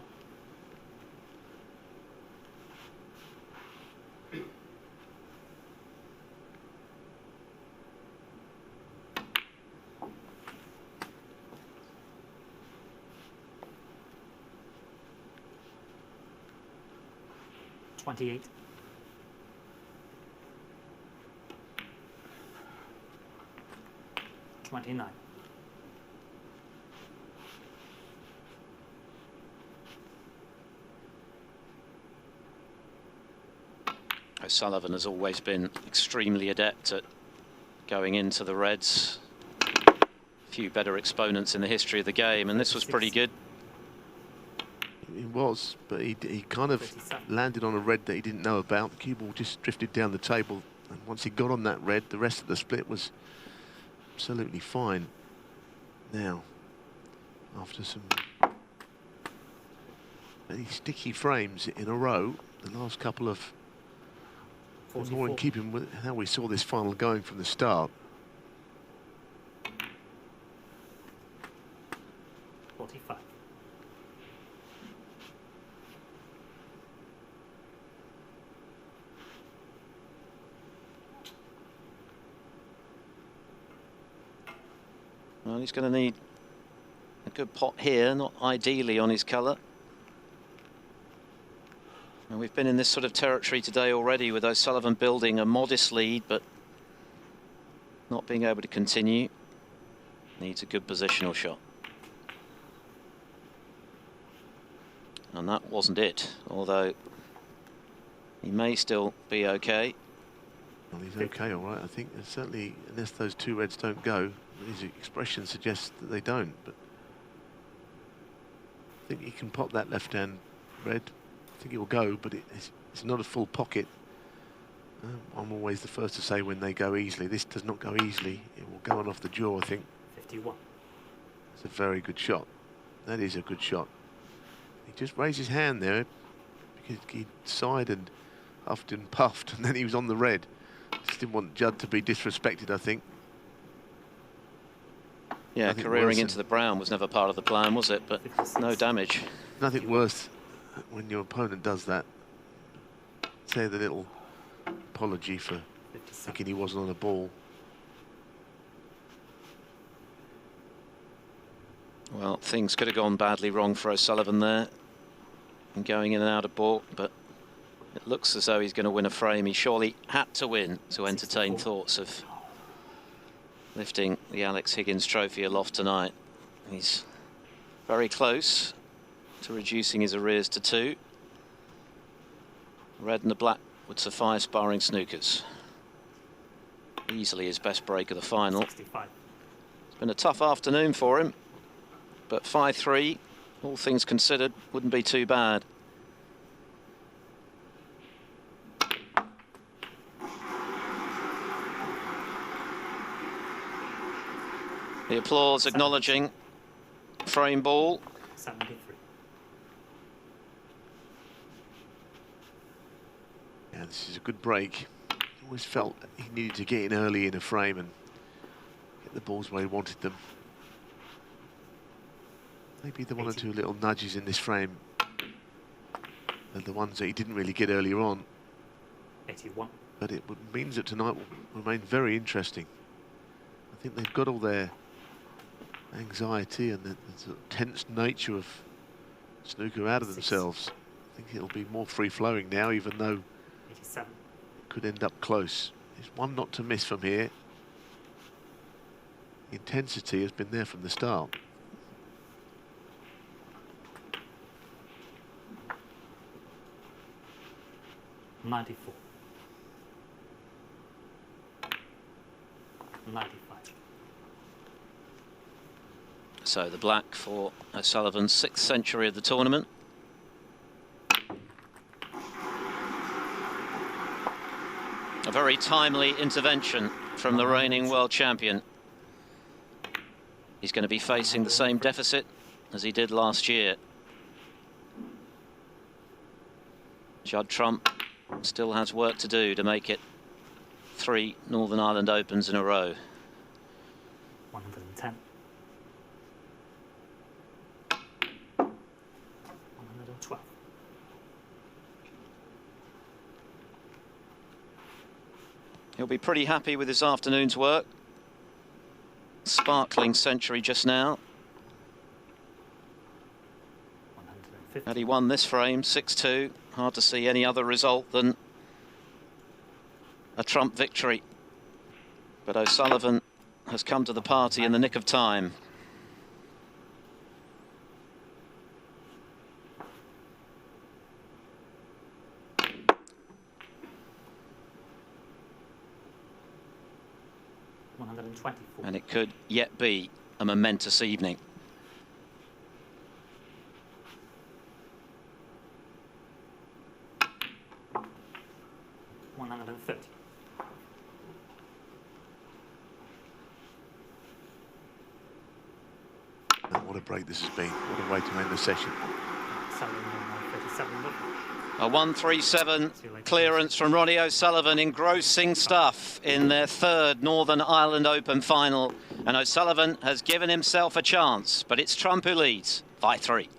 $28. $29. O'Sullivan has always been extremely adept at going into the reds. A few better exponents in the history of the game, and this was pretty good. It was, but he kind of landed on a red that he didn't know about. The cue ball just drifted down the table, and once he got on that red, the rest of the split was absolutely fine. Now, after some very sticky frames in a row, the last couple of more in keeping with how we saw this final going from the start. 45. Well, he's going to need a good pot here, not ideally on his colour. And we've been in this sort of territory today already with O'Sullivan building a modest lead, but not being able to continue. Needs a good positional shot. And that wasn't it, although he may still be okay. Well, he's okay, all right. I think certainly, unless those 2 reds don't go, his expression suggests that they don't. But I think he can pop that left-hand red. I think it will go, but it's not a full pocket. I'm always the first to say when they go easily. This does not go easily. It will go on off the jaw, I think. 51. It's a very good shot. That is a good shot. He just raised his hand there because he sighed and huffed and puffed, and then he was on the red. Just didn't want Judd to be disrespected, I think. Yeah, careering into the brown was never part of the plan, was it? But no damage. Nothing worse when your opponent does that. Say the little apology for thinking he wasn't on a ball. Well, things could have gone badly wrong for O'Sullivan there, and going in and out of ball, but it looks as though he's going to win a frame. He surely had to win to entertain thoughts of lifting the Alex Higgins Trophy aloft tonight. He's very close to reducing his arrears to 2. Red and the black would suffice barring snookers. Easily his best break of the final. 65. It's been a tough afternoon for him, but 5-3, all things considered, wouldn't be too bad. The applause acknowledging frame ball. 73. Yeah, this is a good break. He always felt he needed to get in early in a frame and get the balls where he wanted them. Maybe the 1 or 2 little nudges in this frame are the ones that he didn't really get earlier on. 81. But it means that tonight will remain very interesting. I think they've got all their anxiety and the sort of tense nature of snooker out of themselves. I think it'll be more free-flowing now, even though 87. it could end up close. There's one not to miss from here. The intensity has been there from the start. $94. 95. So the black for O'Sullivan's 6th century of the tournament. A very timely intervention from the reigning world champion. He's going to be facing the same deficit as he did last year. Judd Trump still has work to do to make it 3 Northern Ireland Opens in a row. 110. 112. He'll be pretty happy with his afternoon's work. Sparkling century just now. 150. Had he won this frame, 6-2, hard to see any other result than a Trump victory. But O'Sullivan has come to the party in the nick of time. And it could yet be a momentous evening. What a break this has been. What a way to end the session. A 137 clearance from Ronnie O'Sullivan, engrossing stuff in their 3rd Northern Ireland Open final. And O'Sullivan has given himself a chance, but it's Trump who leads 5-3.